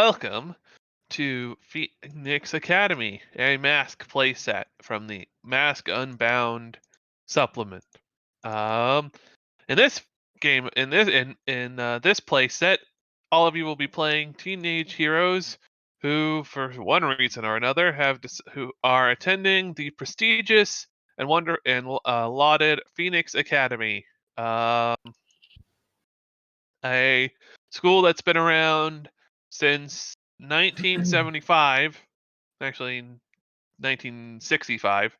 welcome to Phoenix Academy, a mask playset from the Mask Unbound supplement. Um, in this game, in this playset, all of you will be playing teenage heroes who, for one reason or another, who are attending the prestigious and lauded Phoenix Academy. Um, a school that's been around since 1975, actually 1965,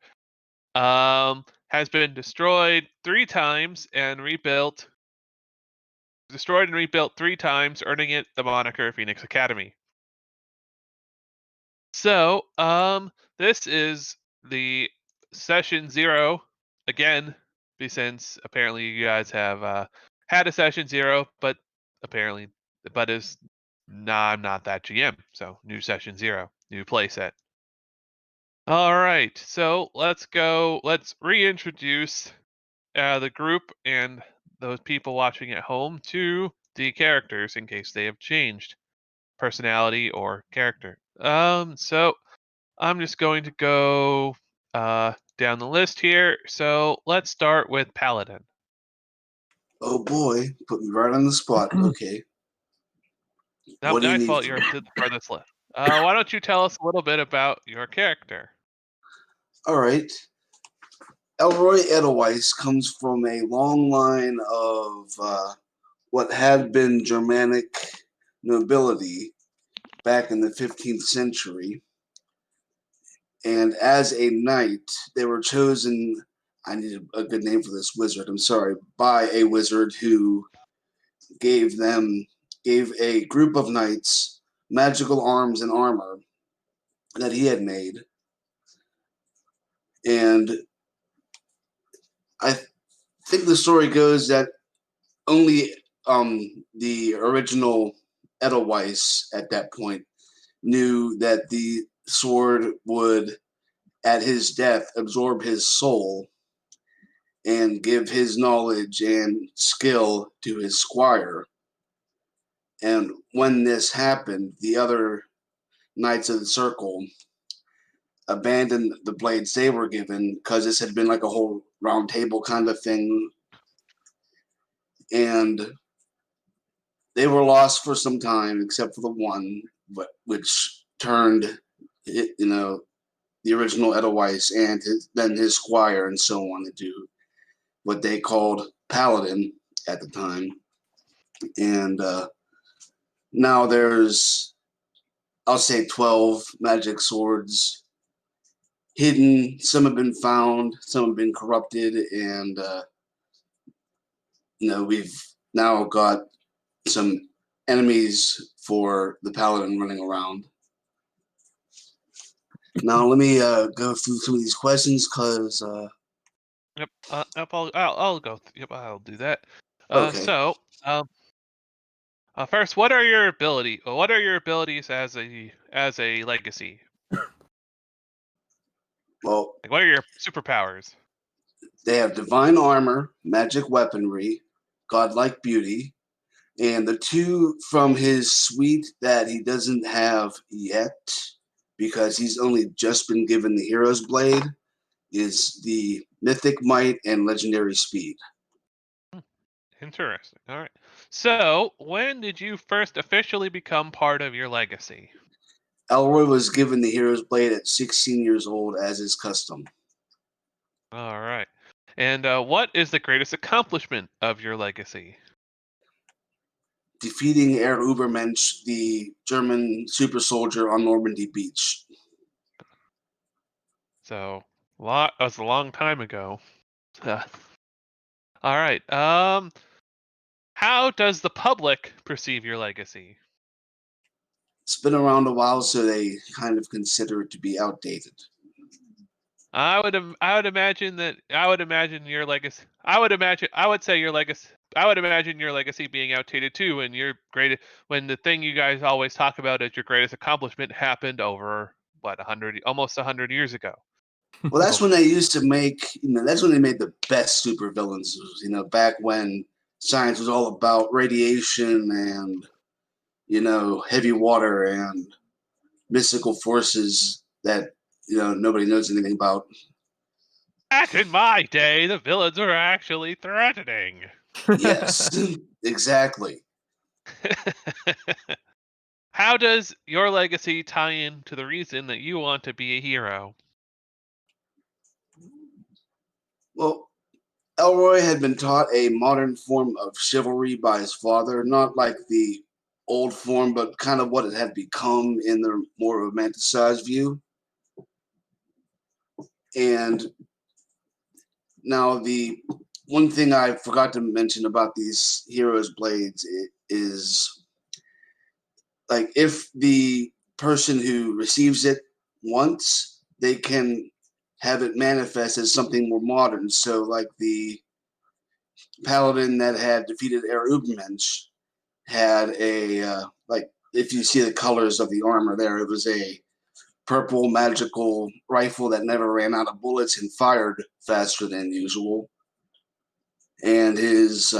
has been destroyed and rebuilt 3 times, earning it the moniker Phoenix Academy. So, this is the session 0 again, since apparently you guys have had a session 0, but apparently, I'm not that GM, so new session 0, new playset. All right, so let's reintroduce the group and those people watching at home to the characters in case they have changed personality or character. So I'm just going to go down the list here. So let's start with Paladin. Oh boy, put me right on the spot. Okay. Not What do you my need fault. from You're me? to the farthest left. Why don't you tell us a little bit about your character? All right. Elroy Edelweiss comes from a long line of what had been Germanic nobility back in the 15th century. And as a knight, they were chosen. I need a good name for this wizard. I'm sorry, by a wizard who gave a group of knights magical arms and armor that he had made. And I think the story goes that only the original Edelweiss at that point knew that the sword would, at his death, absorb his soul and give his knowledge and skill to his squire. And when this happened, the other knights of the circle abandoned the blades they were given because this had been like a whole round table kind of thing. And they were lost for some time, except for the one, which turned, the original Edelweiss and then his squire and so on into what they called Paladin at the time. And now there's, I'll say, 12 magic swords hidden. Some have been found, some have been corrupted, and we've now got some enemies for the Paladin running around. Now let me go through some of these questions because. Yep. I'll go. Yep. I'll do that. Okay. So, first, what are your abilities as a legacy? Well, Like, what are your superpowers? they have divine armor, magic weaponry, godlike beauty, and the two from his suite that he doesn't have yet because he's only just been given the hero's blade is the mythic might and legendary speed. Interesting. All right. So, when did you first officially become part of your legacy? Elroy was given the hero's blade at 16 years old as is custom. All right. And what is the greatest accomplishment of your legacy? Defeating Herr Ubermensch, the German super soldier on Normandy Beach. So, that was a long time ago. All right. How does the public perceive your legacy? It's been around a while, so they kind of consider it to be outdated. I would imagine your legacy. I would say your legacy. I would imagine your legacy being outdated too, and when the thing you guys always talk about as your greatest accomplishment happened over almost 100 years ago. Well, that's when they used to make, that's when they made the best supervillains, back when science was all about radiation and heavy water and mystical forces that nobody knows anything about. Back in my day, the villains were actually threatening. Yes, exactly. How does your legacy tie in to the reason that you want to be a hero? Well, Elroy had been taught a modern form of chivalry by his father, not like the old form, but kind of what it had become in the more romanticized view. And now, the one thing I forgot to mention about these heroes' blades is like if the person who receives it once, they can have it manifest as something more modern. So, like the paladin that had defeated Herr Ubermensch had a like if you see the colors of the armor there, it was a purple magical rifle that never ran out of bullets and fired faster than usual. And his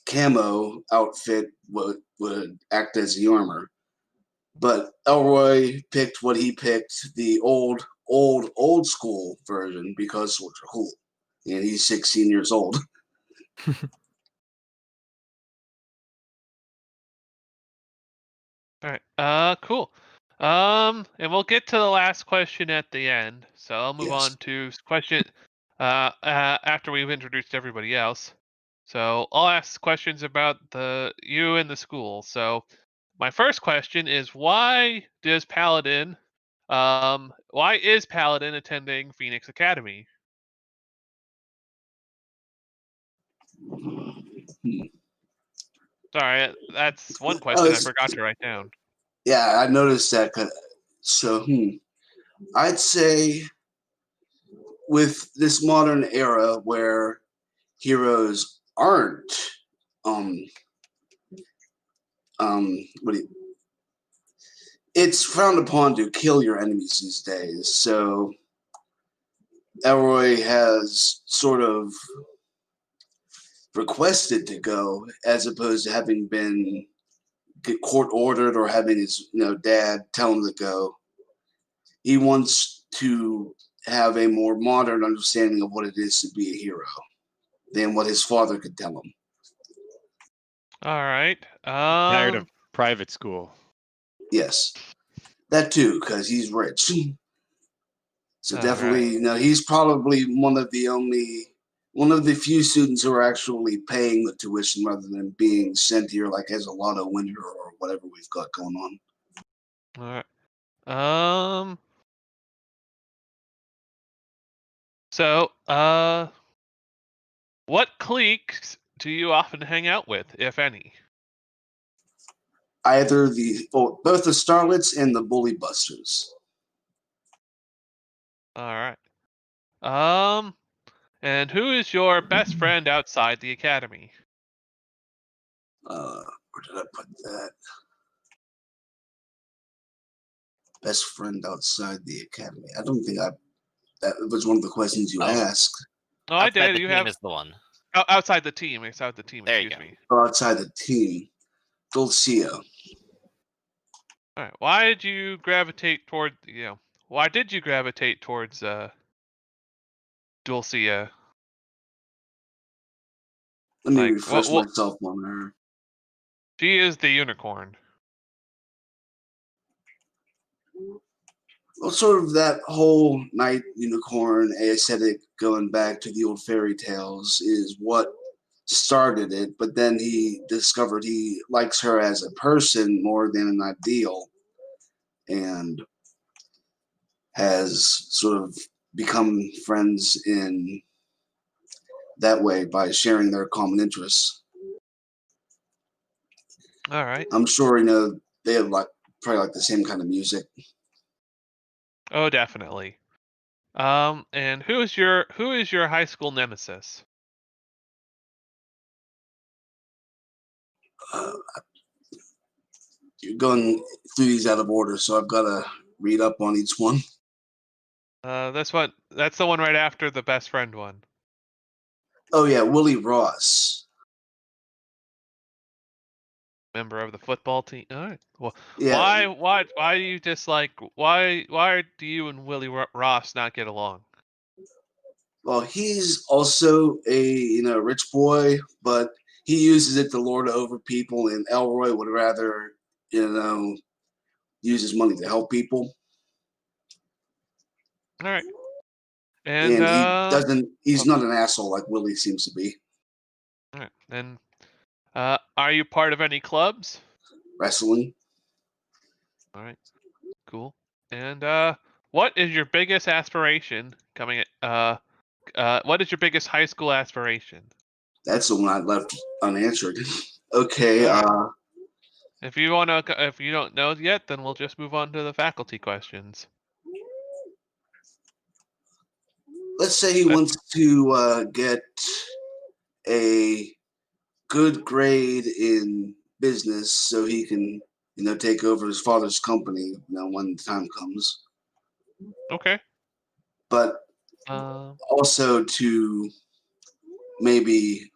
camo outfit would act as the armor. But Elroy picked what he picked, the old school version because swords are cool. And he's 16 years old. All right. Cool. And we'll get to the last question at the end. So I'll move Yes. on to question after we've introduced everybody else. So I'll ask questions about the you and the school. So my first question is why is Paladin attending Phoenix Academy? Hmm. Sorry, that's one Oh, question I forgot to write down. yeah, I noticed that. So, I'd say with this modern era where heroes aren't um what do you, it's frowned upon to kill your enemies these days. So Elroy has sort of requested to go as opposed to having been court ordered or having his dad tell him to go. He wants to have a more modern understanding of what it is to be a hero than what his father could tell him. All right. Tired of private school. Yes, that too, because he's rich. So All right. definitely, he's probably one of the few students who are actually paying the tuition rather than being sent here like as a lotto winner or whatever we've got going on. All right. Um. So, what cliques do you often hang out with, if any? Either both the Starlets and the Bully Busters. All right. Um. And who is your best friend outside the academy? Where did I put that? Best friend outside the academy. I don't think that was one of the questions you Oh. asked. Oh, I Outside did. the You team have is the one. outside the team. Outside the team. There you Excuse go. me. Or outside the team. Dulcia. All right. Why did you gravitate toward? Why did you gravitate towards Dulcia? Let me Like, what? refresh What? myself on her. She is the unicorn. Well, sort of that whole night unicorn aesthetic going back to the old fairy tales is what started it, but then he discovered he likes her as a person more than an ideal and has sort of become friends in that way by sharing their common interests. All right. I'm sure they have probably like the same kind of music. Oh, definitely. And who is your high school nemesis? Uh, you're going through these out of order, so I've got to read up on each one. That's the one right after the best friend one. Oh yeah, Willie Ross. Member of the football team. All right. Well, Yeah. why do you dislike? Why do you and Willie Ross not get along? Well, he's also a rich boy, but he uses it to lord over people, and Elroy would rather use his money to help people. All right. And And he doesn't. He's oh, not an asshole like Willie seems to be. all right. And are you part of any clubs? Wrestling. All right. Cool. And what is your biggest aspiration coming at what is your biggest high school aspiration? That's the one I left unanswered. Okay. All right. If you don't know yet, then we'll just move on to the faculty questions. Let's say he wants to get a good grade in business so he can take over his father's company when the time comes, Okay. but Um. also to maybe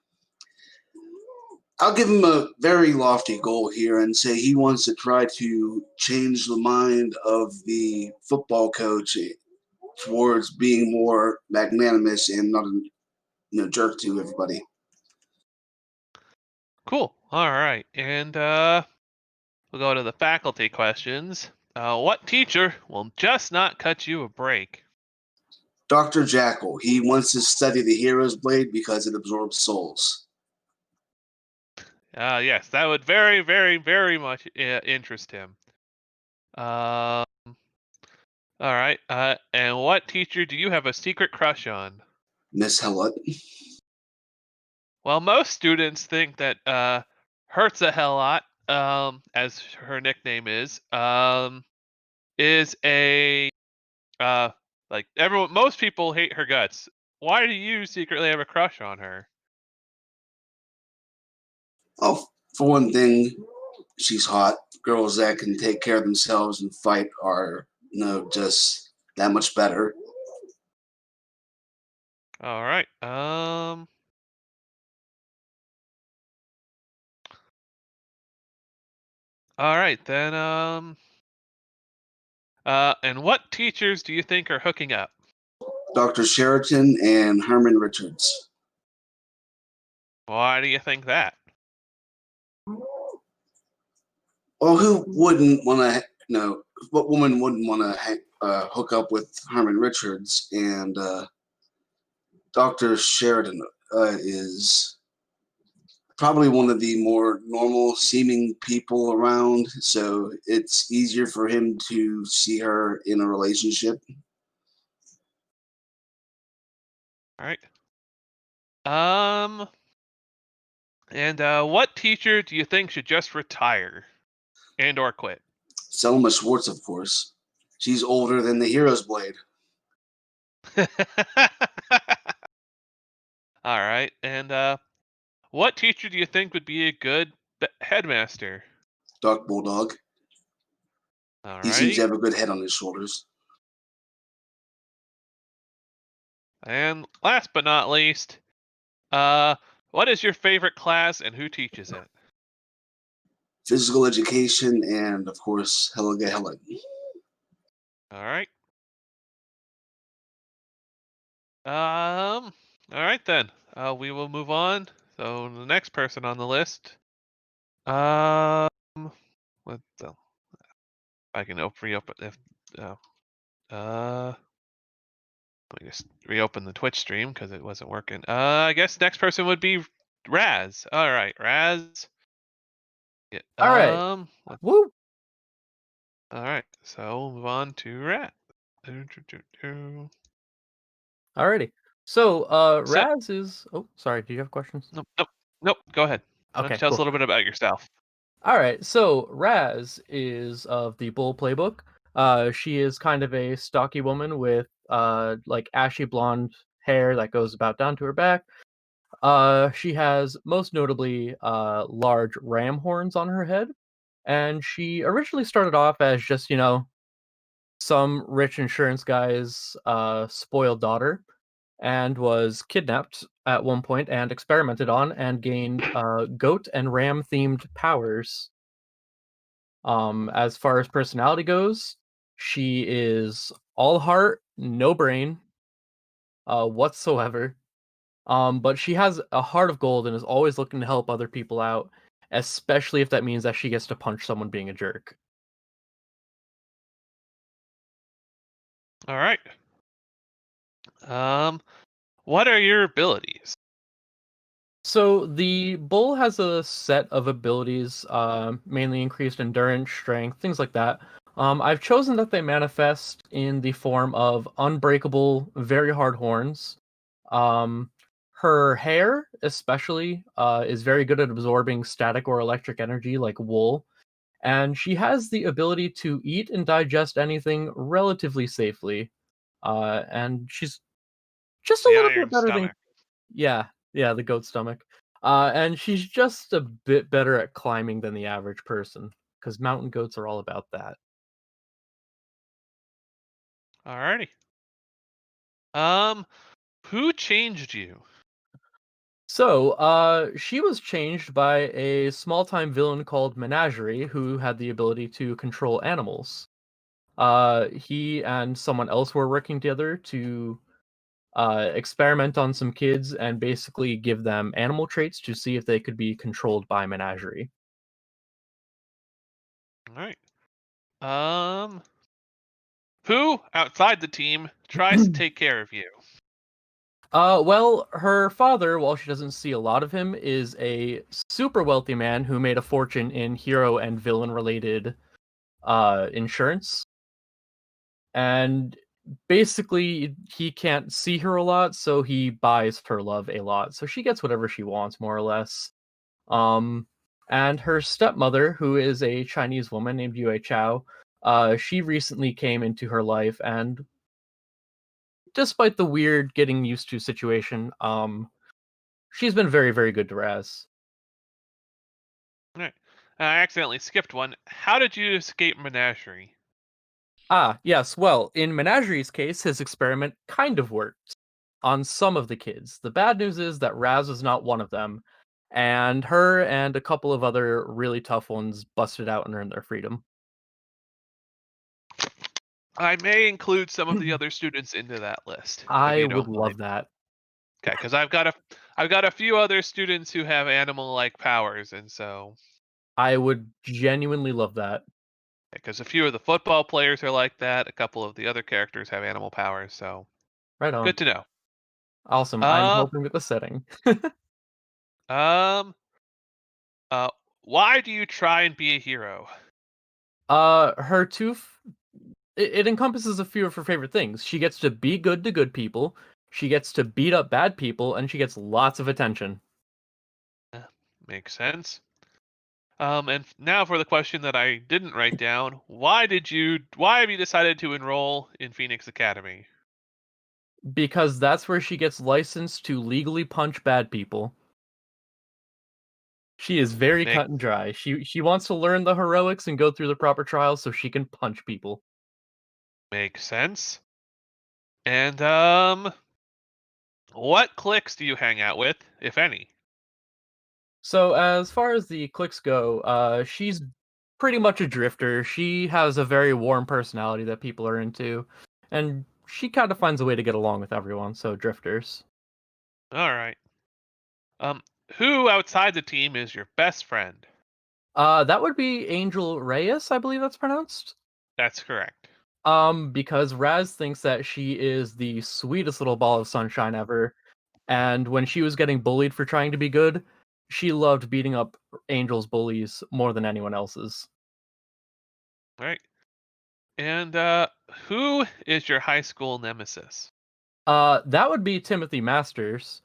I'll give him a very lofty goal here and say he wants to try to change the mind of the football coach towards being more magnanimous and not a jerk to everybody. Cool. All right. And we'll go to the faculty questions. What teacher will just not cut you a break? Dr. Jackal, he wants to study the hero's blade because it absorbs souls. Yes, that would very, very, very much interest him. All right. And what teacher do you have a secret crush on? Miss Hellot. Well, most students think that Hurts a Hellot, as her nickname is a like everyone. Most people hate her guts. Why do you secretly have a crush on her? Oh, for one thing, she's hot. Girls that can take care of themselves and fight are just that much better. All right. All right then. And what teachers do you think are hooking up? Dr. Sheraton and Herman Richards. Why do you think that? Well, who wouldn't want to, what woman wouldn't want to hook up with Herman Richards? And Dr. Sheridan is probably one of the more normal seeming people around. So it's easier for him to see her in a relationship. All right. Um. And what teacher do you think should just retire and or quit? Selma Schwartz, of course. She's older than the hero's blade. All right. And what teacher do you think would be a good headmaster? Doc Bulldog. All He seems to righty. have a good head on his shoulders. And last but not least, what is your favorite class and who teaches it? Physical education and, of course, Helga Helen. All right. All right then. We will move on. So the next person on the list. Um, what the? I can reopen if. Uh, Let me just reopen the Twitch stream because it wasn't working. I guess next person would be Raz. All right, Raz. Yeah. All right. Woo. All right. So we'll move on to Raz. Alrighty. So, So, Raz is. Oh, sorry. Do you have questions? nope. Go ahead. Why don't you Okay, tell us a cool. little bit about yourself? All right. So, Raz is of the Bull Playbook. She is kind of a stocky woman with like ashy blonde hair that goes about down to her back. She has most notably large ram horns on her head, and she originally started off as just some rich insurance guy's spoiled daughter. and was kidnapped at one point and experimented on and gained goat and ram themed powers. As far as personality goes, she is all heart, no brain whatsoever. But she has a heart of gold and is always looking to help other people out, especially if that means that she gets to punch someone being a jerk. All right. What are your abilities? So the bull has a set of abilities, mainly increased endurance, strength, things like that. I've chosen that they manifest in the form of unbreakable, very hard horns. Um, Her hair, especially, is very good at absorbing static or electric energy like wool, and she has the ability to eat and digest anything relatively safely. And she's just a The little bit iron better than stomach. yeah, yeah, the goat stomach. And she's just a bit better at climbing than the average person, because mountain goats are all about that. Alrighty. Um, who changed you? So, she was changed by a small-time villain called Menagerie, who had the ability to control animals. He and someone else were working together to experiment on some kids and basically give them animal traits to see if they could be controlled by Menagerie. All right. Who outside the team tries to take care of you? Well, her father, while she doesn't see a lot of him, is a super wealthy man who made a fortune in hero and villain related insurance. And basically, he can't see her a lot, so he buys her love a lot. So she gets whatever she wants, more or less. Um, and her stepmother, who is a Chinese woman named Yue Chao, she recently came into her life, and despite the weird getting used to situation, she's been very, very good to Raz. All right. I accidentally skipped one. How did you escape Menagerie? Ah, yes, well, in Menagerie's case, his experiment kind of worked on some of the kids. The bad news is that Raz is not one of them, and her and a couple of other really tough ones busted out and earned their freedom. I may include some of the other students into that list if I you would don't mind. love that. Okay, because I've got a few other students who have animal-like powers, and so I would genuinely love that. because a few of the football players are like that, a couple of the other characters have animal powers, so Right on. good to know. Awesome. I'm Uh, hoping with the setting. um, uh, why do you try and be a hero? Her it encompasses a few of her favorite things. She gets to be good to good people, she gets to beat up bad people, and she gets lots of attention. Makes sense. And now for the question that I didn't write down: why have you decided to enroll in Phoenix Academy? Because that's where she gets licensed to legally punch bad people. She is very Make cut and dry. She wants to learn the heroics and go through the proper trials so she can punch people. Makes sense. And what cliques do you hang out with, if any? So as far as the clicks go, she's pretty much a drifter. She has a very warm personality that people are into, and she kind of finds a way to get along with everyone. So drifters. All right. Um, who outside the team is your best friend? That would be Angel Reyes, I believe that's pronounced. That's correct. Because Raz thinks that she is the sweetest little ball of sunshine ever, and when she was getting bullied for trying to be good, she loved beating up Angel's bullies more than anyone else's. All right. And who is your high school nemesis? That would be Timothy Masters,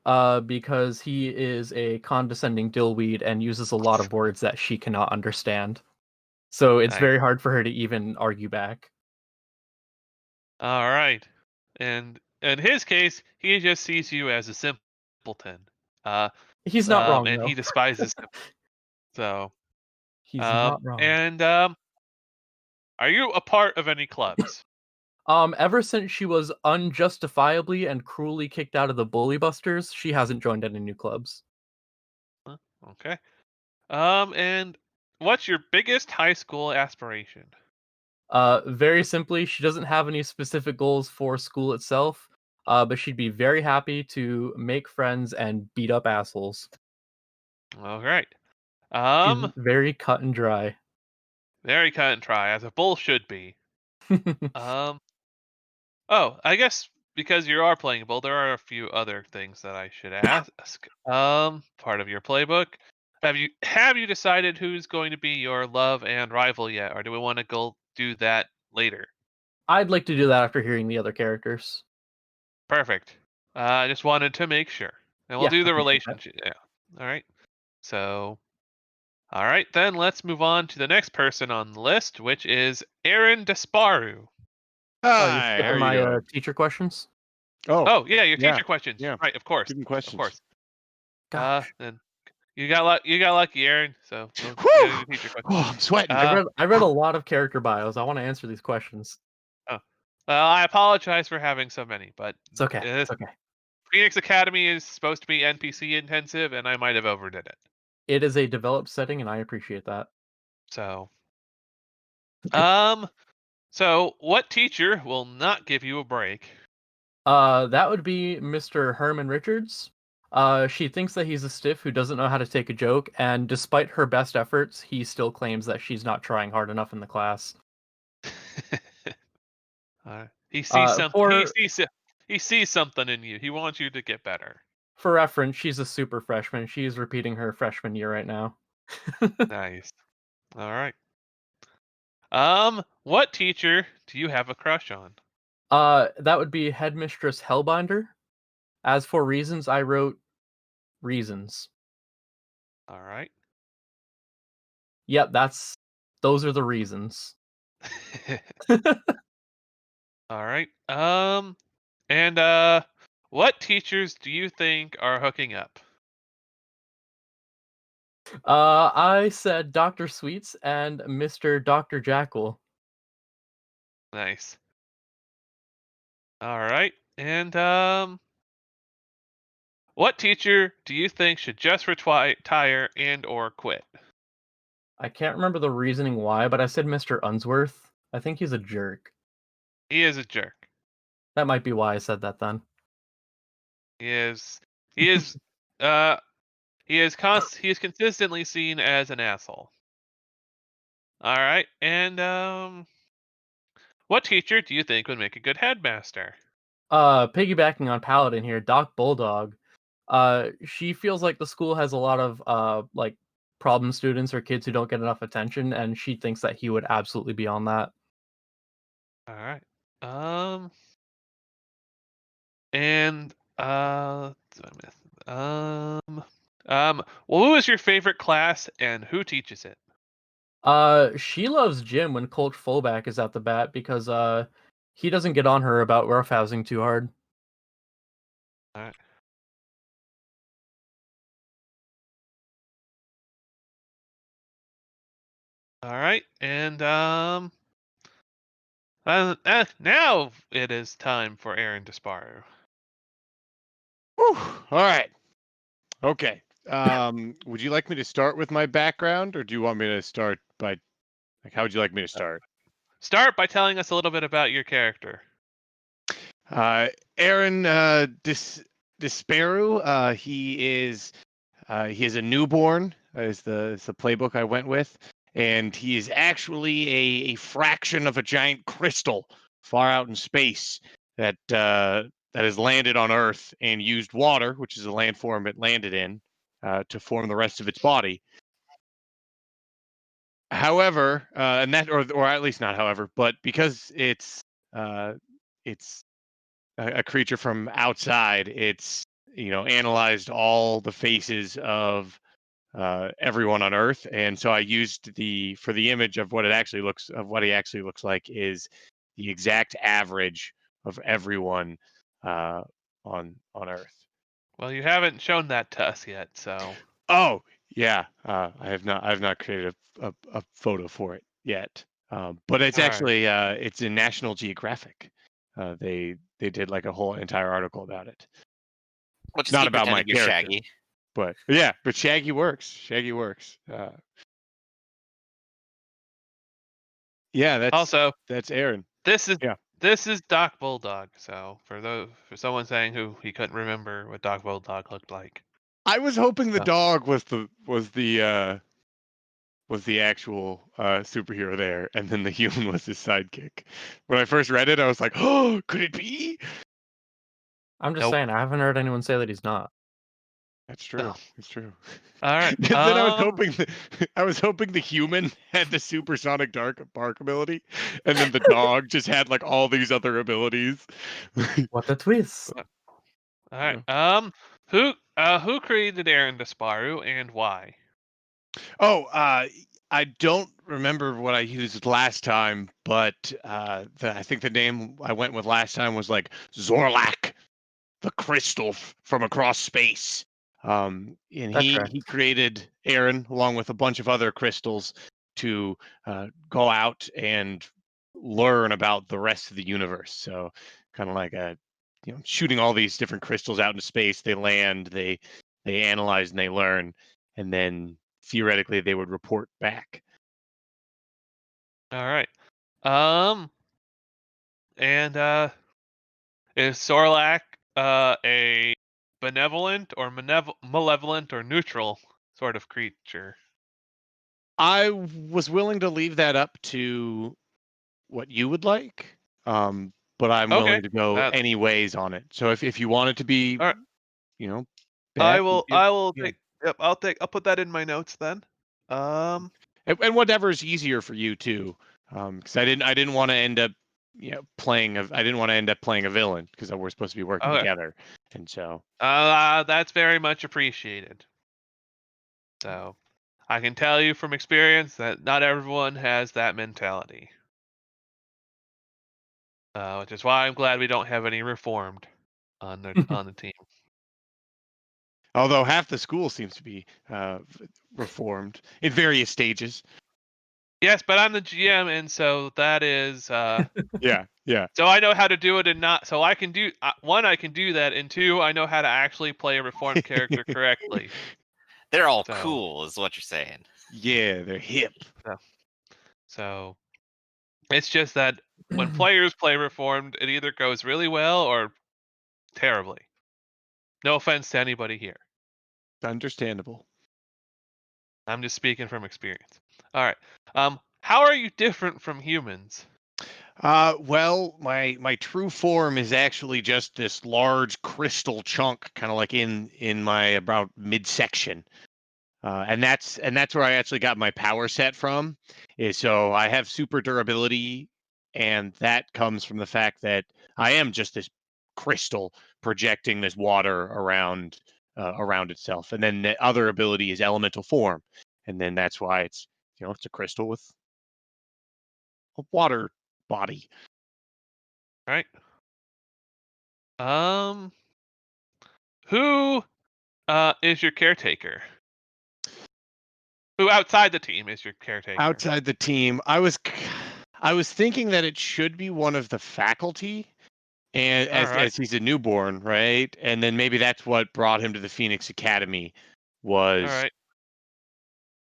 because he is a condescending dillweed and uses a lot of words that she cannot understand. So it's Nice. very hard for her to even argue back. All right. And in his case, he just sees you as a simpleton. Uh, He's not wrong and though. he despises him. So, He's not wrong. and are you a part of any clubs? Ever since she was unjustifiably and cruelly kicked out of the Bully Busters, she hasn't joined any new clubs. Huh, okay. And what's your biggest high school aspiration? Very simply, she doesn't have any specific goals for school itself, but she'd be very happy to make friends and beat up assholes. All right. She's Um, very cut and dry. very cut and dry, as a bull should be. Um, oh, I guess because you are playing a bull, there are a few other things that I should ask. Part of your playbook. Have you decided who's going to be your love and rival yet, or do we want to go do that later? I'd like to do that after hearing the other characters. Perfect. I just wanted to make sure, and we'll Yeah, do I the appreciate that. relationship. Yeah. All right. So, all right then. Let's move on to the next person on the list, which is Aaron Desparu. Oh, you're Hi, how skipping are you my doing? teacher questions? Oh, Oh yeah, your yeah, teacher questions. yeah. Right, of course, Give me of questions. course. Gosh. Then you got lucky, Aaron. So you Whew! got your teacher question. Oh, I'm sweating. I read a lot of character bios. I want to answer these questions. Oh, well, I apologize for having so many, but It's okay. uh, It's okay. Phoenix Academy is supposed to be NPC intensive, and I might have overdid it. It is a developed setting, and I appreciate that. So, um, so what teacher will not give you a break? That would be Mr. Herman Richards. She thinks that he's a stiff who doesn't know how to take a joke, and despite her best efforts, he still claims that she's not trying hard enough in the class. He sees something. For He sees something in you. He wants you to get better. for reference, she's a super freshman. She's repeating her freshman year right now. Nice. All right. What teacher do you have a crush on? That would be Headmistress Hellbinder. As for reasons, I wrote reasons. All right. Yep, those are the reasons. All right. And what teachers do you think are hooking up? I said Dr. Sweets and Mr. Dr. Jackal. Nice. All right. And what teacher do you think should just retire and or quit? I can't remember the reasoning why, but I said Mr. Unsworth. I think he's a jerk. He is a jerk. That might be why I said that then. He is. He is. Uh. He is consistently seen as an asshole. All right. And what teacher do you think would make a good headmaster? Piggybacking on Paladin here, Doc Bulldog. She feels like the school has a lot of like problem students or kids who don't get enough attention, and she thinks that he would absolutely be on that. All right. Um. And what did I miss? Well, who is your favorite class and who teaches it? She loves Jim when Colt Fullback is at the bat because he doesn't get on her about roughhousing too hard. All right. All right. And now it is time for Aaron Desparu. Whew. All right. Okay. Would you like me to start with my background, or do you want me to start by, like, how would you like me to start? Start by telling us a little bit about your character. Aaron Desparu. He is a newborn. Is the playbook I went with, and he is actually a fraction of a giant crystal far out in space that has landed on Earth and used water, which is a landform it landed in, to form the rest of its body. However, and that, or at least not however, but because it's a creature from outside, it's analyzed all the faces of everyone on Earth, and so I used for the image of what he actually looks like is the exact average of everyone on Earth. Well, you haven't shown that to us yet, so. Oh yeah, I have not created a photo for it yet, but it's All right. actually it's in National Geographic. They did like a whole entire article about it. Well, just Not keep about my pretending you're character, Shaggy. but yeah, but Shaggy works. Shaggy works. Yeah, that's Aaron. This is Yeah. this is Doc Bulldog. So for someone saying who he couldn't remember what Doc Bulldog looked like. I was hoping the Oh. dog was the actual superhero there, and then the human was his sidekick. When I first read it, I was like, "Oh, could it be?" I'm just Nope. saying, I haven't heard anyone say that he's not. That's true. Oh. It's true. All right. Then I was hoping the human had the supersonic bark ability, and then the dog just had like all these other abilities. What a twist! All right. Who created Aaron Desparu and why? Oh, I don't remember what I used last time, but I think the name I went with last time was like Zorlak, the crystal from across space. And That's he correct. created Aaron along with a bunch of other crystals to go out and learn about the rest of the universe. So kind of like shooting all these different crystals out into space. They land, they analyze, and they learn, and then theoretically they would report back. All right. And is Sorlak a benevolent or malevolent or neutral sort of creature? I was willing to leave that up to what you would like, but I'm Okay. willing to go any ways on it. So if you want it to be, All right. you know, I bad, will. I will yeah. take. Yep. I'll put that in my notes then. And whatever's easier for you too, because I didn't want to end up, I didn't want to end up playing a villain because we're supposed to be working Okay. together, and so. That's very much appreciated. So, I can tell you from experience that not everyone has that mentality. Which is why I'm glad we don't have any reformed on the team. Although half the school seems to be reformed in various stages. Yes, but I'm the GM, and so that is. Yeah. So I know how to do it, and not. So I can do one. I can do that, and two, I know how to actually play a reformed character correctly. They're all So- cool, is what you're saying. Yeah, they're hip. So it's just that when players play reformed, it either goes really well or terribly. No offense to anybody here. Understandable. I'm just speaking from experience. All right. How are you different from humans? Well, my true form is actually just this large crystal chunk, kind of like in my about midsection, and that's where I actually got my power set from. Is so I have super durability, and that comes from the fact that I am just this crystal projecting this water around itself, and then the other ability is elemental form, and then that's why it's a crystal with a water body. Right. Who is your caretaker? Who outside the team is your caretaker? Outside the team, I was thinking that it should be one of the faculty, and All right. as he's a newborn, right? And then maybe that's what brought him to the Phoenix Academy All was. right.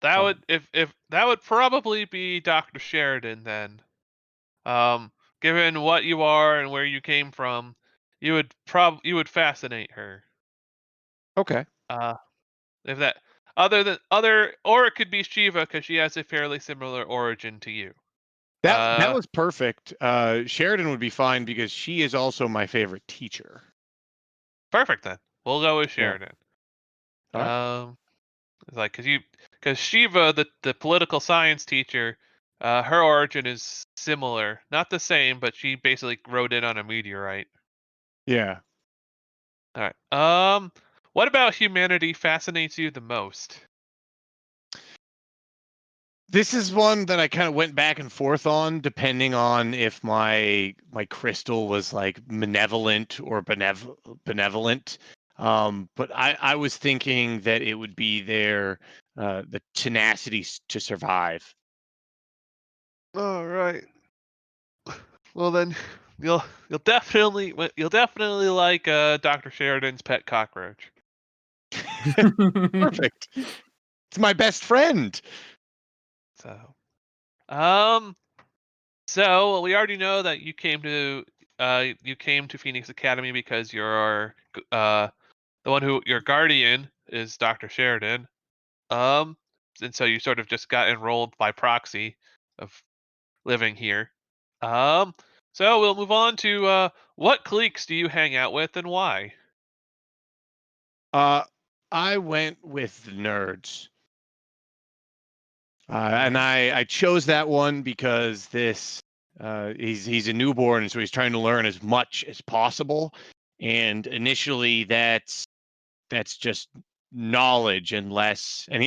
That would if that would probably be Dr. Sheridan then. Given what you are and where you came from, you would fascinate her. Okay. If that or it could be Shiva because she has a fairly similar origin to you. That was perfect. Sheridan would be fine because she is also my favorite teacher. Perfect then. We'll go with Yeah. Sheridan. All right. It's like because Shiva, the political science teacher, her origin is similar, not the same, but she basically rode in on a meteorite. Yeah. All right. What about humanity fascinates you the most? This is one that I kind of went back and forth on, depending on if my crystal was like malevolent or benevolent. But I was thinking that it would be the tenacity to survive. All right. Well then, you'll definitely like Dr. Sheridan's pet cockroach. Perfect. It's my best friend. So, um, so we already know that you came to Phoenix Academy because the one who your guardian is Dr. Sheridan. Um, and so you sort of just got enrolled by proxy of living here. Um, so we'll move on to what cliques do you hang out with and why? I went with the nerds. All And right. I chose that one because he's a newborn, so he's trying to learn as much as possible. And initially, that's just knowledge and less. And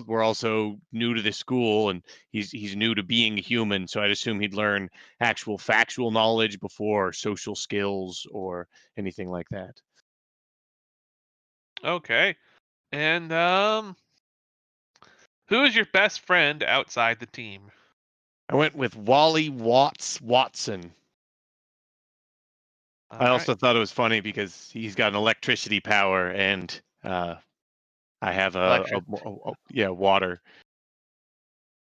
we're also new to this school, and he's new to being a human. So I'd assume he'd learn actual factual knowledge before social skills or anything like that. Okay. And who is your best friend outside the team? I went with Wally Watson. All I right. also thought it was funny because he's got an electricity power, and I have Electric. water.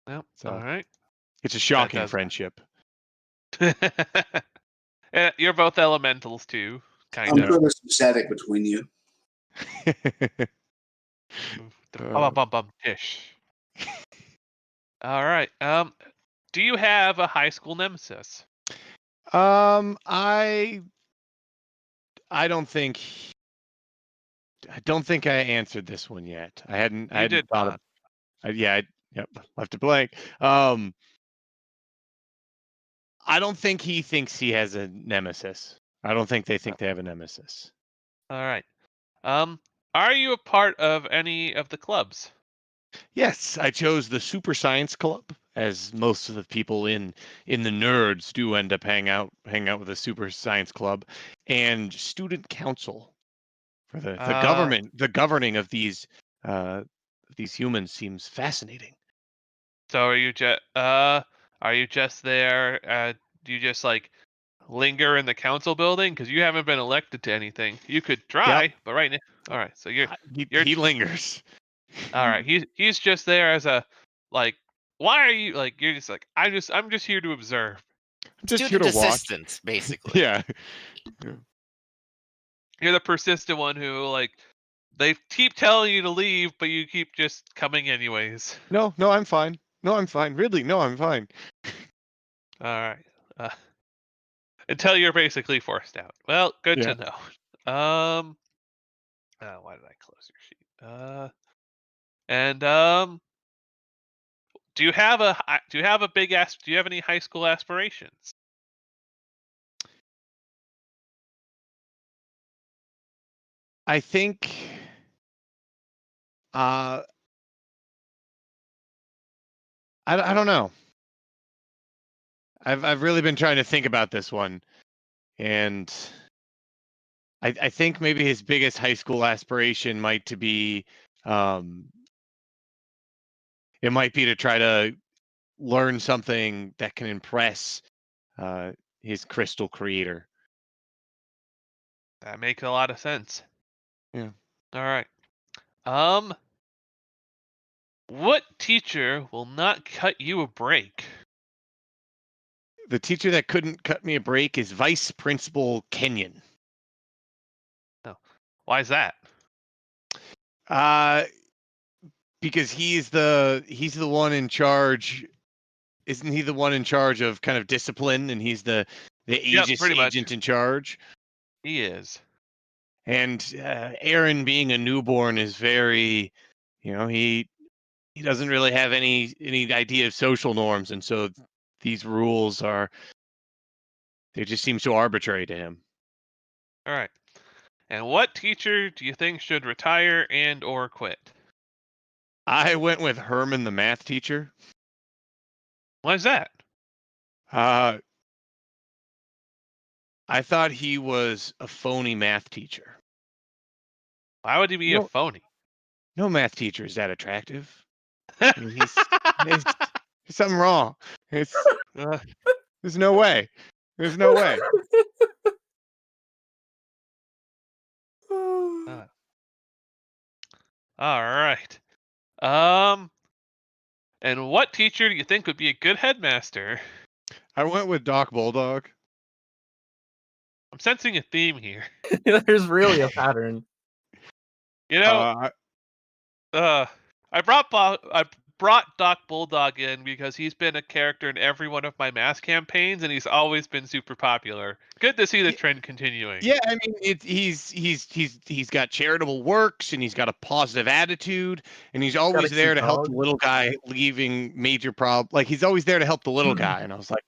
Yep. All So right. it's a That shocking does. friendship. You're both elementals too, kind I'm of. Yeah. sure there's some static between you. Bum bum bum tish. All right. Do you have a high school nemesis? um, I I don't think I don't think I answered this one yet. I You hadn't did thought of. not. Yep, left it blank. Um, I don't think he thinks he has a nemesis. I don't think they think they have a nemesis. All right. Um, are you a part of any of the clubs? Yes, I chose the Super Science Club, as most of the people in the nerds do end up hang out with the Super Science Club, and Student Council for the Uh, government. The governing of these humans seems fascinating. so are you just there? Do you just like linger in the council building because you haven't been elected to anything? You could Yep, try, but right now, all right. So you're he lingers. all right. He's just there as a like. Why are you like? You're just like I'm just here to observe. I'm just here Student to watch. assistant, basically. Yeah. You're the persistent one who like they keep telling you to leave, but you keep just coming anyways. No, no, I'm fine. No, I'm fine. Really, no, I'm fine. All right. Uh, until you're basically forced out. Well, good Yeah. to know. Why did I close your sheet? And do you have a do you have any high school aspirations? I think uh I don't know. I've really been trying to think about this one, and I think maybe his biggest high school aspiration might to be um it might be to try to learn something that can impress uh his crystal creator. That makes a lot of sense. Yeah. All right. Um, what teacher will not cut you a break? The teacher that couldn't cut me a break is Vice Principal Kenyon. No. Why is that? Uh because he's the one in charge. Isn't he the one in charge of kind of discipline, and he's the Yep, Aegis pretty much. agent in charge? He is. And Aaron, being a newborn, is very, he doesn't really have any idea of social norms, and so these rules they just seem so arbitrary to him. All right. And what teacher do you think should retire and or quit? I went with Herman, the math teacher. Why is that? Uh, I thought he was a phony math teacher. Why would he be a No, phony? no math teacher is that attractive. I mean, there's something wrong. It's Uh, there's no way. There's no way. All right. Um, and what teacher do you think would be a good headmaster? I went with Doc Bulldog. I'm sensing a theme here. There's really a pattern. You know, Uh, I brought Doc Bulldog in because he's been a character in every one of my mass campaigns, and he's always been super popular. Good to see the Ye- trend continuing. Yeah, I mean, he's got charitable works, and he's got a positive attitude, and he's Got a always cute there to help dog. the little guy leaving major problem. Like he's always there to help the little guy, and I was like,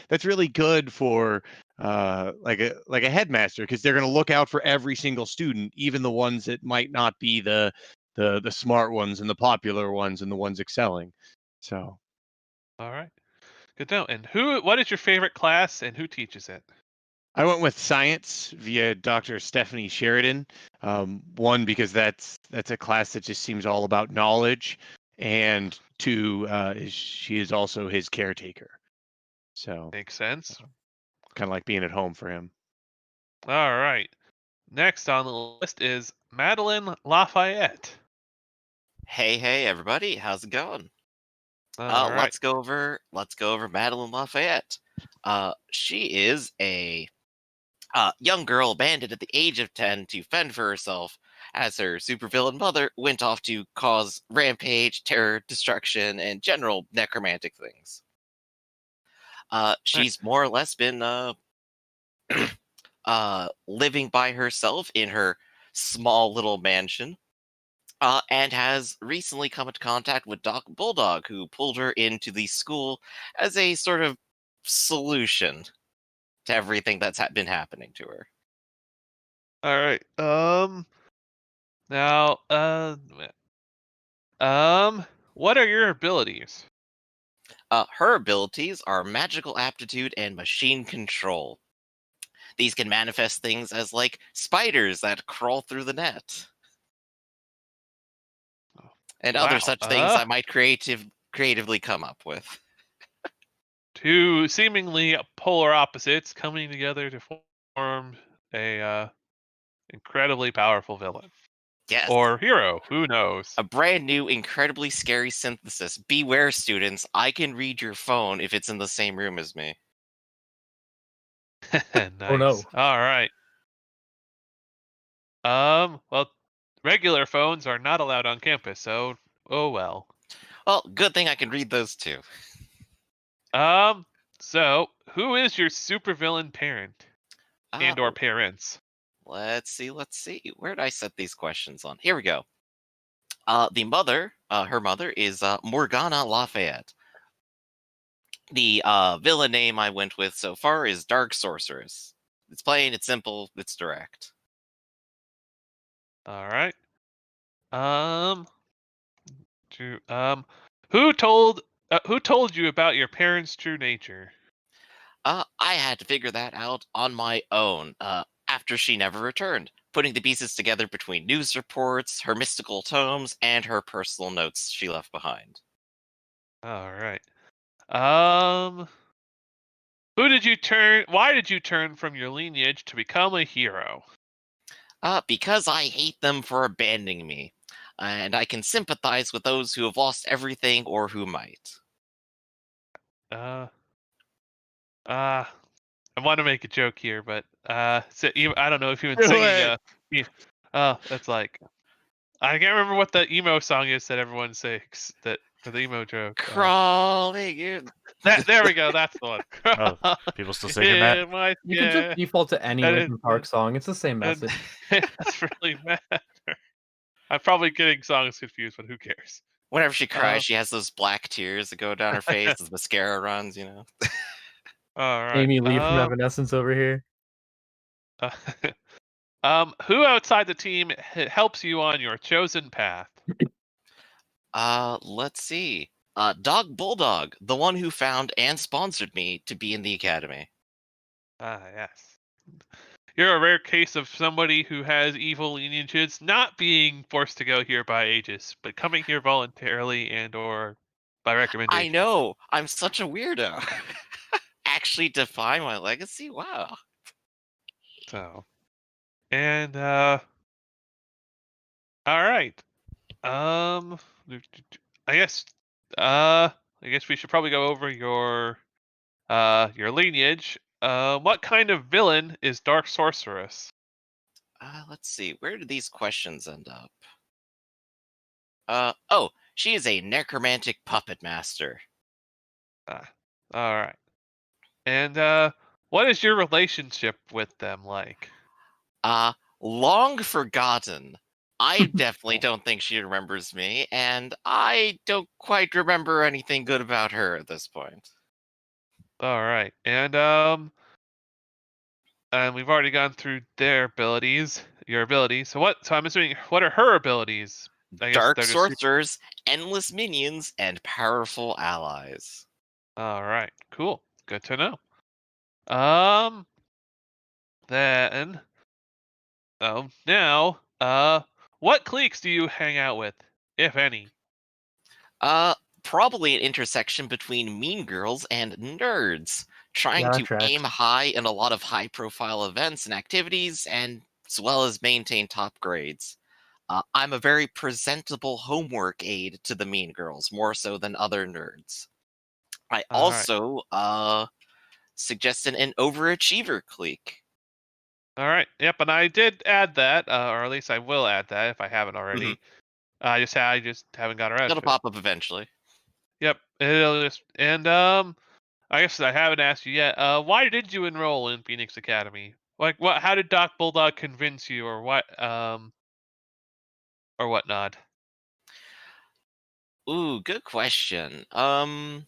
that's really good for like a headmaster, because they're gonna look out for every single student, even the ones that might not be the smart ones and the popular ones and the ones excelling. So All right, good to know. And what is your favorite class, and who teaches it? I went with science via Dr. Stephanie Sheridan. One, because that's a class that just seems all about knowledge, and two, she is also his caretaker. So Makes sense. kind of like being at home for him. All right. Next on the list is Madeline Lafayette. Hey, everybody, how's it going? All right. Let's go over Madeline Lafayette. She is a young girl abandoned at the age of 10 to fend for herself, as her supervillain mother went off to cause rampage, terror, destruction, and general necromantic things. She's more or less been living by herself in her small little mansion, and has recently come into contact with Doc Bulldog, who pulled her into the school as a sort of solution to everything that's been happening to her. All right. Now, what are your abilities? Her abilities are magical aptitude and machine control. These can manifest things as like spiders that crawl through the net, and other Wow. such things I might creatively come up with. Two seemingly polar opposites coming together to form a incredibly powerful villain Yes, or hero. Who knows? a brand new, incredibly scary synthesis. Beware, students. I can read your phone if it's in the same room as me. Nice. Oh no. All right. Well, regular phones are not allowed on campus, so oh well. Well, good thing I can read those too. Um, so who is your supervillain parent Uh, and or parents? let's see. Where did I set these questions on? Here we go. Her mother is Morgana Lafayette. The villain name I went with so far is Dark Sorceress. It's plain, it's simple, it's direct. All right. Um, to, who told who told you about your parents' true nature? I had to figure that out on my own after she never returned, putting the pieces together between news reports, her mystical tomes, and her personal notes she left behind. All right. Um, who did you turn? Why did you turn from your lineage to become a hero? Because I hate them for abandoning me, and I can sympathize with those who have lost everything or who might. Uh, uh, I want to make a joke here, but I don't know if you've been Do singing it. that's like I can't remember what the emo song is that everyone sings. That for the emo joke. Crawling in. There we go. That's the one. Oh, people still singing that? In my You can just skin, default to any and Linkin Park song. It's the same and message. it's really matter. I'm probably getting songs confused, but who cares? Whenever she cries, Uh, she has those black tears that go down her face as mascara runs, you know? all right. Amy Lee from Evanescence over here. Uh, who outside the team helps you on your chosen path? Let's see. Dog Bulldog, the one who found and sponsored me to be in the academy. Ah, yes. You're a rare case of somebody who has evil lineages not being forced to go here by Aegis, but coming here voluntarily and or by I recommendation. know, I'm such a weirdo. Actually define my legacy? Wow. So, and all right. I guess I guess we should probably go over your lineage. What kind of villain is Dark Sorceress? Let's see. Where did these questions end up? She is a necromantic puppet master. Ah, all right. And what is your relationship with them like? Uh, Long forgotten. I definitely don't think she remembers me, and I don't quite remember anything good about her at this point. All right. And we've already gone through their abilities, your abilities. So I'm assuming what are her abilities? I guess Dark they're just super. sorcerers, endless minions, and powerful allies. All right. Cool. Good to know. Um then now what cliques do you hang out with, if any? Uh, Probably an intersection between mean girls and nerds, trying Yeah, that to tracks. aim high in a lot of high profile events and activities, and as well as maintain top grades. I'm a very presentable homework aid to the mean girls, more so than other nerds. I All right. also suggested an overachiever clique. All right. Yep, and I did add that, or at least I will add that if I haven't Hmm. already. I just haven't got around It'll to it. pop up eventually. Yep. It'll just and I guess I haven't asked you yet. Why did you enroll in Phoenix Academy? Like, what? How did Doc Bulldog convince you, or what? Or whatnot? Ooh, good question. I'm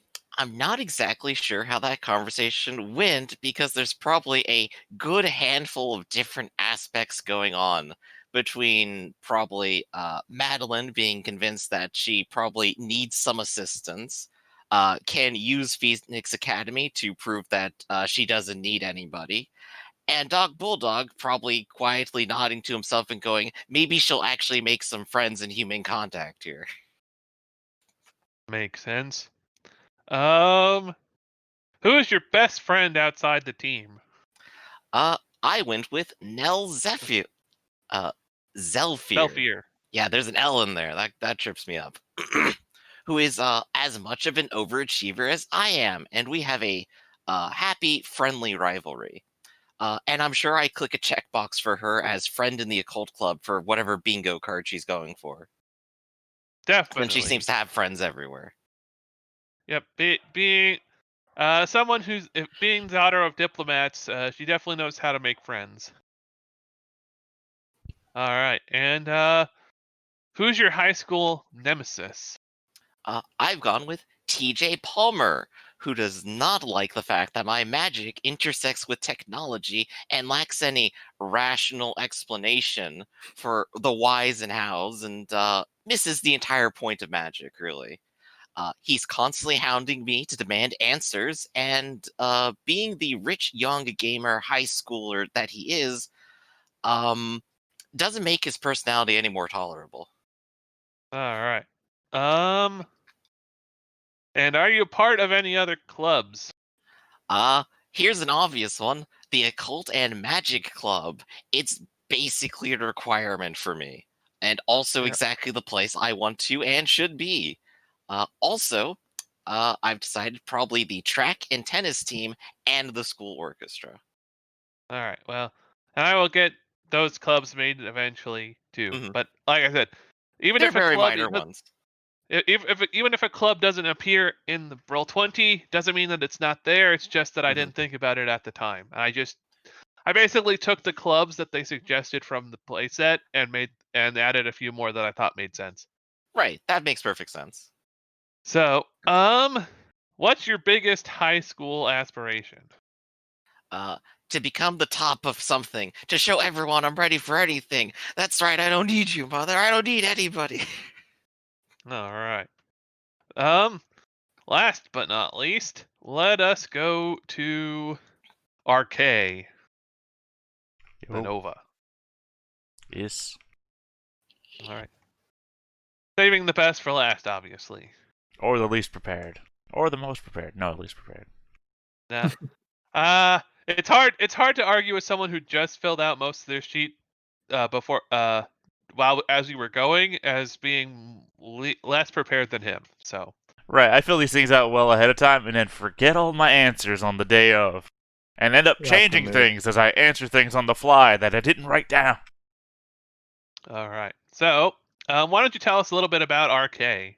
not exactly sure how that conversation went because there's probably a good handful of different aspects going on between probably Madeline being convinced that she probably needs some assistance, can use Phoenix Academy to prove that she doesn't need anybody, and Dog Bulldog probably quietly nodding to himself and going, maybe she'll actually make some friends in human contact here. Makes sense. Um, who is your best friend outside the team? Uh, I went with Nell Zephyr. Uh, Zelfir. Selfier. Yeah, there's an L in there. That trips me up. Who is as much of an overachiever as I am, and we have a happy, friendly rivalry. And I'm sure I click a checkbox for her as friend in the occult club for whatever bingo card she's going for, since she Definitely. seems to have friends everywhere. Yep. Being someone being the daughter of diplomats, she definitely knows how to make friends. All right. And who's your high school nemesis? I've gone with TJ Palmer, who does not like the fact that my magic intersects with technology and lacks any rational explanation for the whys and hows, and misses the entire point of magic, really. He's constantly hounding me to demand answers, and being the rich young gamer high schooler that he is, um, doesn't make his personality any more tolerable. All right. Um, and are you part of any other clubs? Here's an obvious one: the Occult and Magic Club. It's basically a requirement for me, and also Yeah. exactly the place I want to and should be. Also, I've decided probably the track and tennis team and the school orchestra. All right. Well, and I will get those clubs made eventually too. Hmm. But like I said, even They're if a very club minor ones. even if a club doesn't appear in the Roll20, doesn't mean that it's not there. It's just that I Hmm. didn't think about it at the time. I basically took the clubs that they suggested from the playset and added a few more that I thought made sense. Right, that makes perfect sense. So, what's your biggest high school aspiration? Uh, to become the top of something, to show everyone I'm ready for anything. That's right, I don't need you, mother. I don't need anybody. All right. Um, last but not least, let us go to RK, the Yo. Nova. Yes. All right. Saving the best for last, obviously. Or the least prepared. Or the most prepared. No, least prepared. Nah. It's hard to argue with someone who just filled out most of their sheet before as you were going as being less prepared than him. So Right, I fill these things out well ahead of time and then forget all my answers on the day of. And end up That's changing the move. things as I answer things on the fly that I didn't write down. all right. So why don't you tell us a little bit about RK?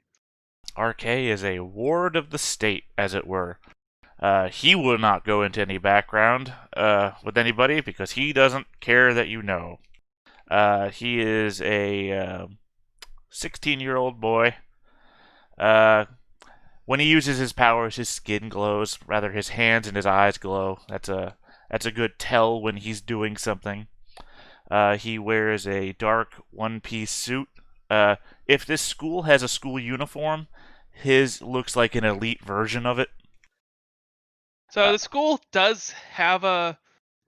RK is a ward of the state, as it were. He will not go into any background with anybody because he doesn't care that you know. He is a 16-year-old boy. When he uses his powers, his skin glows. Rather, his hands and his eyes glow. That's a good tell when he's doing something. He wears a dark one-piece suit. If this school has a school uniform, his looks like an elite version of it. So the school does have a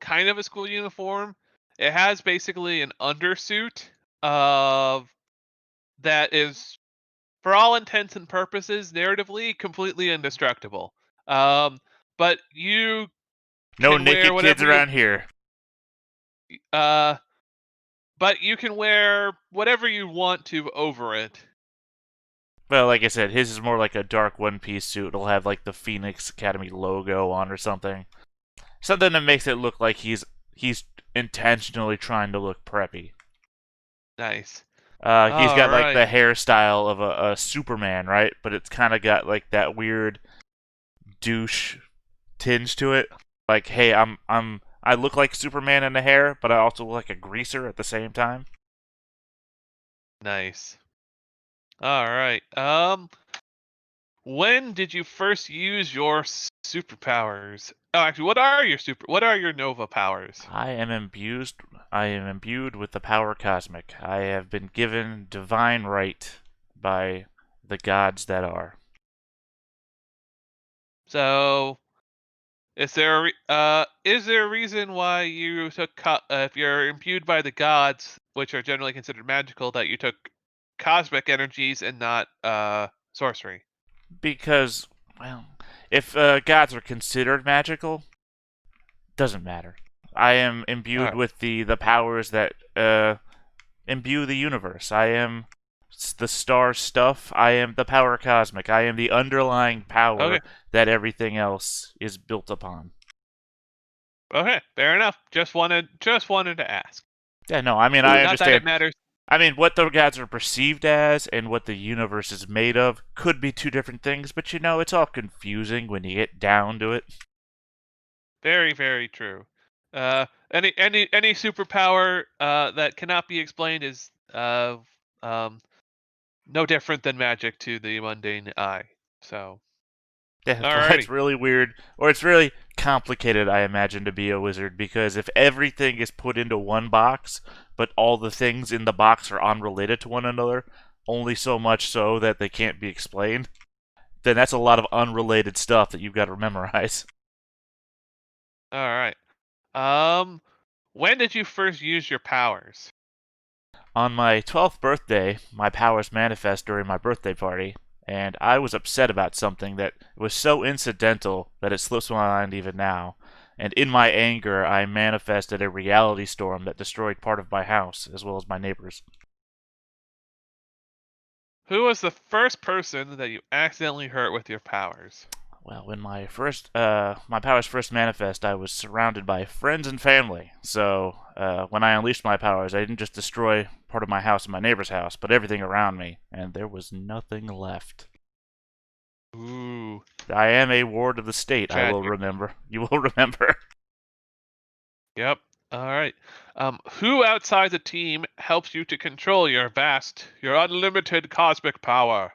kind of a school uniform. It has basically an undersuit of that is, for all intents and purposes, narratively completely indestructible. But you No can wear naked kids whatever you around here. uh, but you can wear whatever you want to over it. Well, like I said, his is more like a dark one-piece suit. It'll have like the Phoenix Academy logo on or something. Something that makes it look like he's intentionally trying to look preppy. Nice. He's got like Alright. the hairstyle of a Superman, right? But it's kind of got like that weird douche tinge to it. Like, hey, I look like Superman in the hair, but I also look like a greaser at the same time. Nice. Alright. When did you first use your superpowers? Oh, actually, what are your Nova powers? I am imbued with the power cosmic. I have been given divine right by the gods that are. So, is there a reason why you took if you're imbued by the gods, which are generally considered magical, that you took cosmic energies and not sorcery? Because, well, if gods are considered magical, doesn't matter. I am imbued Alright. with the powers that imbue the universe. I am the star stuff. I am the power cosmic. I am the underlying power Okay. that everything else is built upon. Okay, fair enough. Just wanted to ask. Yeah, no, I mean, I Not that it understand. matters. I mean, what the gods are perceived as and what the universe is made of could be two different things, but you know, it's all confusing when you get down to it. Very, very true. Any superpower that cannot be explained is um no different than magic to the mundane eye. So, Yeah, that's why it's alrighty. really weird, or it's really complicated, I imagine, to be a wizard, because if everything is put into one box, but all the things in the box are unrelated to one another, only so much so that they can't be explained, then that's a lot of unrelated stuff that you've got to memorize. All right. When did you first use your powers? On my 12th birthday, my powers manifest during my birthday party, and I was upset about something that was so incidental that it slips my mind even now. And in my anger, I manifested a reality storm that destroyed part of my house, as well as my neighbors. Who was the first person that you accidentally hurt with your powers? Well, when my powers first manifest, I was surrounded by friends and family. So, when I unleashed my powers, I didn't just destroy part of my house and my neighbor's house, but everything around me, and there was nothing left. Ooh, I am a ward of the state, I will tragic. remember. You will remember. Yep. All right. Who outside the team helps you to control your unlimited cosmic power?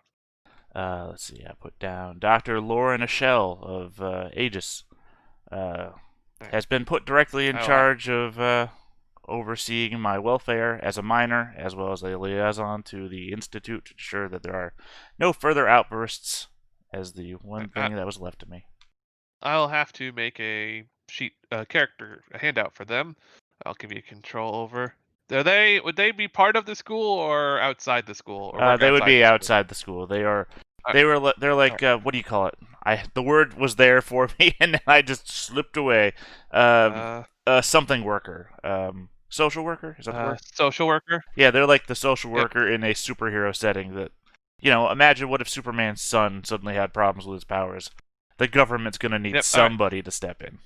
Let's see, I put down Dr. Lauren Ashell of Aegis. Has been put directly in Oh, charge of overseeing my welfare as a minor, as well as a liaison to the Institute to ensure that there are no further outbursts, as the one thing that was left of me. I'll have to make a a handout for them. I'll give you control over. Would they be part of the school or outside the school or work They would outside be the school? outside the school. Uh, They're like what do you call it? The word was there for me and I just slipped away. uh, Something worker. Social worker? Is that the word? Social worker. Yeah, they're like the social Yep. worker in a superhero setting that, imagine what if Superman's son suddenly had problems with his powers. The government's going to need Yep. All right. somebody to step in.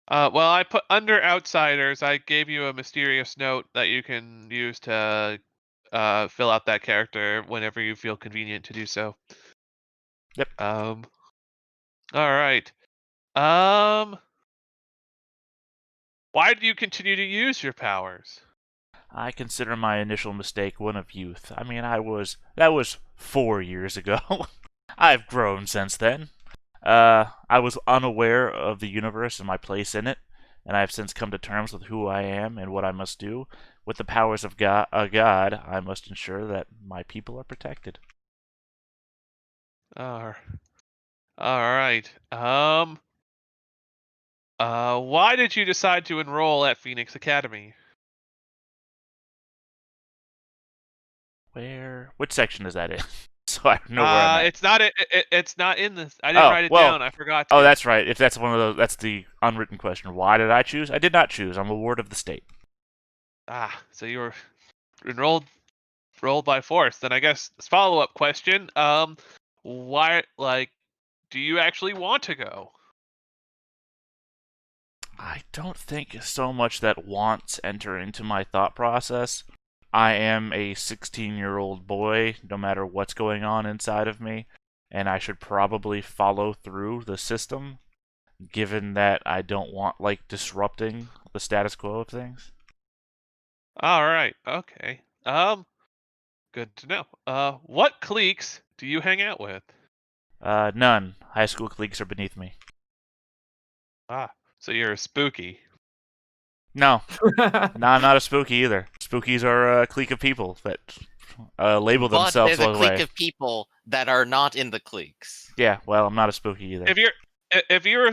Well, I put under outsiders. I gave you a mysterious note that you can use to fill out that character whenever you feel convenient to do so. Yep. All right. Why do you continue to use your powers? I consider my initial mistake one of youth. I mean, that was 4 years ago. I've grown since then. I was unaware of the universe and my place in it, and I have since come to terms with who I am and what I must do. With the powers of God, I must ensure that my people are protected. All right. Why did you decide to enroll at Phoenix Academy? Which section is that in? So I know where I'm at. It's not. It's not in this. I didn't write it down. I forgot to. Oh, that's right. If that's one of those, that's the unwritten question. Why did I choose? I did not choose. I'm a ward of the state. So you were enrolled by force. Then I guess follow-up question. Why? Like, do you actually want to go? I don't think so much that wants enter into my thought process. I am a 16-year-old boy, no matter what's going on inside of me, and I should probably follow through the system, given that I don't want, disrupting the status quo of things. All right. Okay. Good to know. What cliques do you hang out with? None. High school cliques are beneath me. So you're spooky. No, I'm not a spooky either. Spookies are a clique of people that label But themselves there's a one clique way. of people that are not in the cliques. Yeah, well, I'm not a spooky either. If you're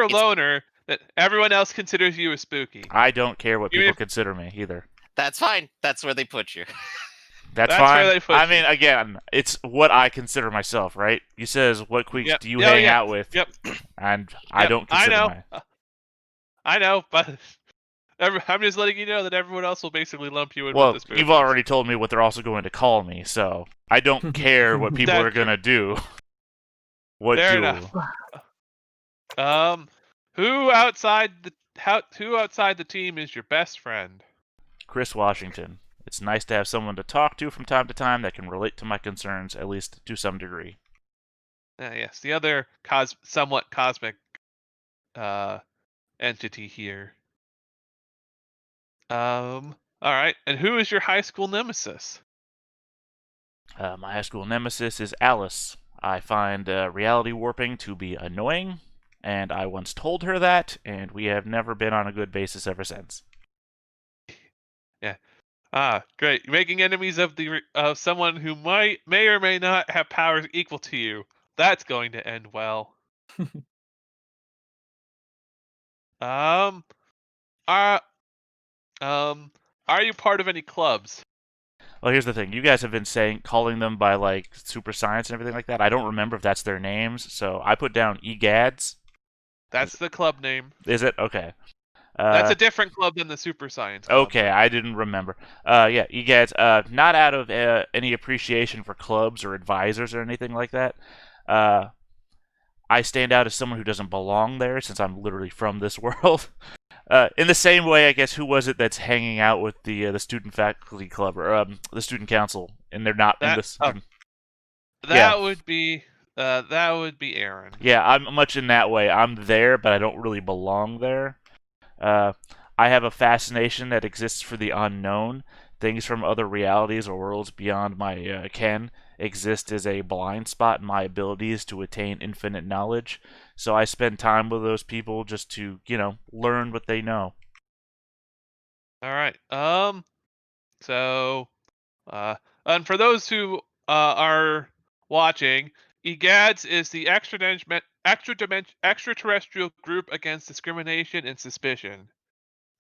a loner, that everyone else considers you a spooky. I don't care what Even people if- consider me either. That's fine. That's where they put you. That's That's fine. where they put I you. mean, again, it's what I consider myself, right? You says what cliques Yep. do you Oh, hang yeah. out with? Yep. And I Yep, don't consider I know. I know, but I'm just letting you know that everyone else will basically lump you in Well, with the spookies. you've already told me what they're also going to call me, so I don't care what people are That's gonna do. What Fair do? enough. Who outside the team is your best friend? Chris Washington. It's nice to have someone to talk to from time to time that can relate to my concerns, at least to some degree. Yes, the other somewhat cosmic entity here. All right, and who is your high school nemesis? My high school nemesis is Alice. I find reality warping to be annoying, and I once told her that, and we have never been on a good basis ever since. Great. You're making enemies of someone who may or may not have powers equal to you. That's going to end well. Um, are are you part of any clubs? Well, here's the thing. You guys have been calling them by, super science and everything like that. I don't remember if that's their names, so I put down EGADs. That's the club name. Is it? Okay. That's a different club than the Super Science Club. Okay, I didn't remember. Yeah, EGADs. Not out of any appreciation for clubs or advisors or anything like that. I stand out as someone who doesn't belong there since I'm literally from this world. In the same way, I guess, who was it that's hanging out with the student faculty club or the student council, and they're not in this? That would be Aaron. Yeah, I'm much in that way. I'm there, but I don't really belong there. I have a fascination that exists for the unknown. Things from other realities or worlds beyond my ken exist as a blind spot in my abilities to attain infinite knowledge. So I spend time with those people just to, learn what they know. All right. So, and for those who are watching, EGADS is the extraterrestrial group against discrimination and suspicion.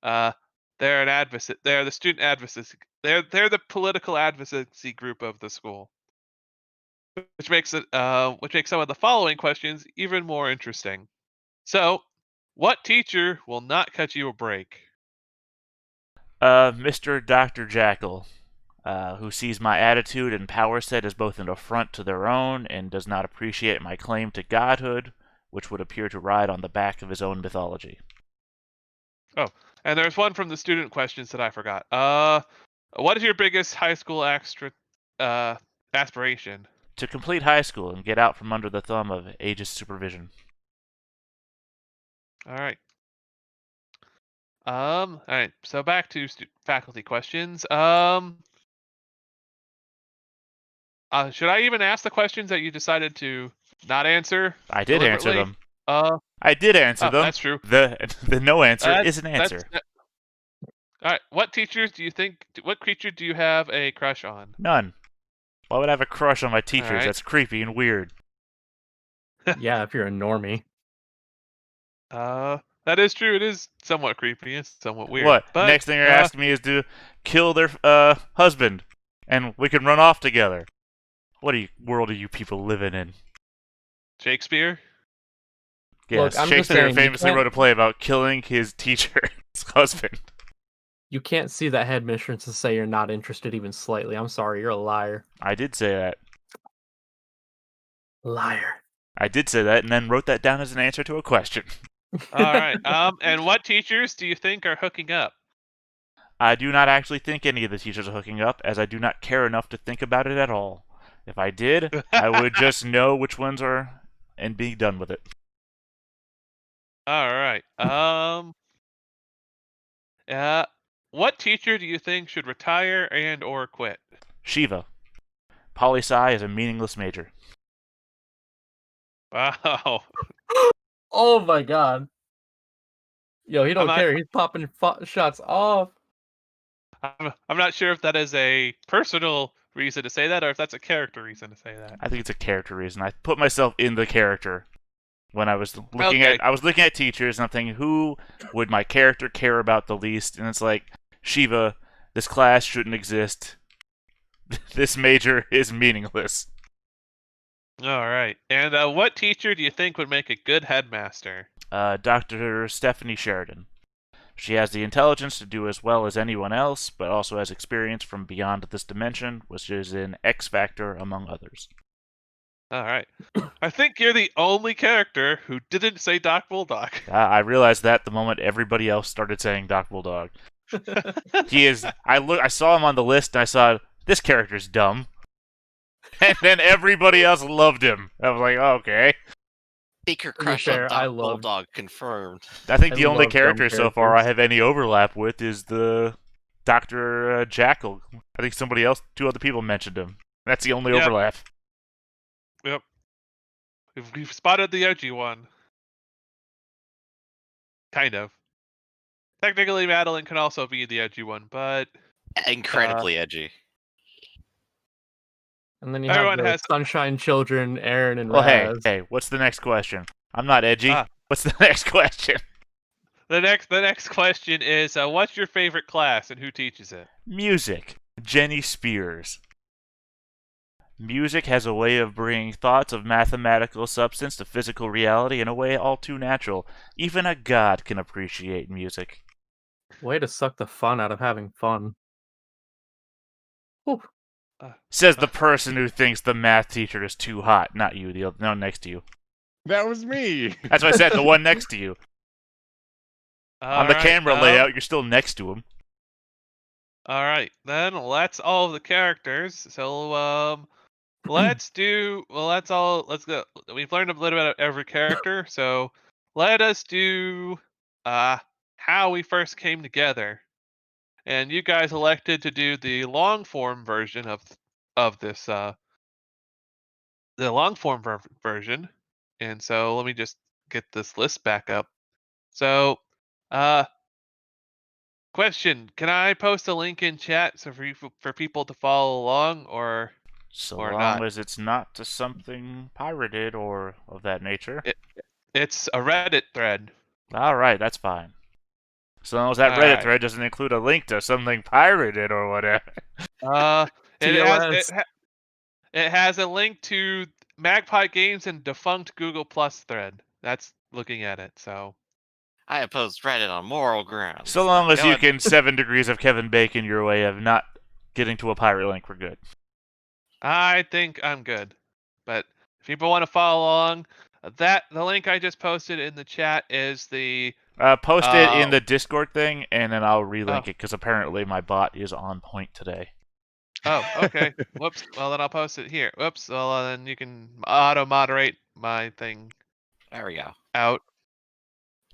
They're an advocate. They're the student advocacy. They're the political advocacy group of the school, which makes some of the following questions even more interesting. So, What teacher will not cut you a break? Mr. Dr. Jackal, who sees my attitude and power set as both an affront to their own and does not appreciate my claim to godhood, which would appear to ride on the back of his own mythology. Oh, and there's one from the student questions that I forgot. What is your biggest high school aspiration? To complete high school and get out from under the thumb of ageist supervision. All right. All right. So back to faculty questions. Should I even ask the questions that you decided to not answer? I did answer deliberately? them. Uh, I did answer oh, them. that's true. The no answer That's- is an answer. All right. What teachers do you think? What creature do you have a crush on? None. Why would I have a crush on my teachers? Alright. That's creepy and weird. Yeah, if you're a normie. That is true. It is somewhat creepy and somewhat weird. What? But, Next thing you're asking me is to kill their husband, and we can run off together. What world are you people living in? Shakespeare? Look, Yes, I'm just Shakespeare saying, you famously can't- wrote a play about killing his teacher's husband. You can't see that headmistress and say you're not interested even slightly. I'm sorry, you're a liar. I did say that. Liar. I did say that, and then wrote that down as an answer to a question. All right. And what teachers do you think are hooking up? I do not actually think any of the teachers are hooking up, as I do not care enough to think about it at all. If I did, I would just know which ones are and be done with it. All right. What teacher do you think should retire and or quit? Shiva. Poli-sci is a meaningless major. Wow. Oh my god. Yo, he don't not- care. He's popping shots off. I'm not sure if that is a personal reason to say that or if that's a character reason to say that. I think it's a character reason. I put myself in the character when I was looking at teachers, and I'm thinking, who would my character care about the least? And it's like, Shiva, this class shouldn't exist. This major is meaningless. All right. And what teacher do you think would make a good headmaster? Dr. Stephanie Sheridan. She has the intelligence to do as well as anyone else, but also has experience from beyond this dimension, which is an X factor among others. All right. I think you're the only character who didn't say Doc Bulldog. I realized that the moment everybody else started saying Doc Bulldog. He is. I saw him on the list, and I saw this character's dumb, and then everybody else loved him. I was like, oh, okay. Speaker To be crush fair, on I Doc loved- Bulldog confirmed. I think I the only love dumb character so far I characters. have any overlap with is the Dr. Jackal. I think somebody else, 2 other people mentioned him. That's the only Yep. overlap. Yep. We've spotted the edgy one. Kind of. Technically, Madeline can also be the edgy one, but Incredibly edgy. And then you Everyone have the has- Sunshine Children, Aaron and Well, Raz. hey, what's the next question? I'm not edgy. Ah. What's the next question? the next question is, what's your favorite class and who teaches it? Music. Jenny Spears. Music has a way of bringing thoughts of mathematical substance to physical reality in a way all too natural. Even a god can appreciate music. Way to suck the fun out of having fun. Whew. Says the person who thinks the math teacher is too hot, not you, the one next to you. That was me. That's what I said, the one next to you. On the Alright, camera layout, you're still next to him. All right, then that's all of the characters. So let's do. Well, that's all. Let's go. We've learned a little bit of every character. So let us do how we first came together. And you guys elected to do the long form version of this the long form version. And so let me just get this list back up. So question, can I post a link in chat so for people to follow along or So Or long not. as it's not to something pirated or of that nature. it's a Reddit thread. Alright, that's fine. So long as that Reddit Alright. thread doesn't include a link to something pirated or whatever. TOS. It has a link to Magpie Games and defunct Google Plus thread. That's looking at it. So I oppose Reddit on moral grounds. So long as Go you ahead. can 7 degrees of Kevin Bacon your way of not getting to a pirate link, we're good. I think I'm good. But if people want to follow along, the link I just posted in the chat is the Post it in uh, the Discord thing, and then I'll relink oh, it, because apparently my bot is on point today. oh, okay. Whoops. Well, then I'll post it here. Whoops. Well, then you can auto moderate my thing There we go. out.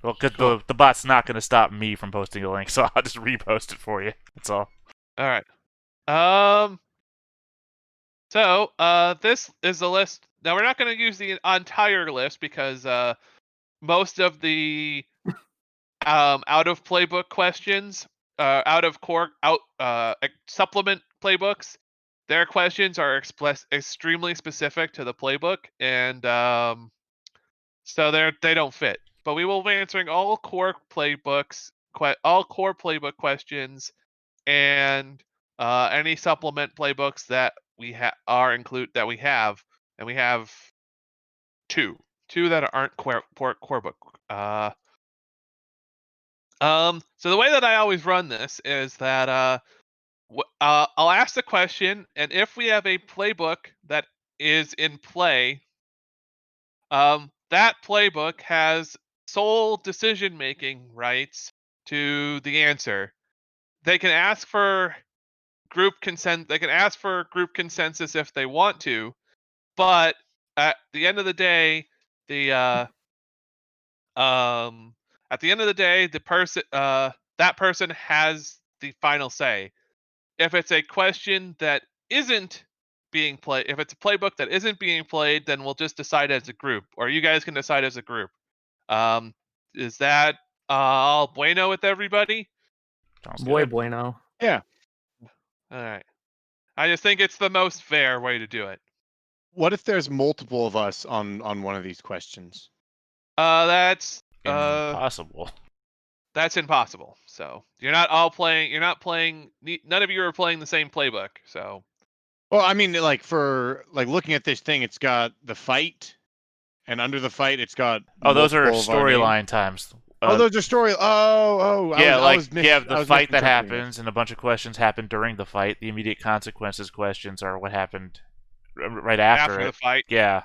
Well, because Cool. the bot's not going to stop me from posting a link, so I'll just repost it for you. That's all. All right. So, this is the list. Now, we're not going to use the entire list because most of the out of playbook questions, out of core out supplement playbooks, their questions are extremely specific to the playbook, and so they don't fit. But we will be answering all core playbooks, all core playbook questions, and any supplement playbooks that we that we have, and we have two that aren't core book. So the way that I always run this is that I'll ask the question, and if we have a playbook that is in play, that playbook has sole decision-making rights to the answer. They can ask for group consent. They can ask for group consensus if they want to, but at the end of the day, the at the end of the day, the person that person has the final say. If it's a question that isn't being played, if it's a playbook that isn't being played, then we'll just decide as a group, or you guys can decide as a group. Um, is that all bueno with everybody? Sounds Muy good. bueno. Yeah. All right. I just think it's the most fair way to do it. What if there's multiple of us on one of these questions? That's Impossible. that's impossible. So you're not all playing. You're not playing. None of you are playing the same playbook. So Well, I mean, like for like looking at this thing, it's got the fight, and under the fight, it's got Oh, those are multiple of our names. storyline times. Oh, those are story. Yeah, I was the fight that misinterpreting this. happens, and a bunch of questions happen during the fight. The immediate consequences questions are what happened right after after it. the fight. Yeah.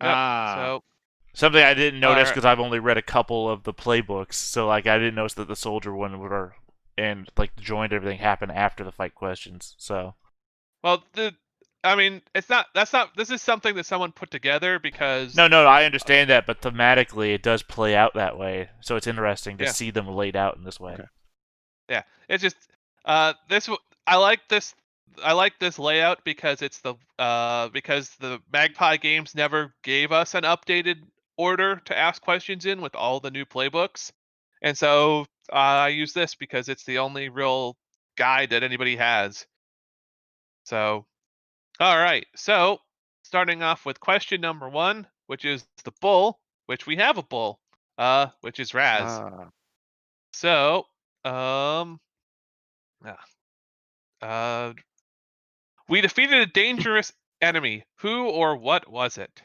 Yep. Ah. So Something I didn't notice Alright. because I've only read a couple of the playbooks, so like I didn't notice that the soldier one would and like the joint everything happened after the fight questions. So well, I mean, it's not. That's not. This is something that someone put together because no, I understand that, but thematically it does play out that way. So it's interesting to Yeah. see them laid out in this way. Okay. yeah, it's just I like this. I like this layout because it's because the Magpie Games never gave us an updated order to ask questions in with all the new playbooks, and so I use this because it's the only real guide that anybody has. So, all right. So, starting off with question number 1, which is the bull, which we have a bull, which is Raz. Ah. So, um, uh, uh, we defeated a dangerous enemy. Who or what was it?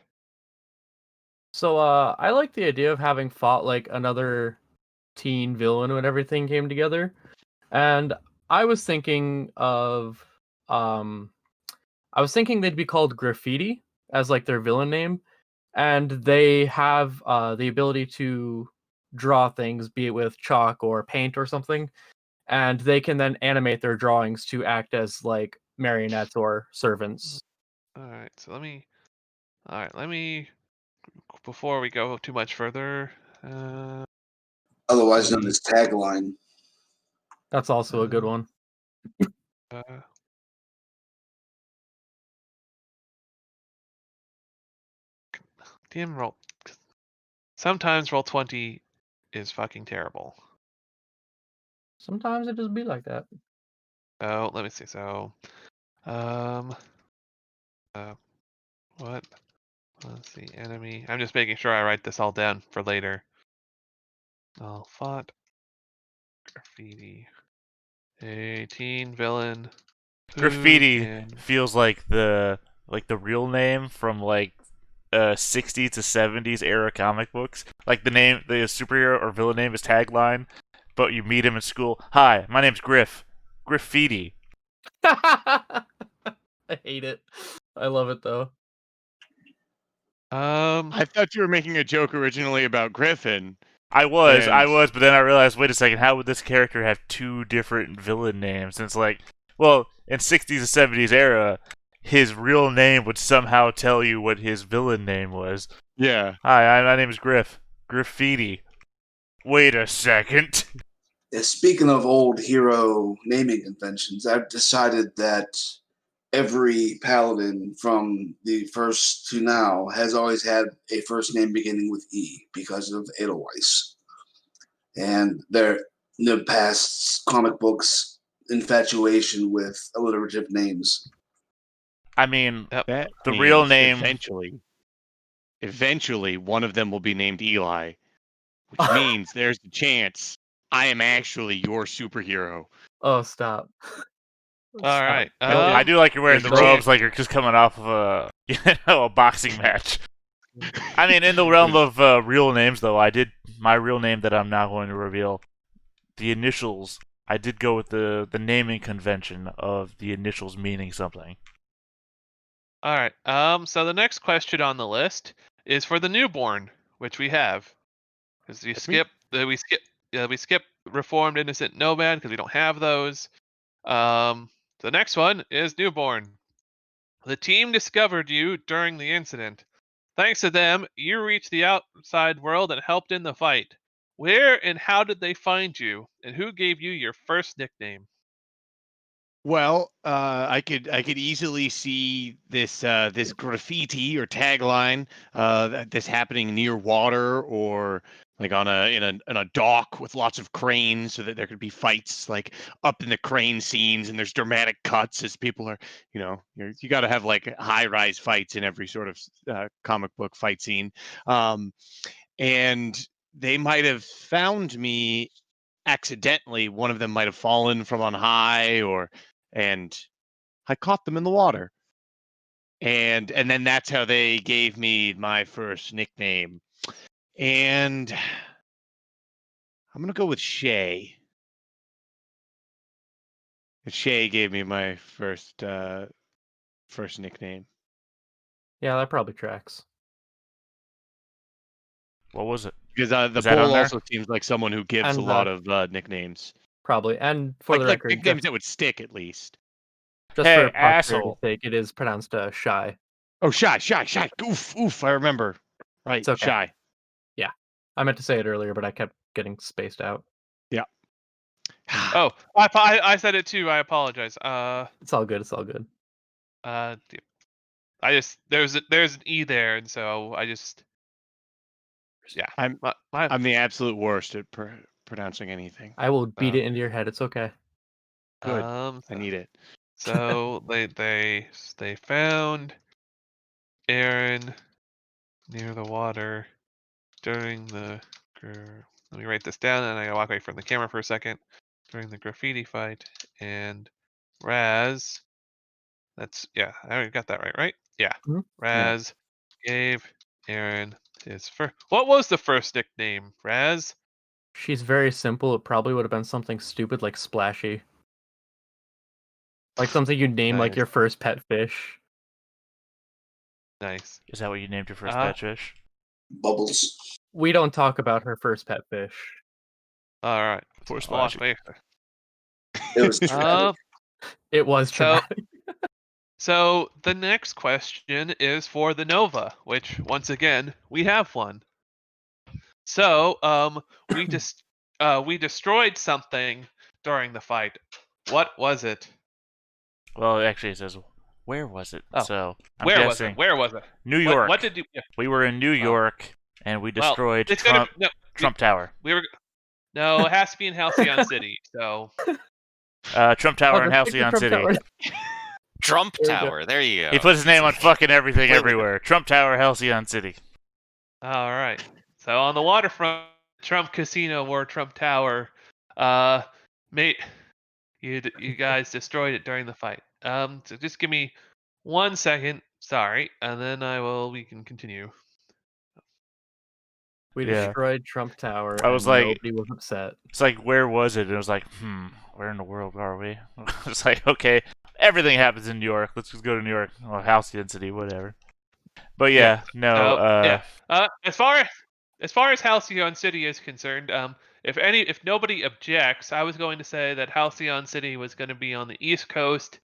So I like the idea of having fought like another teen villain when everything came together. And I was thinking of um I was thinking they'd be called Graffiti as like their villain name. And they have the ability to draw things, be it with chalk or paint or something, and they can then animate their drawings to act as like marionettes or servants. All right. So let me before we go too much further. Otherwise known as tagline. That's also a good Uh, one. uh, damn roll. Sometimes roll 20 is fucking terrible. Sometimes it just be like that. Oh, let me see. So, um, what was the enemy? I'm just making sure I write this all down for later. All fought graffiti. A teen villain. Who Graffiti can... feels like the real name from like '60s to '70s era comic books. Like the superhero or villain name is tagline, but you meet him in school. Hi, my name's Griff. Graffiti. I hate it. I love it though. I thought you were making a joke originally about Griffin. I was, And but then I realized, wait a second, how would this character have two different villain names? And it's like, well, in '60s to '70s era, his real name would somehow tell you what his villain name was. yeah, Hi, my name is Griff. Graffiti. Wait a second. Speaking of old hero naming conventions, I've decided that every paladin from the first to now has always had a first name beginning with E because of Edelweiss. And their the past comic books infatuation with alliterative names. I mean, that the real means name. Eventually, one of them will be named Eli, which means there's a chance I am actually your superhero. Oh, stop. All right. I do like you're wearing the there's a robes chance. like you're just coming off of a boxing match. I mean, in the realm of real names, though, my real name that I'm not going to reveal, the initials. I did go with the naming convention of the initials meaning something. All right. So the next question on the list is for the newborn, which we have, because we skip reformed innocent nomad because we don't have those. The next one is newborn. The team discovered you during the incident. Thanks to them, you reached the outside world and helped in the fight. Where and how did they find you, and who gave you your first nickname? Well, I could easily see this this graffiti or tagline this happening near water or like on a dock with lots of cranes, so that there could be fights like up in the crane scenes, and there's dramatic cuts as people are, you got to have like high rise fights in every sort of comic book fight scene, and they might have found me accidentally. One of them might have fallen from on high, and I caught them in the water. And then that's how they gave me my first nickname. And I'm gonna go with Shay. Shay gave me my first nickname. Yeah, that probably tracks. What was it? Because the Is that on bull there? also seems like someone who gives And, a lot of nicknames. Probably. And for the Like record, nicknames that would stick at least. just Hey, for posterity's asshole. sake, it is pronounced shy. Oh, Shy. Oof, I remember. Right, It's okay. Shy. Yeah. I meant to say it earlier, but I kept getting spaced out. Yeah. Oh, I said it too. I apologize. It's all good. It's all good. I just there's an E there, and so I just I'm my I'm the absolute worst at pronouncing anything. I will beat Oh. it into your head. It's okay. Good. I need it. So they found Aaron near the water during the. Let me write this down, and I gotta walk away from the camera for a second. During the graffiti fight, and Raz. I already got that right? Yeah. Mhm. Raz gave Aaron his first. What was the first nickname, Raz? She's very simple. It probably would have been something stupid like Splashy. Like something you'd name like Nice. your first pet fish. Nice. Is that what you named your first pet fish? Bubbles. We don't talk about her first pet fish. All right. Poor I'll walk Splashy. away. It was tragic. It was So- traumatic. So the next question is for the Nova, which once again we have one. So we destroyed something during the fight. What was it? Well, actually, it says, where was it? Oh, So, I'm Where guessing was it? New York. What did you? Yeah. We were in New York, and we Well, destroyed it's gonna Trump Tower. we were. No, it has to be in Halcyon City. So Trump Tower in let's pick the Halcyon Trump City. Tower. Trump There you go. Tower. There you go. He put his name on fucking everything Wait, wait. everywhere. Trump Tower, Halcyon City. all right. So on the waterfront, Trump Casino or Trump Tower, mate, you guys destroyed it during the fight. So just give me 1 second sorry, and then we can continue. We Yeah. destroyed Trump Tower, I was and like- nobody was upset. It's like, where was it? And it was like, where in the world are we? It's like, okay, everything happens in New York. Let's just go to New York. Or Halcyon City, whatever. But yeah, no. As far as Halcyon City is concerned, if nobody objects, I was going to say that Halcyon City was going to be on the east coast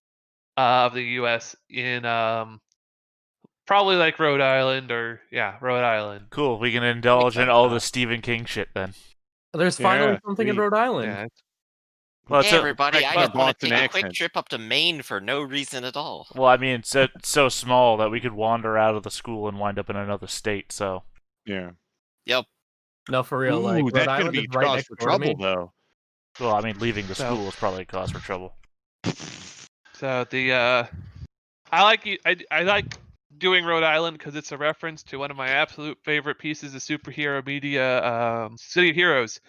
of the U.S. in probably like Rhode Island Rhode Island. Cool. We can indulge in all the sense. Stephen King shit then. There's finally Yeah, something in sweet. Rhode Island. Yeah, Well, Hey everybody, I our just want to Boston take a quick accent. trip up to Maine for no reason at all. well, I mean, it's so small that we could wander out of the school and wind up in another state. So Yeah. Yep. No, for real. Like Ooh, Rhode that's gonna Island be is right cause next for door to me. trouble, though. well, I mean, leaving the So- school is probably a cause for trouble. So I like doing Rhode Island because it's a reference to one of my absolute favorite pieces of superhero media, City of Heroes,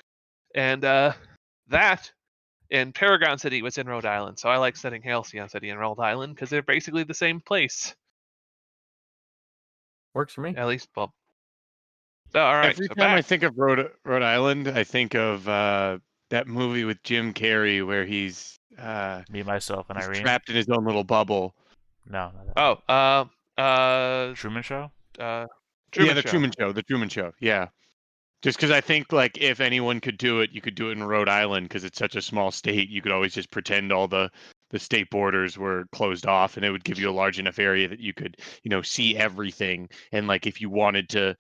and that in Paragon City was in Rhode Island. So I like setting Halcyon City in Rhode Island because they're basically the same place. Works for me. At least, well. So, all right. Every so time I back. think of Rhode Island, I think of that movie with Jim Carrey where he's Me, myself, and Irene. trapped in his own little bubble. No. Not that. Truman Show. Yeah, Truman the Show. Truman Show. The Truman Show. Yeah. Just because I think like if anyone could do it, you could do it in Rhode Island because it's such a small state. You could always just pretend all the state borders were closed off, and it would give you a large enough area that you could see everything. And like if you wanted to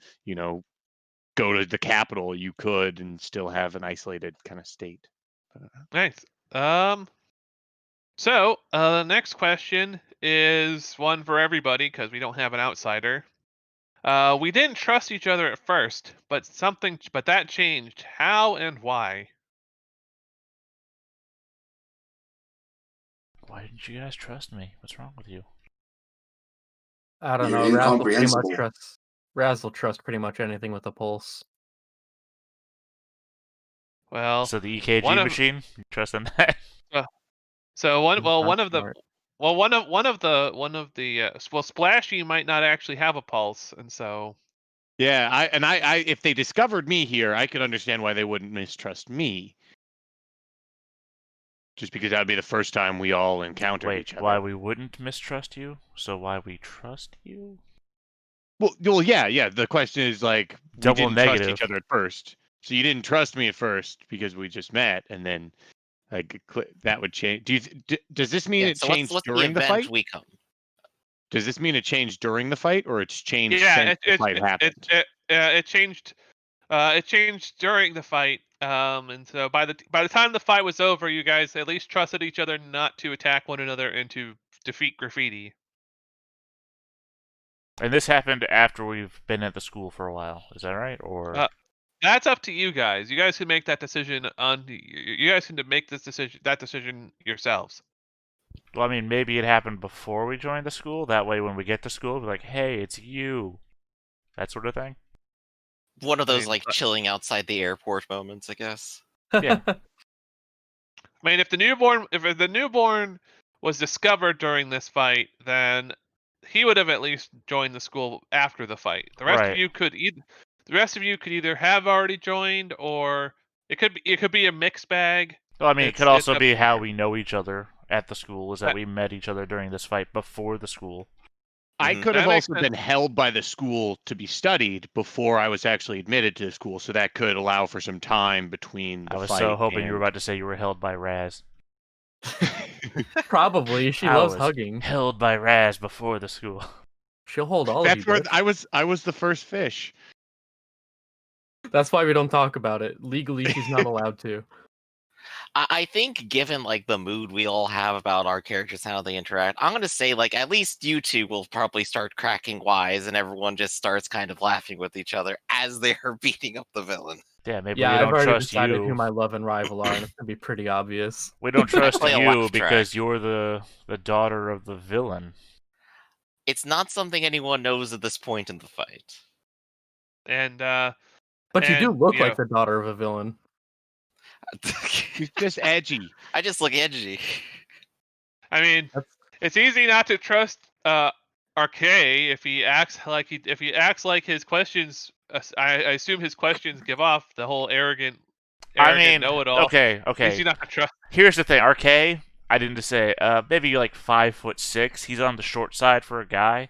go to the capital, you could and still have an isolated kind of state. Nice. So the next question is one for everybody because we don't have an outsider. We didn't trust each other at first, but that changed. How and why? Why didn't you guys trust me? What's wrong with you? I don't You're know. incomprehensible. Raz will trust pretty much anything with a pulse. Well, So the EKG one of- machine, you trust in that? so one He's well not one of the smart. well one of the Splashy might not actually have a pulse, and so Yeah, I if they discovered me here, I could understand why they wouldn't mistrust me. Just because that would be the first time we all encountered Wait, each other. why we wouldn't mistrust you? So why we trust you? Well, yeah. The question is like we Double didn't trust negative. each other at first, so you didn't trust me at first because we just met, and then like that would change. Does this mean Yeah, it so changed what's the during the event fight? we come? Does this mean it changed during the fight, or it's changed yeah, since the fight happened? it changed. It changed during the fight. And so by the time the fight was over, you guys at least trusted each other not to attack one another and to defeat graffiti. And this happened after we've been at the school for a while. Is that right? Or That's up to you guys. You guys can make that decision you guys can make that decision yourselves. well, I mean, maybe it happened before we joined the school. That way, when we get to school, we're like, "Hey, it's you," that sort of thing. One of I those mean, like chilling outside the airport moments, I guess. Yeah. I mean, if the newborn was discovered during this fight, then he would have at least joined the school after the fight. The rest of Right. you could either have already joined, or it could be a mixed bag. Well, I mean, it could It's also up be to how you. we know each other at the school. Is that That- we met each other during this fight before the school. I Mhm. could have That makes also sense. been held by the school to be studied before I was actually admitted to the school, so that could allow for some time between the I was fight. so hoping you were and... about to say you were held by Raz. Probably. She I loves was hugging. Held by Raz before the school. She'll hold all of That's you. where Bitch. I was the first fish. That's why we don't talk about it. Legally, she's not allowed to. I think given like the mood we all have about our characters and how they interact, I'm gonna say like at least you two will probably start cracking wise and everyone just starts kind of laughing with each other as they are beating up the villain. Yeah, maybe Yeah, we I've don't already trust decided who you. my love and rival are, and it's gonna be pretty obvious. We don't trust play a you laugh because track. you're the daughter of the villain. It's not something anyone knows at this point in the fight. And But you do And, look you like know- the daughter of a villain. He's just edgy. I just look edgy. I mean, That's it's easy not to trust Arcay, if he acts like his questions, I assume his questions give off the whole arrogant I mean, know-it-all. okay. Is he not gonna trust? Here's the thing, RK. I didn't just say. Maybe like 5'6". He's on the short side for a guy.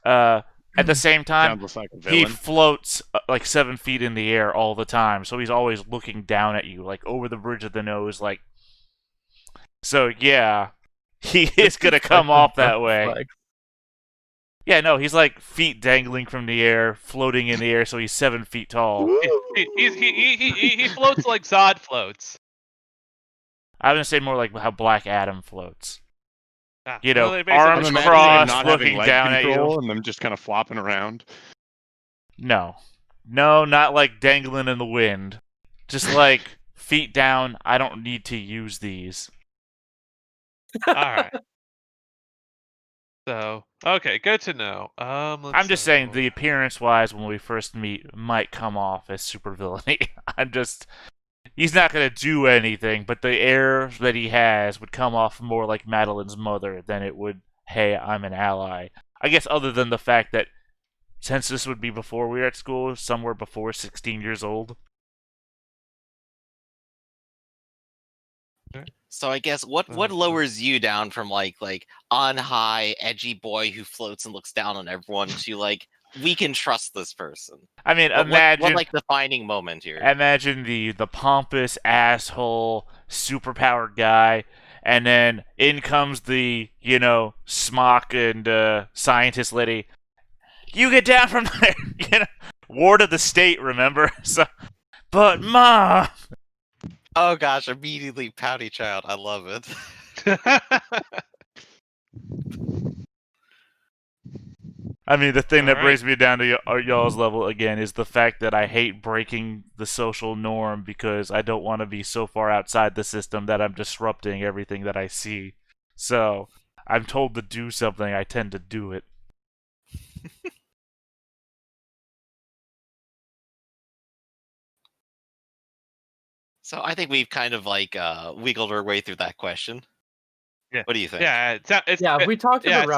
At the same time, Sounds like a he villain. floats like 7 feet in the air all the time, so he's always looking down at you, like over the bridge of the nose, like. So yeah, he is gonna come off that way. Like, Yeah, no, he's like feet dangling from the air, floating in the air, so he's 7 feet tall. He floats like Zod floats. I was gonna say more like how Black Adam floats. You Well, know, they basically arms I'm float imagining him crossed, not having looking leg down at you. control and them just kind of flopping around. No, not like dangling in the wind. Just like feet down. I don't need to use these. All right. So okay, good to know. I'm just saying the appearance-wise, when we first meet, might come off as super villainy. He's not gonna do anything, but the air that he has would come off more like Madeline's mother than it would, hey, I'm an ally. I guess other than the fact that since this would be before we were at school, somewhere before 16 years old. So I guess what lowers you down from like on high edgy boy who floats and looks down on everyone to like we can trust this person. I mean, What imagine like defining moment here? imagine the pompous asshole superpowered guy, and then in comes the smock and scientist lady. You get down from there, ward of the state. Remember? So, but mom. Oh gosh, immediately pouty child. I love it. I mean, the thing that Alright. brings me down to y'all's level again is the fact that I hate breaking the social norm because I don't want to be so far outside the system that I'm disrupting everything that I see. So, I'm told to do something, I tend to do it. So I think we've kind of like wiggled our way through that question. Yeah. What do you think? Yeah, it's yeah, we talked yeah, it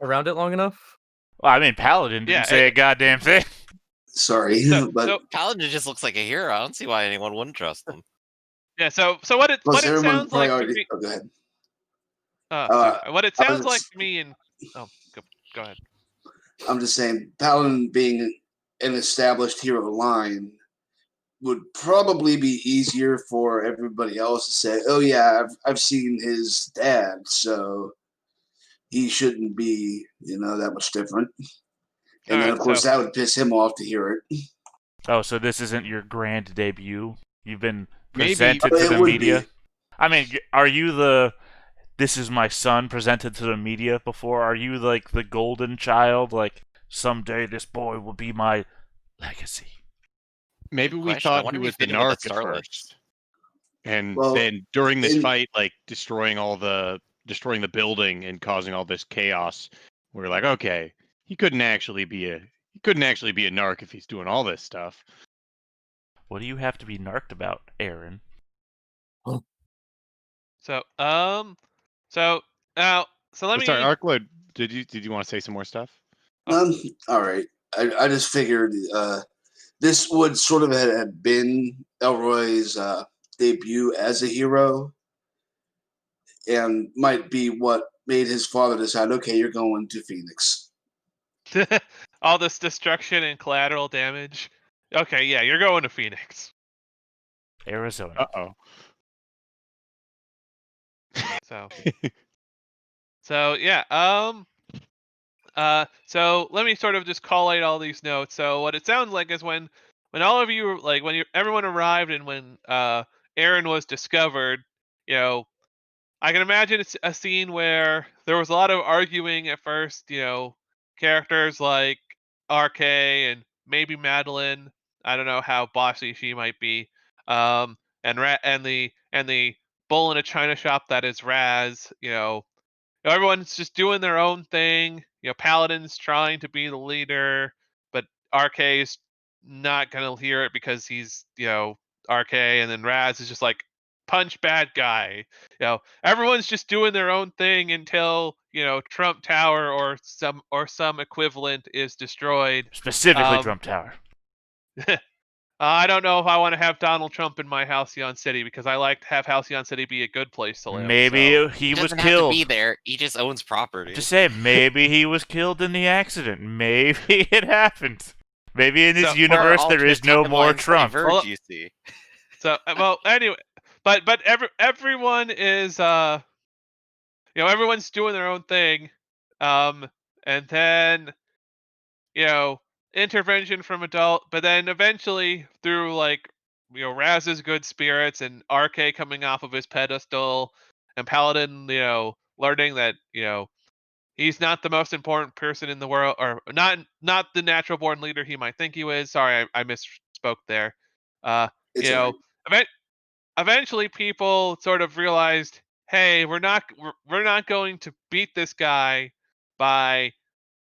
around it long enough. Well, I mean, Paladin didn't Yeah, say a goddamn thing. Sorry, but so Paladin just looks like a hero. I don't see why anyone wouldn't trust him. yeah, so what it plus everyone sounds probably like to already. me. Oh, go ahead. Sorry. What it I sounds was- like to me, and go ahead. I'm just saying, Paladin being an established hero line would probably be easier for everybody else to say, "Oh yeah, I've seen his dad, so he shouldn't be, that much different." And then, Alright, of course, so that would piss him off to hear it. Oh, so this isn't your grand debut? You've been Maybe- presented to It the would media? be. I mean, are you the "this is my son" presented to the media before? Are you like the golden child? Like, someday this boy will be my legacy? Maybe Good we question. I thought he wonder if was he the fit in with that narc at star first. list. And Well, then during this in- fight, like destroying the building and causing all this chaos, we're like, okay, he couldn't actually be a narc if he's doing all this stuff. What do you have to be narked about, Aaron? so now let me. Sorry, Arcloid, did you want to say some more stuff? All right. I just figured this would sort of have been Elroy's debut as a hero, and might be what made his father decide, okay, you're going to Phoenix. all this destruction and collateral damage. Okay, yeah, you're going to Phoenix. Arizona. Uh-oh. So yeah, so let me sort of just collate all these notes. So what it sounds like is when all of you everyone arrived and when Aaron was discovered, I can imagine it's a scene where there was a lot of arguing at first. Characters like RK and maybe Madeline. I don't know how bossy she might be. And the bull in a china shop that is Raz. Everyone's just doing their own thing. Paladin's trying to be the leader, but RK's not gonna hear it because he's RK, and then Raz is just like punch bad guy. Everyone's just doing their own thing until Trump Tower or some equivalent is destroyed. Specifically, Trump Tower. I don't know if I want to have Donald Trump in my Halcyon City because I like to have Halcyon City be a good place to live. Maybe so. he He was doesn't have to killed. be there. He just owns property. Just say maybe he was killed in the accident. Maybe it happened. Maybe in this So- universe Where there is no alternate more timelines Trump. diverge, Well- you see. So anyway, but everyone is everyone's doing their own thing, and then intervention from adult, but then eventually through Raz's good spirits and RK coming off of his pedestal, and Paladin learning that he's not the most important person in the world, or not the natural born leader he might think he is. Sorry, I misspoke there. It's You know, eventually people sort of realized, hey, we're not going to beat this guy by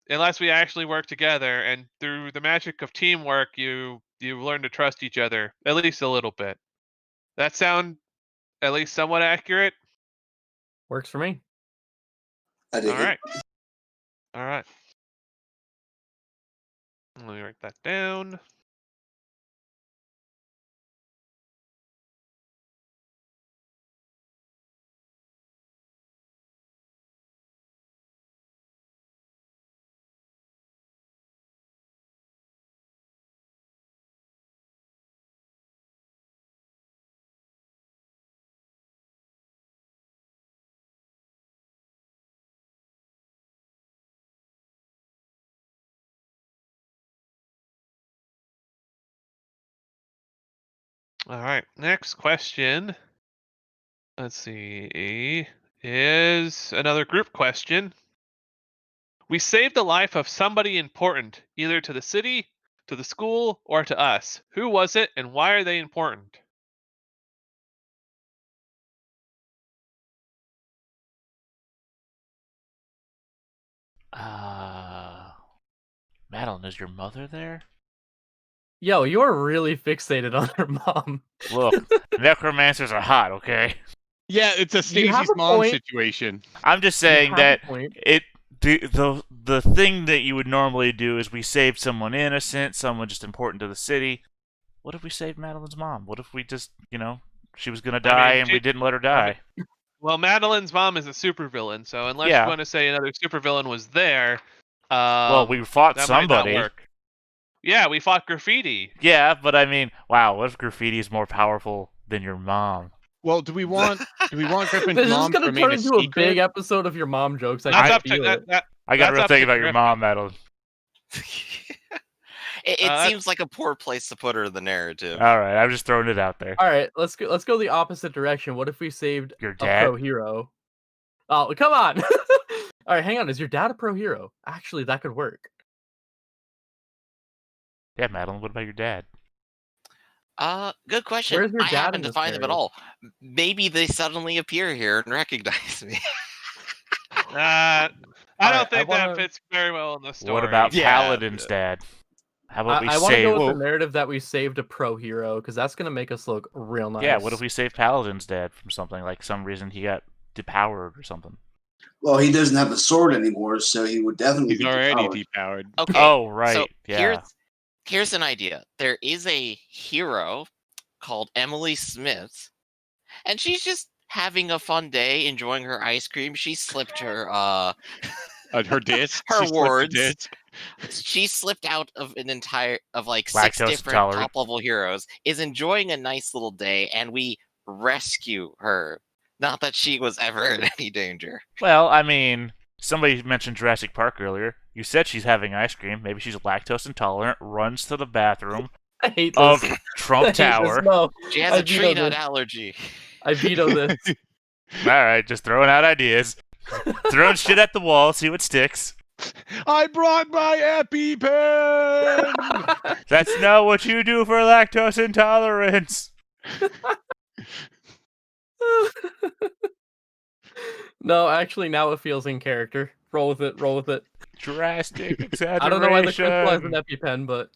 unless we actually work together, and through the magic of teamwork you learn to trust each other at least a little bit. That sound at least somewhat accurate? Works for me. I dig All it. right. All right. Let me write that down. All right. Next question. Let's see. Is another group question. We saved the life of somebody important, either to the city, to the school, or to us. Who was it, and why are they important? Madeline, is your mother there? Yo, you're really fixated on her mom. Look, necromancers are hot, okay? Yeah, it's a You have Stacey's a mom point. situation. I'm just You saying have that a point. the thing that you would normally do is we saved someone innocent, someone just important to the city. What if we saved Madeline's mom? What if we just, she was gonna die and we didn't let her die? Well, Madeline's mom is a supervillain, so unless Yeah. you want to say another supervillain was there, Well, we fought that somebody. might not work. Yeah, we fought Graffiti. Yeah, but I mean, wow, what if Graffiti is more powerful than your mom? Well, do we want Griffin's This is mom to gonna remain turn a into a secret? big episode of your mom jokes. I That's can up to feel it. I got a That's real up thing to about your Griffin. mom, Madeline. It Uh, seems like a poor place to put her in the narrative. All right, I'm just throwing it out there. All right, let's go the opposite direction. What if we saved Your a dad? pro hero? Oh, come on. All right, hang on. Is your dad a pro hero? Actually, that could work. Yeah, Madeline, what about your dad? Good question. Where's your I dad haven't in this defined them at narrative? all. Maybe they suddenly appear here and recognize me. I Alright, don't think I wanna- that fits very well in the story. What about Yeah. Paladin's dad? How about we I want to save? go with the narrative that we saved a pro hero because that's gonna make us look real nice. Yeah, what if we save Paladin's dad from something like some reason he got depowered or something? Well, he doesn't have the sword anymore, so he would definitely He's be already depowered. depowered. Okay. Oh, right. So Yeah. here's an idea. There is a hero called Emily Smith, and she's just having a fun day, enjoying her ice cream. She slipped her Her disc. Her She slipped the wards. disc. she slipped out of like Lactose 6 different intolerant. top level heroes, is enjoying a nice little day, and we rescue her. Not that she was ever in any danger. Well, I mean, somebody mentioned Jurassic Park earlier. You said she's having ice cream. Maybe she's lactose intolerant, runs to the bathroom I hate of this. I Trump hate this. Tower. No, She has I a veto tree nut this. allergy. I veto this. All right, just throwing out ideas. Throwing shit at the wall, see what sticks. I brought my EpiPen! That's not what you do for lactose intolerance. No, actually, now it feels in character. Roll with it. Roll with it. Drastic exaggeration. I don't know why the crystal has an EpiPen, but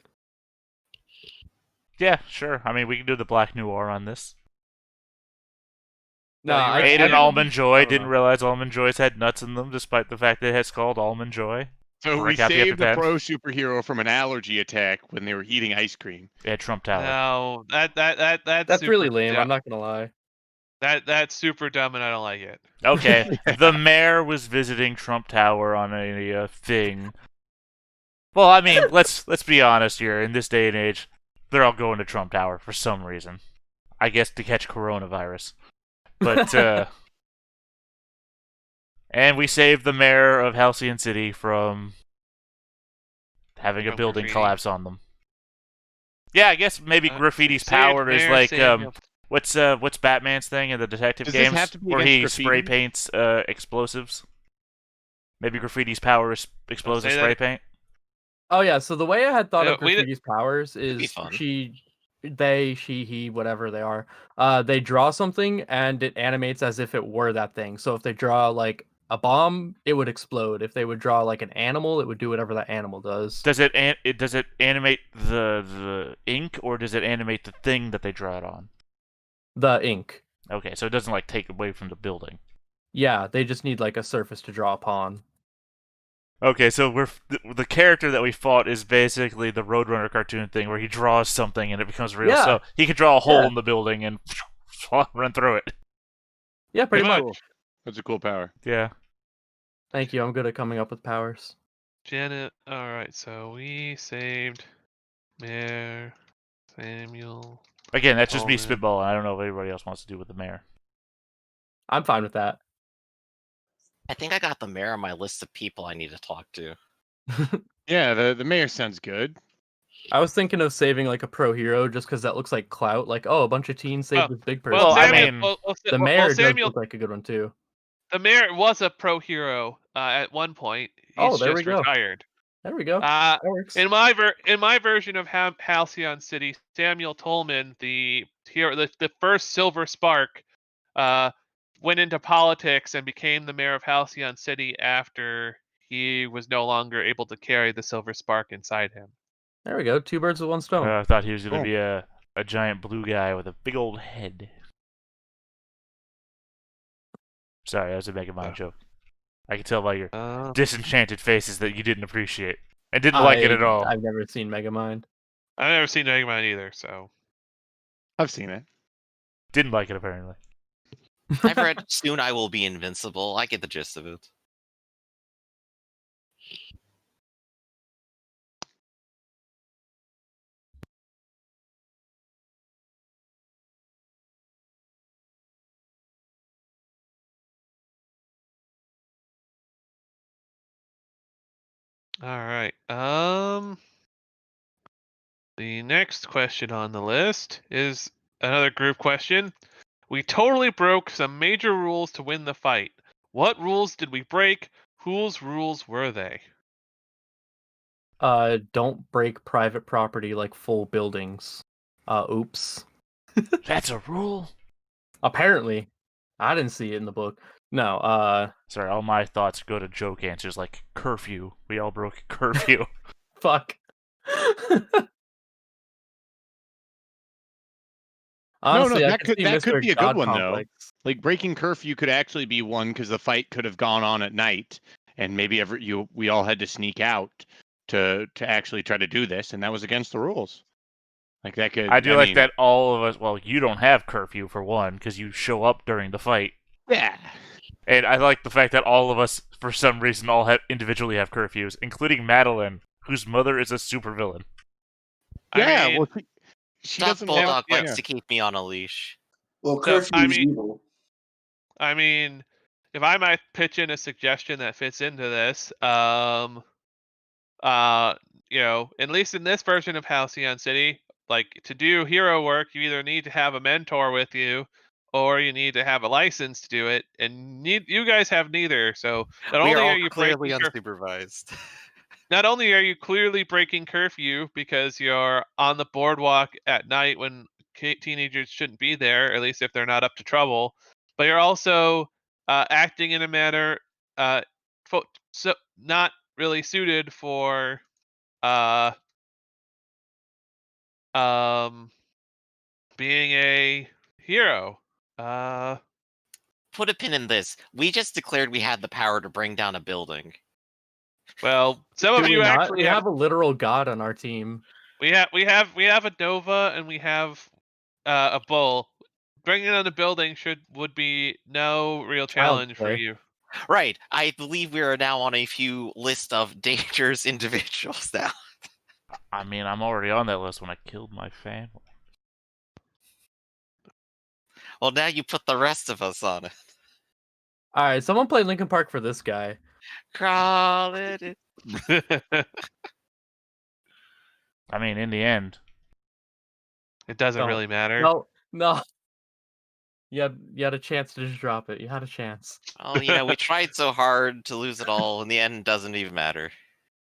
Yeah, sure. I mean, we can do the Black Noir on this. No, you I, were Ate I an saying- almond I joy. don't Didn't know. realize almond joys had nuts in them, despite the fact that it's called almond joy. So we Recap the saved the EpiPen. pro superhero from an allergy attack when they were eating ice cream. Yeah, Trump Tower. No, that's That's super really lame. dumb. I'm not gonna lie. That's super dumb, and I don't like it. Okay, the mayor was visiting Trump Tower on a thing. Well, I mean, let's be honest here. In this day and age, they're all going to Trump Tower for some reason. I guess to catch coronavirus. But and we saved the mayor of Halcyon City from having a From building graffiti. collapse on them. Yeah, I guess maybe graffiti's Saved power is Mayor like Samuel. what's Batman's thing in the detective Does this games have to be where against he spray graffiti? paints explosives? Maybe graffiti's power is explosive say spray that- paint. Oh yeah, so the way I had thought Yeah, of we did- graffiti's powers Could be is fun. they, she, he, whatever they are, they draw something and it animates as if it were that thing. So if they draw like a bomb, it would explode. If they would draw like an animal, it would do whatever that animal does. Does it animate the ink, or does it animate the thing that they draw it on? The ink. Okay, so it doesn't like take away from the building. Yeah, they just need like a surface to draw upon. Okay, so the character that we fought is basically the Roadrunner cartoon thing where he draws something and it becomes real. Yeah. So he could draw a hole Yeah. in the building and run through it. Yeah, pretty Pretty much. That's a cool power. Yeah. Thank you. I'm good at coming up with powers. Janet. All right, so we saved Mayor Samuel. Again, that's just me Tallman. spitballing. I don't know what everybody else wants to do with the mayor. I'm fine with that. I think I got the mayor on my list of people I need to talk to. Yeah, the mayor sounds good. I was thinking of saving like a pro hero just because that looks like clout. Like, oh, a bunch of teens saved this big person. Well, I Samuel. mean- the mayor does Samuel. look like a good one too. The mayor was a pro hero at one point. He's Oh, there we just go. retired. There we go. That works. In my version of Halcyon City, Samuel Tolman, the hero, the first Silver Spark, went into politics and became the mayor of Halcyon City after he was no longer able to carry the Silver Spark inside him. There we go. 2 birds with 1 stone. I thought he was going to Cool. be a giant blue guy with a big old head. Sorry, that was a Megamind joke. I can tell by your disenchanted faces that you didn't appreciate and didn't like it at all. I've never seen Megamind. I've never seen Megamind either, so I've seen it. Didn't like it apparently. I've read Soon I Will Be Invincible. I get the gist of it. all right. The next question on the list is another group question. We totally broke some major rules to win the fight. What rules did we break? Whose rules were they? Don't break private property like full buildings. Oops. That's a rule. Apparently, I didn't see it in the book. No. Sorry, all my thoughts go to joke answers like curfew. We all broke curfew. Fuck. Honestly, no, I that could could see Mr. be a good God one Complex. though. Like breaking curfew could actually be one because the fight could have gone on at night, and maybe we all had to sneak out to actually try to do this, and that was against the rules. Like that could. I do like mean, that all of us. Well, you don't have curfew for one because you show up during the fight, Yeah. and I like the fact that all of us, for some reason, all individually have curfews, including Madeline, whose mother is a supervillain. Yeah. I mean, Well, she Tough doesn't have. Bulldog Yeah. likes to keep me on a leash. Well, So, curfew I is mean- evil. I mean, if I might pitch in a suggestion that fits into this, at least in this version of Halcyon City, like to do hero work, you either need to have a mentor with you, or you need to have a license to do it, and you guys have neither. So not We only are are all you clearly breaking unsupervised. not only are you clearly breaking curfew because you're on the boardwalk at night when teenagers shouldn't be there, at least if they're not up to trouble, but you're also acting in a manner so not really suited for uh, being a hero. put a pin in this. We just declared we had the power to bring down a building. Well, some Do of we you not? actually We have. have a literal god on our team. We have a Nova and we have a bull. Bringing on the building would be no real Child's challenge for play. you. Right. I believe we are now on a few list of dangerous individuals now. I mean, I'm already on that list when I killed my family. Well, now you put the rest of us on it. All right, someone play Linkin Park for this guy. Crawling it. I mean, in the end, It doesn't Don't. really matter. No. You had a chance to just drop it. You had a chance. Oh, we tried so hard to lose it all. In the end, it doesn't even matter.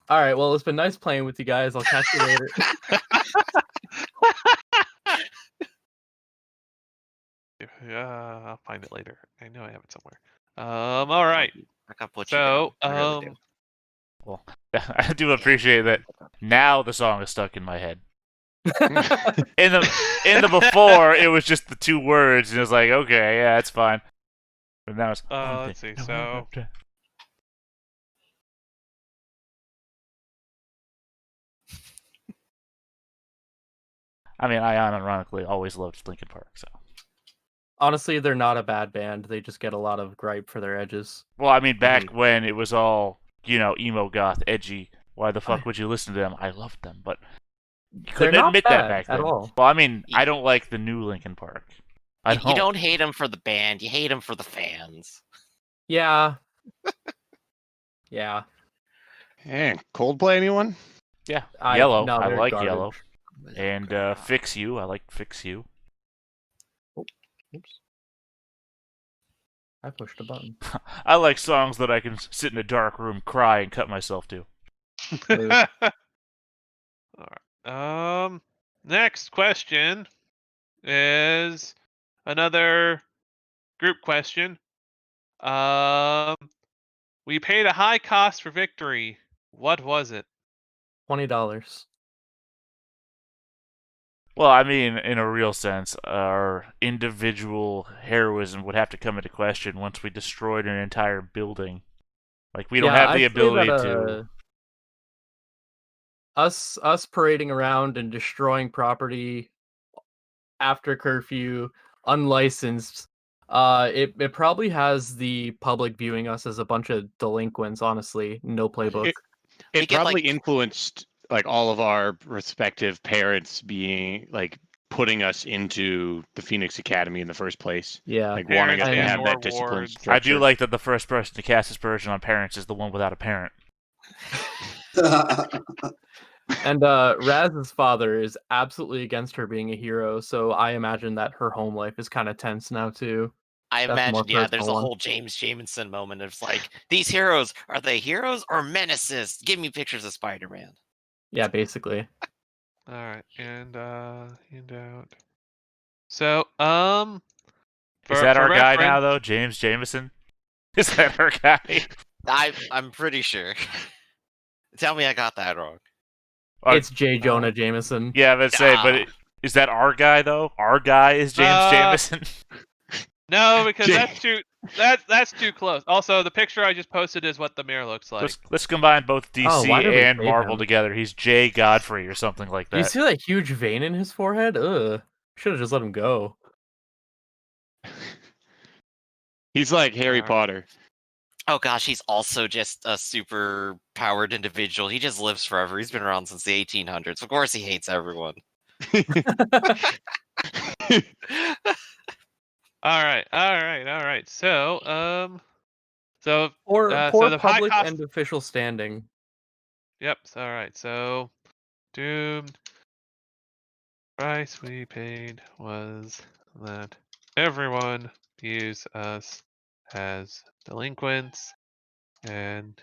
All right, well, it's been nice playing with you guys. I'll catch you later. I'll find it later. I know I have it somewhere. All right. I gotta put you down. I really do. well, I do appreciate that. Now the song is stuck in my head. In the before, it was just the two words, and it was like, okay, yeah, it's fine. But now it's. Let's see. So. I mean, I unironically always loved Linkin Park, so. Honestly, they're not a bad band. They just get a lot of gripe for their edges. Well, I mean, back when it was all, emo, goth, edgy, why the fuck would you listen to them? I loved them, but you They're couldn't not admit bad that back then. at all. Well, I mean, I don't like the new Linkin Park. You don't hate them for the band. You hate them for the fans. Yeah. Yeah. Hey, Coldplay, anyone? Yeah, I- Yellow. no, I they're like garbage. Yellow. And Fix You. I like Fix You. Oops. I pushed a button. I like songs that I can sit in a dark room, cry, and cut myself to. All right. Next question is another group question. We paid a high cost for victory. What was it? $20. Well, I mean, in a real sense, our individual heroism would have to come into question once we destroyed an entire building. Like, we don't have the I'd say ability that, to. Us parading around and destroying property after curfew, unlicensed. It probably has the public viewing us as a bunch of delinquents. Honestly, no playbook. It get, probably influenced like all of our respective parents being like putting us into the Phoenix Academy in the first place. Yeah, Like wanting us to Parents have getting that more discipline awards. structure. I do like that the first person to cast aspersion on parents is the one without a parent. and Raz's father is absolutely against her being a hero, so I imagine that her home life is kind of tense now too. I That's more imagine, there's a personal one. whole James Jameson moment. It's like, these heroes, are they heroes or menaces? Give me pictures of Spider-Man. Yeah, basically. All right, and handout. So, Is that for our guy now, reference- though? James Jameson? Is that our guy? I'm pretty sure. Tell me I got that wrong. It's J. Jonah Jameson. Yeah, but say, Ah. Is that our guy, though? Our guy is James Jameson? No, because that's too close. Also, the picture I just posted is what the mayor looks like. Let's combine both DC why did we and save Marvel him? together. He's Jay Godfrey or something like Do you that. see that huge vein in his forehead? Ugh. Should have just let him go. He's like Harry Potter. Oh gosh, he's also just a super powered individual. He just lives forever. He's been around since the 1800s. Of course he hates everyone. All right. So, so Poor so the high public cost. and official standing. Yep. All right. So, doomed. Price we paid was that everyone views us as delinquents, and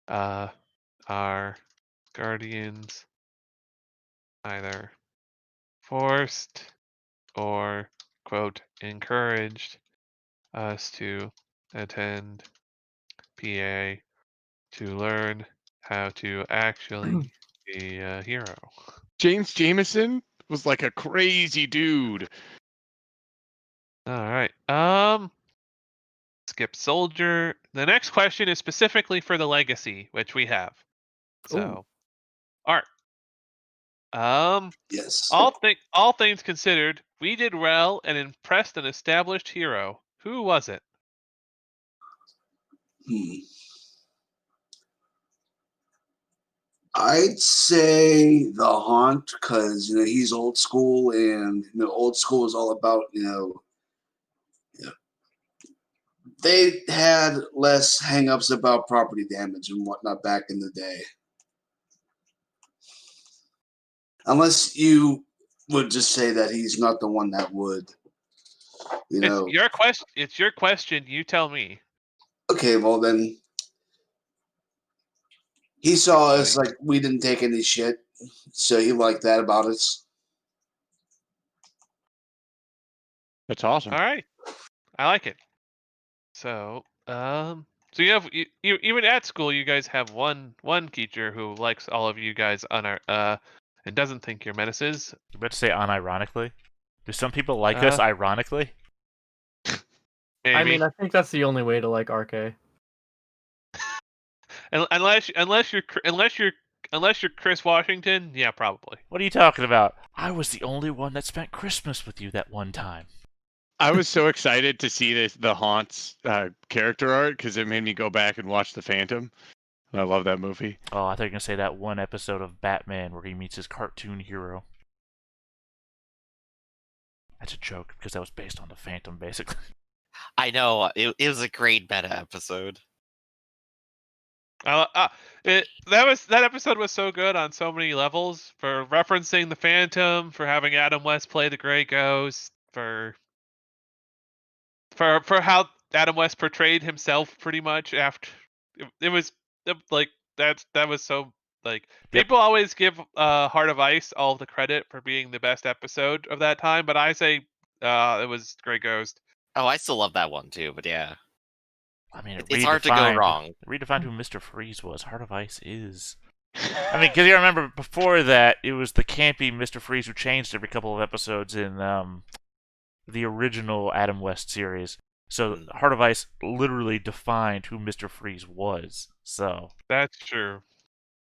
our guardians either forced or quote encouraged us to attend PA to learn how to actually be a hero. James Jameson was like a crazy dude. All right. skip soldier. The next question is specifically for the legacy, which we have. So, Art. Yes. All things considered, we did well and impressed an established hero. Who was it? I'd say the Haunt, because he's old school, and old school is all about they had less hangups about property damage and whatnot back in the day. Unless you would just say that he's not the one that would, It's your question. It's your question. You tell me. Okay, well then, he saw us like we didn't take any shit, so he liked that about us. That's awesome. All right, I like it. So, so even at school, you guys have one teacher who likes all of you guys and doesn't think you're menaces. You better say unironically. Do some people like us ironically? Maybe. I mean, I think that's the only way to like RK. unless you're Chris Washington, yeah, probably. What are you talking about? I was the only one that spent Christmas with you that one time. I was so excited to see the Haunts character art because it made me go back and watch The Phantom. I love that movie. Oh, I thought you were going to say that one episode of Batman where he meets his cartoon hero. That's a joke because that was based on The Phantom, basically. I know, it was a great meta episode. That episode was so good on so many levels, for referencing the Phantom, for having Adam West play the Grey Ghost, for how Adam West portrayed himself pretty much after it was like that was so like people always give Heart of Ice all the credit for being the best episode of that time, but I say it was Grey Ghost. Oh, I still love that one too, but yeah. I mean, it's hard to go wrong. Redefined who Mr. Freeze was. Heart of Ice is. I mean, because you remember before that, it was the campy Mr. Freeze who changed every couple of episodes in the original Adam West series. So Heart of Ice literally defined who Mr. Freeze was. So that's true.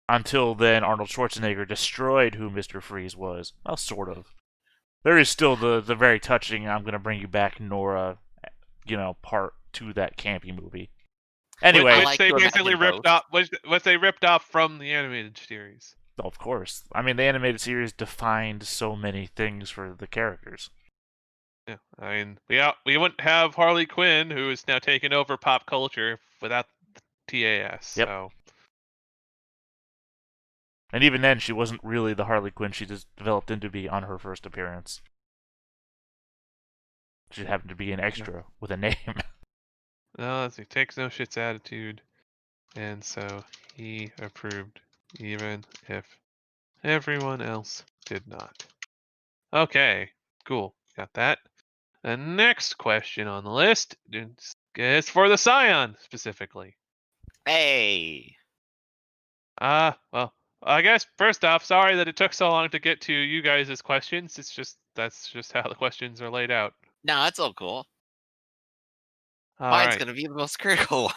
Until then, Arnold Schwarzenegger destroyed who Mr. Freeze was. Well, sort of. There is still the very touching "I'm gonna bring you back, Nora," part to that campy movie. Anyway, which they basically ripped off. Which they ripped off from the animated series. Of course. I mean, the animated series defined so many things for the characters. Yeah, I mean, we wouldn't have Harley Quinn, who is now taking over pop culture, without TAS. Yep. So. And even then, she wasn't really the Harley Quinn she just developed into be on her first appearance. She happened to be an extra with a name. No, he takes no shit's attitude, and so he approved, even if everyone else did not. Okay, cool, got that. The next question on the list is for the Scion specifically. Hey. Well, I guess first off, sorry that it took so long to get to you guys' questions. That's just how the questions are laid out. No, that's all cool. Mine's gonna be the most critical one.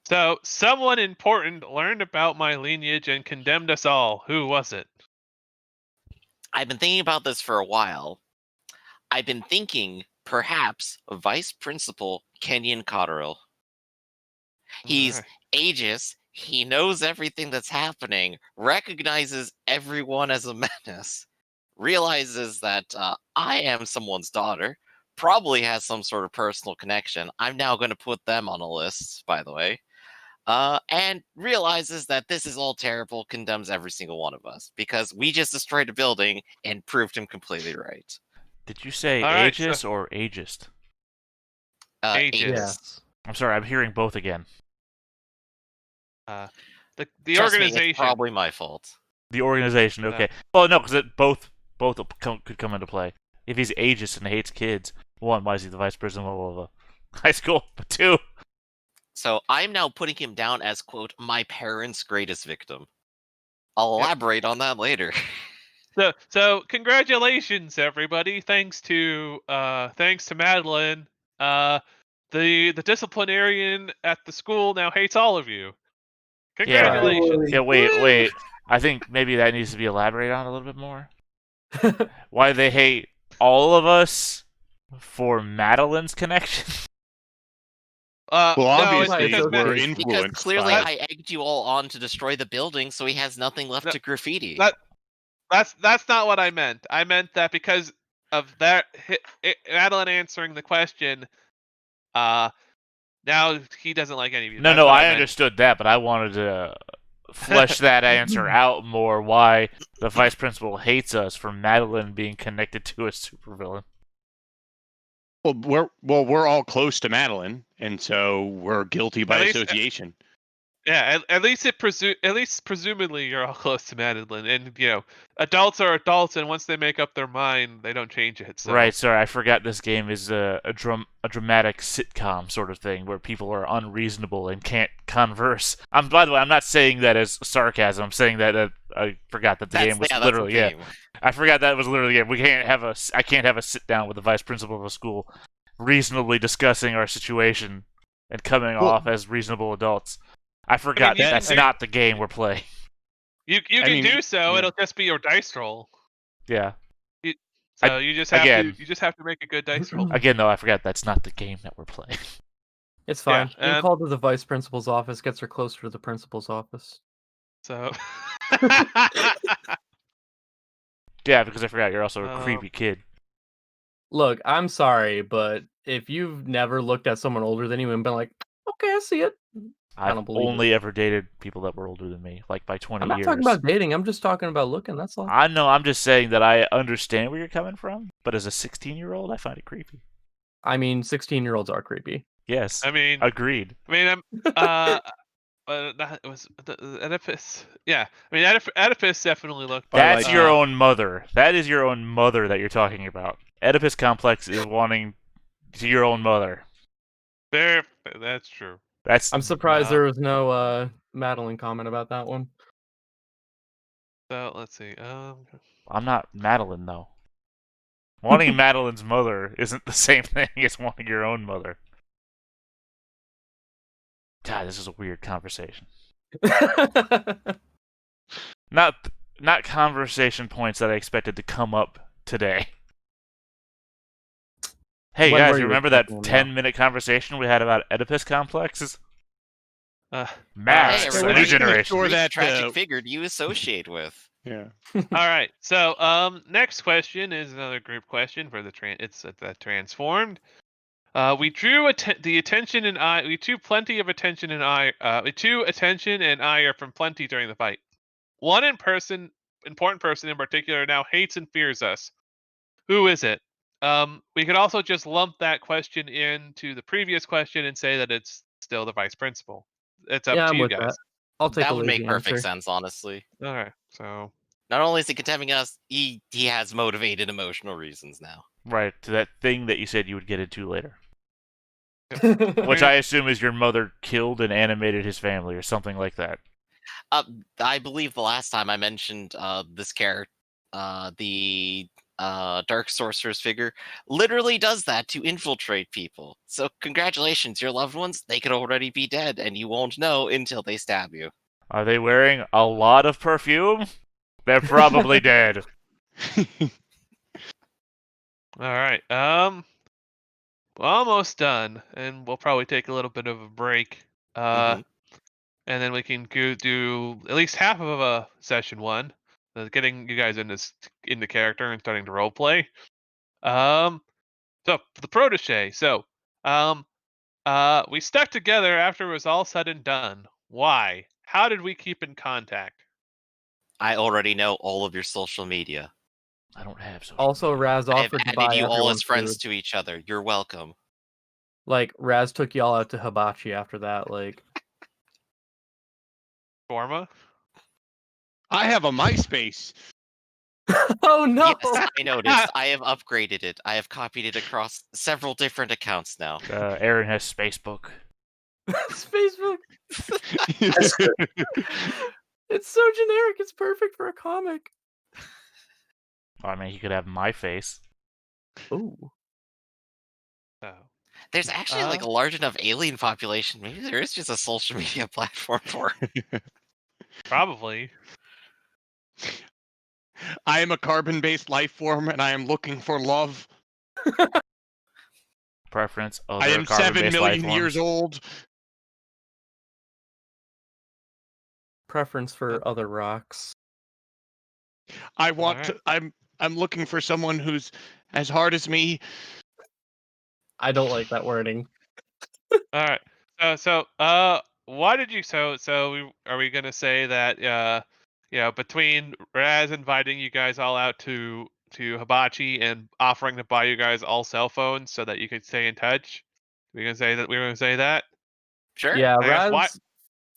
So, someone important learned about my lineage and condemned us all. Who was it? I've been thinking about this for a while. I've been thinking perhaps Vice Principal Kenyon Cotterill. He's ageist. He knows everything that's happening, recognizes everyone as a menace, realizes that I am someone's daughter, probably has some sort of personal connection. I'm now going to put them on a list, by the way. And realizes that this is all terrible, condemns every single one of us, because we just destroyed a building and proved him completely right. Did you say ageist or ageist? Ageist. Yes. I'm sorry, I'm hearing both again. The Trust organization. me, it's probably my fault. The organization, okay. Well, no, because both could come into play. If he's ageist and hates kids, one, why is he the vice president of a high school? But two... So I'm now putting him down as, quote, my parents' greatest victim. I'll elaborate on that later. So congratulations, everybody. Thanks to Madeline. the disciplinarian at the school now hates all of you. Yeah. Congratulations. Yeah, wait. I think maybe that needs to be elaborated on a little bit more. Why they hate all of us for Madeline's connection? Well, No, it's obviously, because we're Because Because influenced clearly by. I egged you all on to destroy the building, so he has nothing left No, to graffiti. that's not what I meant. I meant that because of that Madeline answering the question, now he doesn't like any of you. That's No, what I I meant. understood that, but I wanted to flesh that answer out more. Why the vice principal hates us for Madeline being connected to a supervillain? We're all close to Madeline, and so we're guilty by At least- association. Yeah, at least presumably you're all close to Madeline, and adults are adults, and once they make up their mind, they don't change it. So. Right, sorry, I forgot this game is a dramatic sitcom sort of thing where people are unreasonable and can't converse. By the way, I'm not saying that as sarcasm. I'm saying that I forgot that the game was literally I forgot that was literally the game. I can't have a sit down with the vice principal of a school, reasonably discussing our situation and coming off as reasonable adults. I forgot that's not the game we're playing. You can do so. Yeah. It'll just be your dice roll. Yeah. So you just have to make a good dice roll. Again, though, I forgot that's not the game that we're playing. It's fine. Yeah, Being called to the vice principal's office gets her closer to the principal's office. So. Yeah, because I forgot you're also a creepy kid. Look, I'm sorry, but if you've never looked at someone older than you and been like, okay, I see it. I've don't believe only ever dated people that were older than me, like by 20 I'm not years. talking about dating. I'm just talking about looking. That's all. I know. I'm just saying that I understand where you're coming from, but as a 16-year-old, I find it creepy. I mean, 16-year-olds are creepy. Yes. I mean, agreed. I'm. It was Oedipus. Yeah, I mean, Oedipus definitely looked. That's your own mother. That is your own mother that you're talking about. Oedipus complex is wanting to your own mother. That's true. I'm surprised there was no Madeline comment about that one. So let's see. I'm not Madeline though. Wanting Madeline's mother isn't the same thing as wanting your own mother. God, this is a weird conversation. Not conversation points that I expected to come up today. Hey When guys, were you you remember that expecting them, 10-minute conversation we had about Oedipus complexes? Hey, Max, everybody, new generation. Sure that tragic figure do you associate with? Yeah. All right. So next question is another group question for the transformed. We drew the attention and ire. We drew plenty of attention and ire. We drew attention and ire from plenty during the fight. One important person in particular now hates and fears us. Who is it? We could also just lump that question into the previous question and say that it's still the vice principal. It's up Yeah, to I'm you with guys. that. I'll take That a would make lazy perfect answer. sense, honestly. All right. So Not only is he condemning us, he has motivated emotional reasons now. Right, to that thing that you said you would get into later. Which I assume is your mother killed and animated his family or something like that. I believe the last time I mentioned this character, the Dark Sorcerer's figure, literally does that to infiltrate people. So congratulations, your loved ones, they could already be dead, and you won't know until they stab you. Are they wearing a lot of perfume? They're probably dead. all right. We're almost done, and we'll probably take a little bit of a break. And then we can go do at least half of a session one, getting you guys into character and starting to role play. So the protege. So, we stuck together after it was all said and done. Why? How did we keep in contact? I already know all of your social media. I don't have social Also, media. Raz I have offered to added buy you all everyone as friends food. to each other. You're welcome. Like, Raz took y'all out to hibachi after that. Like, Forma? I have a MySpace. oh no! Yes, I noticed. I have upgraded it. I have copied it across several different accounts now. Aaron has Spacebook. It's Facebook. That's good. It's so generic. It's perfect for a comic. I mean, he could have my face. Ooh. Oh. There's actually like a large enough alien population. Maybe there is just a social media platform for it. Probably. I am a carbon-based life form, and I am looking for love. Preference. Oh, I there are am 7 carbon-based life million years forms. old. Preference for other rocks. I want Alright. to. I'm looking for someone who's as hard as me. I don't like that wording. All right. Why did you? Are we gonna say that? Between Raz inviting you guys all out to Hibachi and offering to buy you guys all cell phones so that you could stay in touch, we're gonna say that. We're gonna say that. Sure. Yeah, I guess why? Raz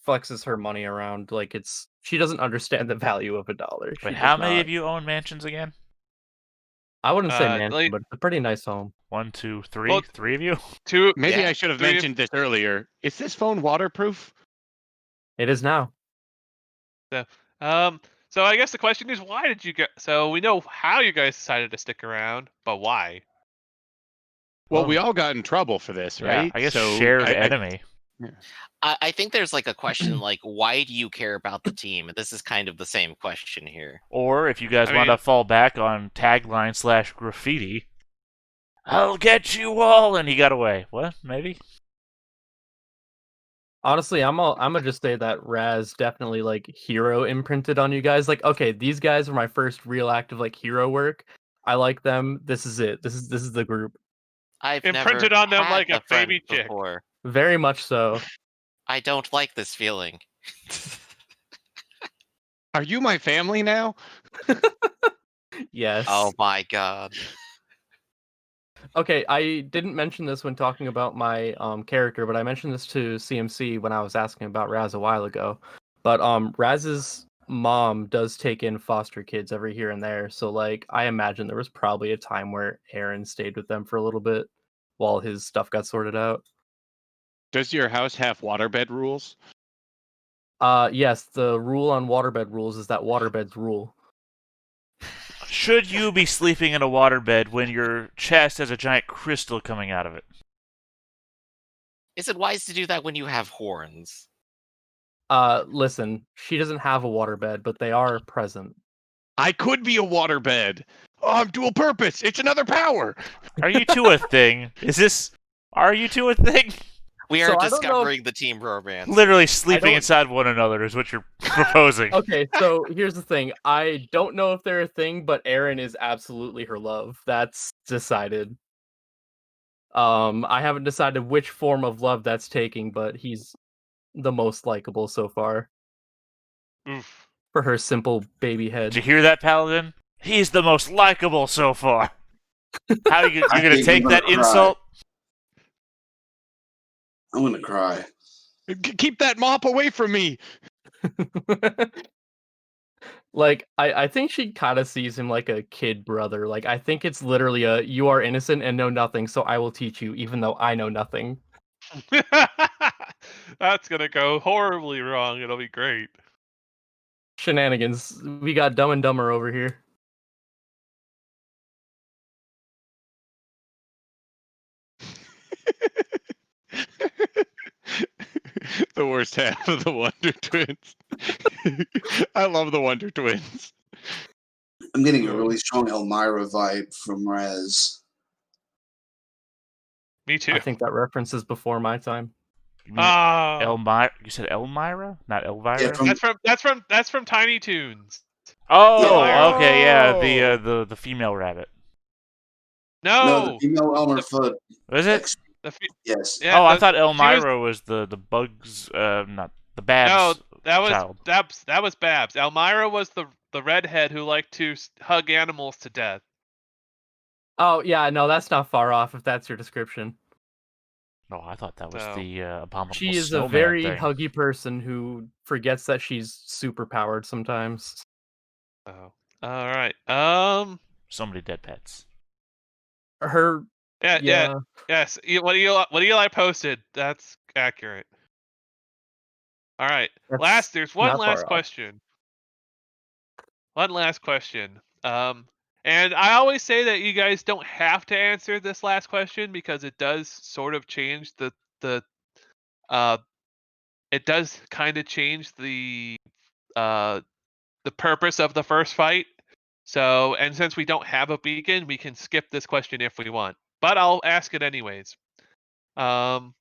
flexes her money around like she doesn't understand the value of $1. Wait, She does how many not. of you own mansions again? I wouldn't say mansion, Like but it's a pretty nice home. 1, 2, 3. well, 3 of you. two, Maybe Yeah. I should have three. mentioned this earlier. Is this phone waterproof? It is now. So, so I guess the question is, why did you get? So we know how you guys decided to stick around, but why? Well, Oh. we all got in trouble for this, Yeah, right? I guess So shared enemy. I think there's like a question like, why do you care about the team? And this is kind of the same question here. Or if you guys I want mean- to fall back on tagline / graffiti, I'll get you all, and he got away. What? Maybe? Honestly, I'm gonna just say that Raz definitely like hero imprinted on you guys. Like, okay, these guys were my first real active like hero work. I like them. This is it. This is the group. I've Imprinted never on them had like a friend baby chick. before. Very much so. I don't like this feeling. Are you my family now? Yes. Oh my god. Okay, I didn't mention this when talking about my character, but I mentioned this to CMC when I was asking about Raz a while ago. But Raz's mom does take in foster kids every here and there, so like I imagine there was probably a time where Aaron stayed with them for a little bit while his stuff got sorted out. Does your house have waterbed rules? Yes, the rule on waterbed rules is that waterbeds rule. Should you be sleeping in a waterbed when your chest has a giant crystal coming out of it? Is it wise to do that when you have horns? Listen, she doesn't have a waterbed, but they are present. I could be a waterbed. Oh, I'm dual purpose. It's another power. Are you two a thing? Are you two a thing? We So are I don't know- discovering the team romance. Literally sleeping don't- inside one another is what you're proposing. Okay, so here's the thing. I don't know if they're a thing, but Aaron is absolutely her love. That's decided. I haven't decided which form of love that's taking, but he's the most likable so far Oof. for her simple baby Did head. you hear that, Paladin? He's the most likable so far. How you I gonna think take I'm that gonna cry. insult? I'm gonna cry. Keep that mop away from me. Like, I think she kind of sees him like a kid brother. Like, I think it's literally a you are innocent and know nothing, so I will teach you, even though I know nothing. That's gonna go horribly wrong. It'll be great. Shenanigans. We got Dumb and Dumber over here. The worst half of the Wonder Twins. I love the Wonder Twins. I'm getting a really strong Elmira vibe from Raz. Me too. I think that reference is before my time. You mean Ah, Elmira? You said Elmira, not Elvira? Yeah, that's from Tiny Toons. Oh, Elmira. okay, yeah, Oh. the female rabbit. No, the No, female Elmer Fudd. Was it? the fe- Yes. yeah, Oh, I the- thought she was- Elmira was the Bugs, not the Babs. No, that was child. That was Babs. Elmira was the redhead who liked to hug animals to death. Oh, yeah, no, that's not far off if that's your description. No, I thought that was So- the abominable She is a snowman very thing. huggy person who forgets that she's super powered sometimes. Oh, all right. So many dead pets. Her, Yeah. Yes. What Eli posted. That's accurate. All right. There's one not last far off. question. One last question. And I always say that you guys don't have to answer this last question because it does sort of change the uh it does kind of change uh the purpose of the first fight. So, and since we don't have a beacon, we can skip this question if we want. But I'll ask it anyways. Um,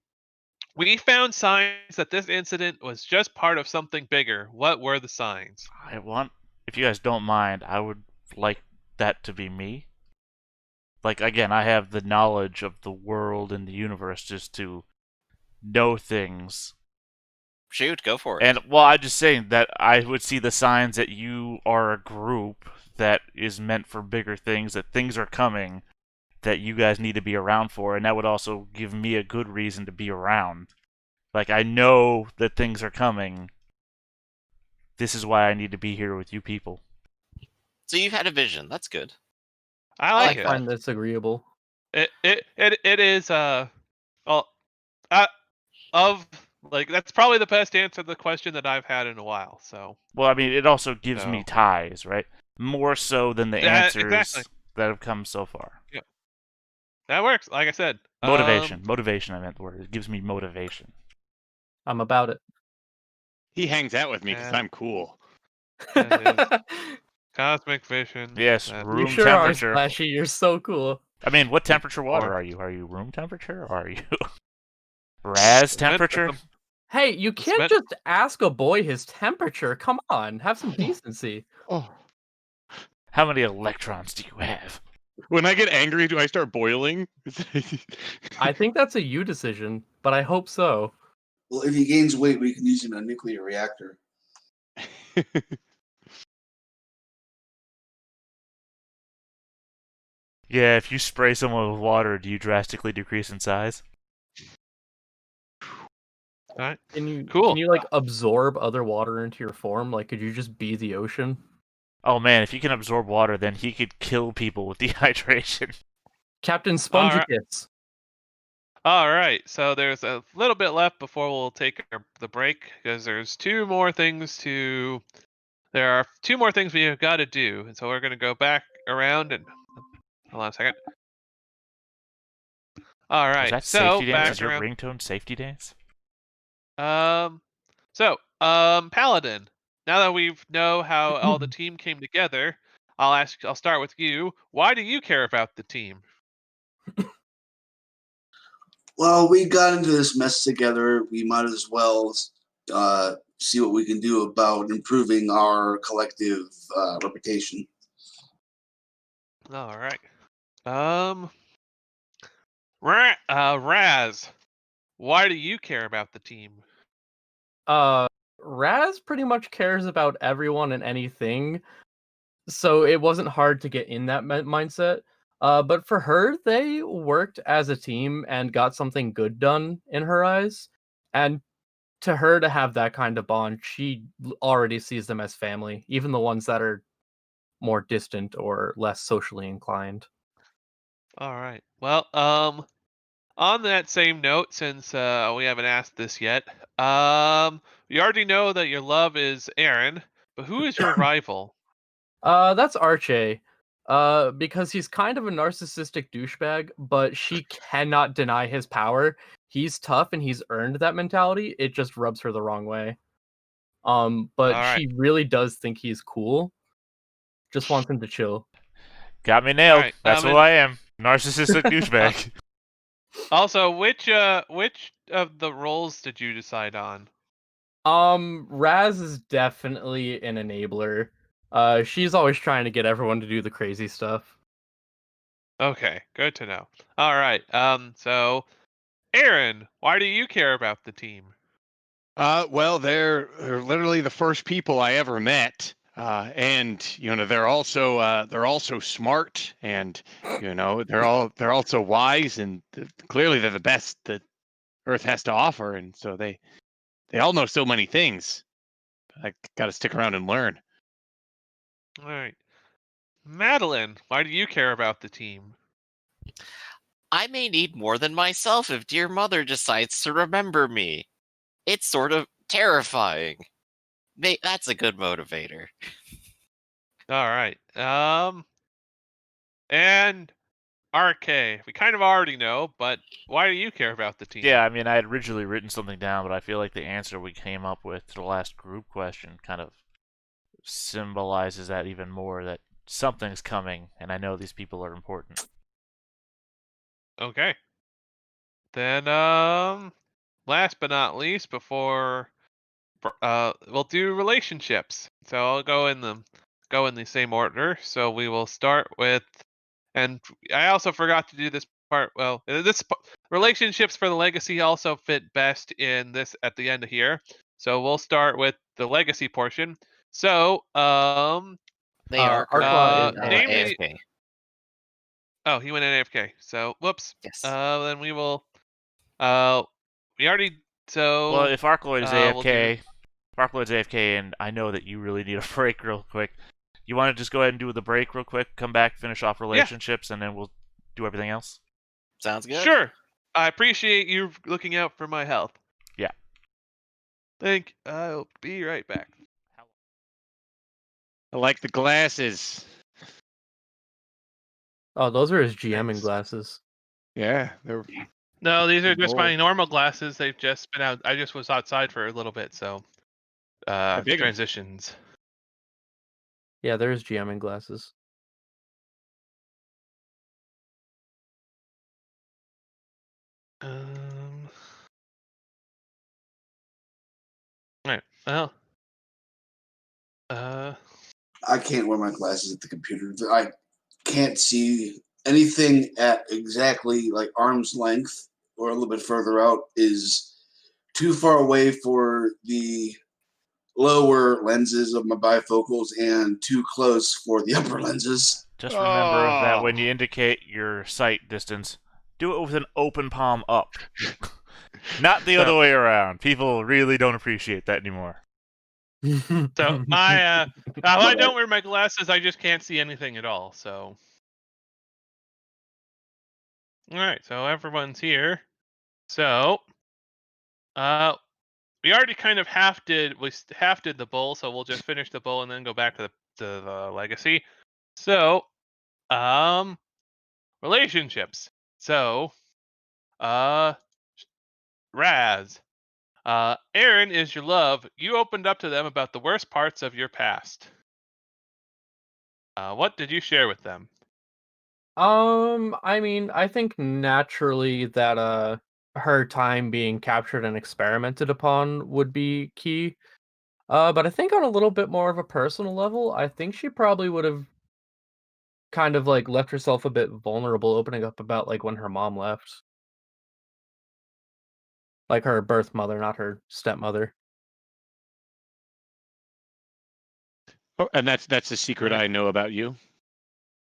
we found signs that this incident was just part of something bigger. What were the signs? If you guys don't mind, I would like that to be me. Like, again, I have the knowledge of the world and the universe just to know things. Shoot, go for it. And, well, I'm just saying that I would see the signs that you are a group that is meant for bigger things, that things are coming that you guys need to be around for, and that would also give me a good reason to be around. Like, I know that things are coming. This is why I need to be here with you people. So you've had a vision. That's good. I I like like it. that. Find this agreeable. It is well uh of like that's probably the best answer to the question that I've had in a while. So Well, I mean, it also gives me So- ties, right? More so than the Yeah, answers exactly. that have come so far. That works. Like I said, Motivation. Motivation, I meant the word. It gives me motivation. I'm about it. He hangs out with me because Yeah. I'm cool. That is cosmic vision. Yes, That- You room sure are, temperature. Splashy. You're so cool. I mean, what temperature water are you? Are you room temperature or are you Raz temperature? Hey, you can't Smith- just ask a boy his temperature. Come on, have some decency. Oh. How many electrons do you have? When I get angry, do I start boiling? I think that's a you decision, but I hope so. Well, if he gains weight, we can use him in a nuclear reactor. Yeah, if you spray someone with water, do you drastically decrease in size? Alright. Can you like absorb other water into your form? Like, could you just be the ocean? Oh man, if he can absorb water, then he could kill people with dehydration. Captain Alright. Spongykits. All right, so there's a little bit left before we'll take the break because there's two more things to. There are two more things we have got to do, and so we're going to go back around and hold on a second. All Was right, that so safety dance? back Is your around. ringtone safety dance? Paladin. Now that we know how all the team came together, I'll start with you. Why do you care about the team? Well, we got into this mess together. We might as well see what we can do about improving our collective reputation. All right. Raz. Why do you care about the team? Raz pretty much cares about everyone and anything, so it wasn't hard to get in that mindset. But for her, they worked as a team and got something good done in her eyes. And to her to have that kind of bond, she already sees them as family, even the ones that are more distant or less socially inclined. All right. Well, on that same note, since we haven't asked this yet, we already know that your love is Aaron, but who is your rival? That's Archie. Because he's kind of a narcissistic douchebag, but she cannot deny his power. He's tough and he's earned that mentality. It just rubs her the wrong way. But All right. she really does think he's cool. Just wants him to chill. Got me nailed. Alright, That's who and- I am. Narcissistic douchebag. Also, which of the roles did you decide on? Raz is definitely an enabler. She's always trying to get everyone to do the crazy stuff. Okay, good to know. All right. So Aaron, why do you care about the team? Well, they're literally the first people I ever met, and they're also smart, and they're also wise, and clearly they're the best that Earth has to offer, and so they all know so many things. I got to stick around and learn. All right. Madeline, why do you care about the team? I may need more than myself if dear mother decides to remember me. It's sort of terrifying. That's a good motivator. All right. And RK. We kind of already know, but why do you care about the team? Yeah, I mean, I had originally written something down, but I feel like the answer we came up with to the last group question kind of symbolizes that even more, that something's coming, and I know these people are important. Okay. Then, last but not least, before we'll do relationships. So I'll go in the same order. So we will start with, and I also forgot to do this part. Well, relationships for the legacy also fit best in this at the end of here. So we'll start with the legacy portion. So, They are Arklaw currently is name AFK. me. AFK. Oh, he went in AFK. So whoops. Yes. Then we will. Uh, we already. So Well, if Arkloid is we'll do. AFK, Arkloid's AFK, and I know that you really need a break real quick. You want to just go ahead and do the break real quick, come back, finish off relationships, and then we'll do everything else? Sounds good. Sure. I appreciate you looking out for my health. Yeah. I'll be right back. I like the glasses. Oh, those are his GMing Nice. glasses. Yeah, they're No, these are just my Gold. normal glasses. They've just been out. I just was outside for a little bit, so dig 'em. transitions. Yeah, they're his GMing glasses. Um. All right. Well. I can't wear my glasses at the computer. I can't see anything at exactly like arm's length or a little bit further out is too far away for the lower lenses of my bifocals and too close for the upper lenses. Just remember that when Oh. you indicate your sight distance, do it with an open palm up. Not the other way around. People really don't appreciate that anymore. So my if I don't wear my glasses, I just can't see anything at all. So. All right. So everyone's here. So. We already kind of half did the bowl, so we'll just finish the bowl and then go back to the legacy. So, relationships. So, uh, Raz, Aaron is your love. You opened up to them about the worst parts of your past. What did you share with them? I mean, I think naturally that her time being captured and experimented upon would be key. But I think on a little bit more of a personal level, I think she probably would have kind of like left herself a bit vulnerable, opening up about like when her mom left. Like her birth mother, not her stepmother. Oh, and that's the secret Right. I know about you.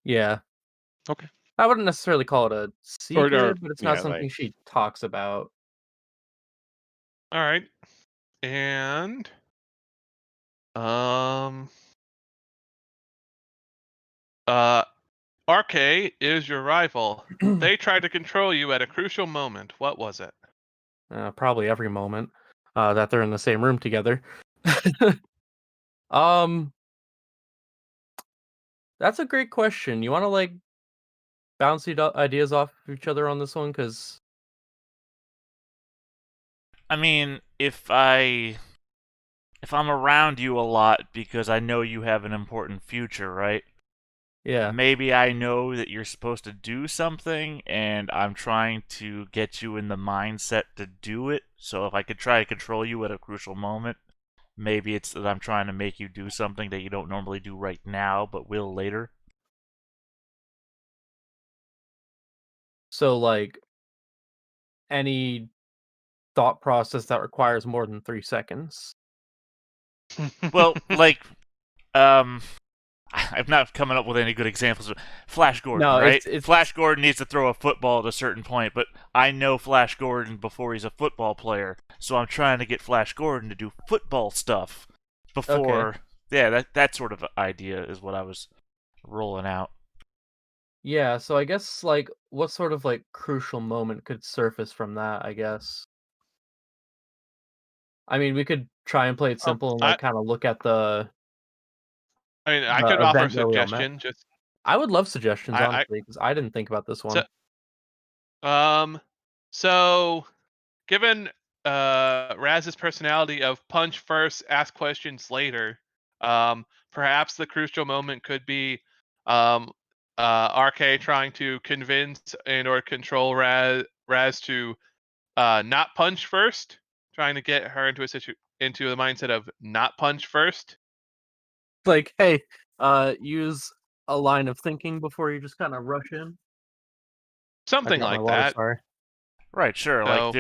Yeah. Okay. I wouldn't necessarily call it a secret, but it's not yeah, something like she talks about. All right, and um, uh, RK is your rival. They tried to control you at a crucial moment. What was it? Probably every moment that they're in the same room together. um, that's a great question. You want to like bounce ideas off of each other on this one, because I mean, if I'm around you a lot because I know you have an important future, right? yeah. Maybe I know that you're supposed to do something, and I'm trying to get you in the mindset to do it. So if I could try to control you at a crucial moment, maybe it's that I'm trying to make you do something that you don't normally do right now, but will later. So like any thought process that requires more than 3 seconds. Well, like, um, I'm not coming up with any good examples. But Flash Gordon, No, right? it's Flash Gordon needs to throw a football at a certain point, but I know Flash Gordon before he's a football player, so I'm trying to get Flash Gordon to do football stuff okay. before. Yeah, that sort of idea is what I was rolling out. Yeah, so I guess like what sort of like crucial moment could surface from that, I guess. I mean, we could try and play it Oh, simple and I like kind of look at the I mean, I could offer a event where we all met. suggestion. Just I would love suggestions, I honestly, because I didn't think about this one. So given Raz's personality of punch first, ask questions later, perhaps the crucial moment could be RK trying to convince and or control Raz to not punch first, trying to get her into into the mindset of not punch first. Like, hey, use a line of thinking before you just kind of rush in. I Something forgot my like water, that. sorry. Right, sure. Like So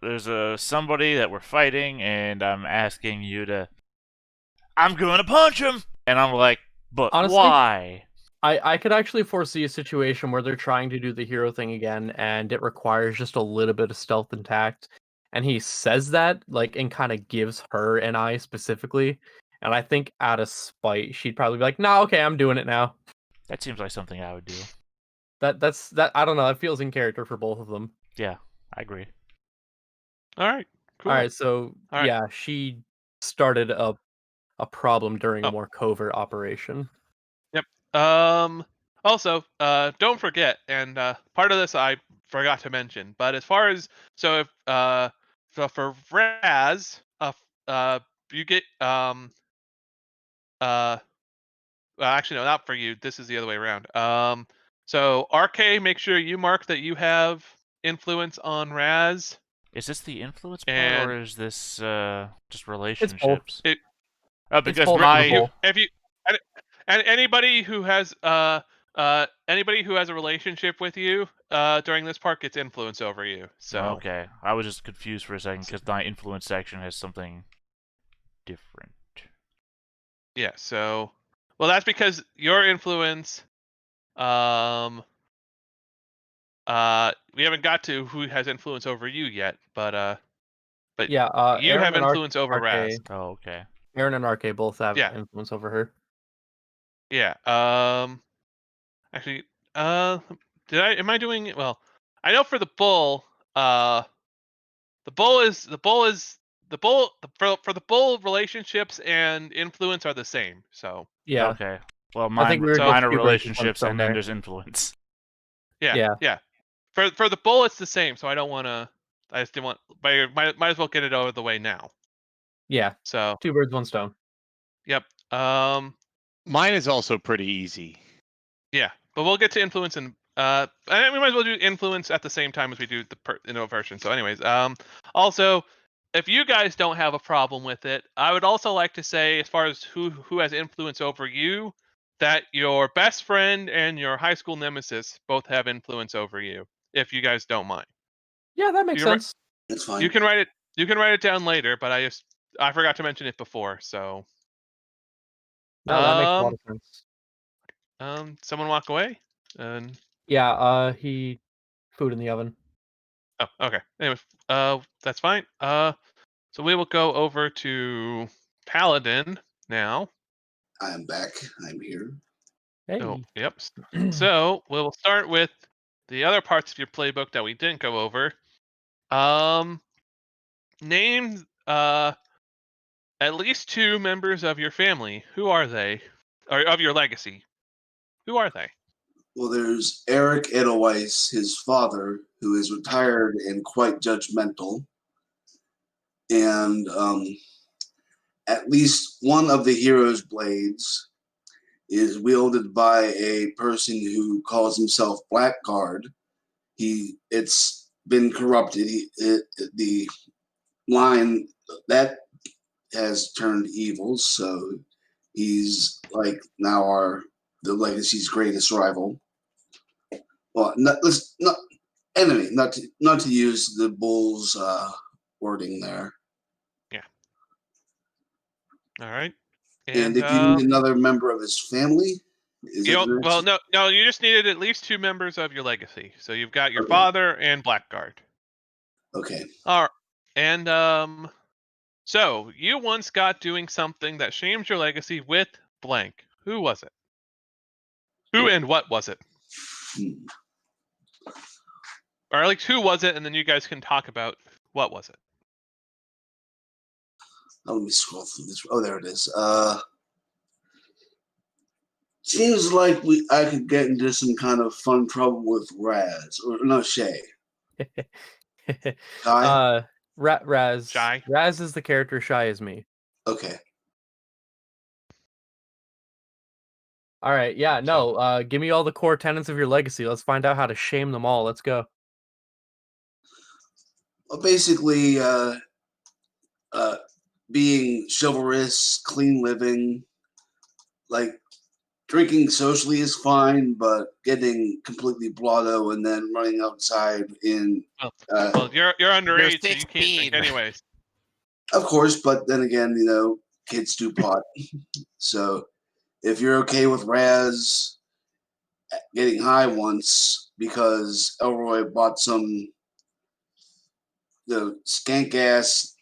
there's a somebody that we're fighting, and I'm asking you to. I'm gonna punch him, and I'm like, but Honestly, why? I could actually foresee a situation where they're trying to do the hero thing again, and it requires just a little bit of stealth and tact. And he says that, like, and kind of gives her an eye specifically. And I think out of spite, she'd probably be like, "No, okay, I'm doing it now." That seems like something I would do. That's that. I don't know. That feels in character for both of them. Yeah, I agree. all right, cool. All right, so All right. yeah, she started a problem during a Oh. more covert operation. Yep. Also, don't forget, and part of this I forgot to mention, but as far as if so for Raz, you get well, actually no, not for you. This is the other way around. So RK, make sure you mark that you have influence on Raz, Is this the influence part, and or is this just It's both. relationships? it Oh, It's because both of the my both. if you and anybody who has a relationship with you during this part gets influence over you. So okay, I was just confused for a second because my influence section has something different. yeah, so well that's because your influence we haven't got to who has influence over you yet, but Yeah, you have influence over Raz. Oh, okay. Aaron and RK both have Yeah. influence over her. Yeah. Actually, am I doing it well? I know for the bull, the bull is for the bull relationships and influence are the same. So Yeah, Okay. Well, I think mine we were So- mine just are two birds with one relationships, stone and then there. there's influence. yeah, Yeah. For the bull, it's the same. So I don't want to. I just didn't want. Might as well get it over the way now. Yeah, So two birds, one stone. yep. Mine is also pretty easy. Yeah, but we'll get to influence and we might as well do influence at the same time as we do the version. So, anyways, also, if you guys don't have a problem with it, I would also like to say, as far as who has influence over you, that your best friend and your high school nemesis both have influence over you. If you guys don't mind, Yeah, that makes you can, sense. That's fine. you can write it. You can write it down later, but I forgot to mention it before. So, No, that makes a lot of sense. someone walk away and. Yeah, he food in the oven. Oh, okay. Anyway, that's fine. So we will go over to Paladin now. I am back. I'm here. Oh, Hey. yep. So we'll start with the other parts of your playbook that we didn't go over. Um, name at least two members of your family. Who are they? Or of your legacy. Who are they? Well, there's Eric Edelweiss, his father, who is retired and quite judgmental. And at least one of the hero's blades is wielded by a person who calls himself Blackguard. It's been corrupted. The line that has turned evil, so he's like now the legacy's greatest rival. Well, let's not enemy, not to use the bull's wording there. Yeah. All right. And And if you need another member of his family, is you that don't, the well, next? no, you just needed at least two members of your legacy. So you've got your Okay. father and Blackguard. Okay. All right. And so you once got doing something that shames your legacy with blank. Who was it? Who and what was it? Hmm. Or at least who was it, and then you guys can talk about what was it. Oh, let me scroll through this. Oh, there it is. Seems like I could get into some kind of fun trouble with Raz or no Shay. Guy. Raz. Shy. Raz is the character. Shy is me. Okay. All right. Yeah. No. Give me all the core tenets of your legacy. Let's find out how to shame them all. Let's go. Well, basically, being chivalrous, clean living, like drinking socially is fine, but getting completely blotto and then running outside in, Well, you're underage, so you can't 16. drink anyways. of course. But then again, kids do pot. So if you're okay with Raz getting high once because Elroy bought some, skank ass,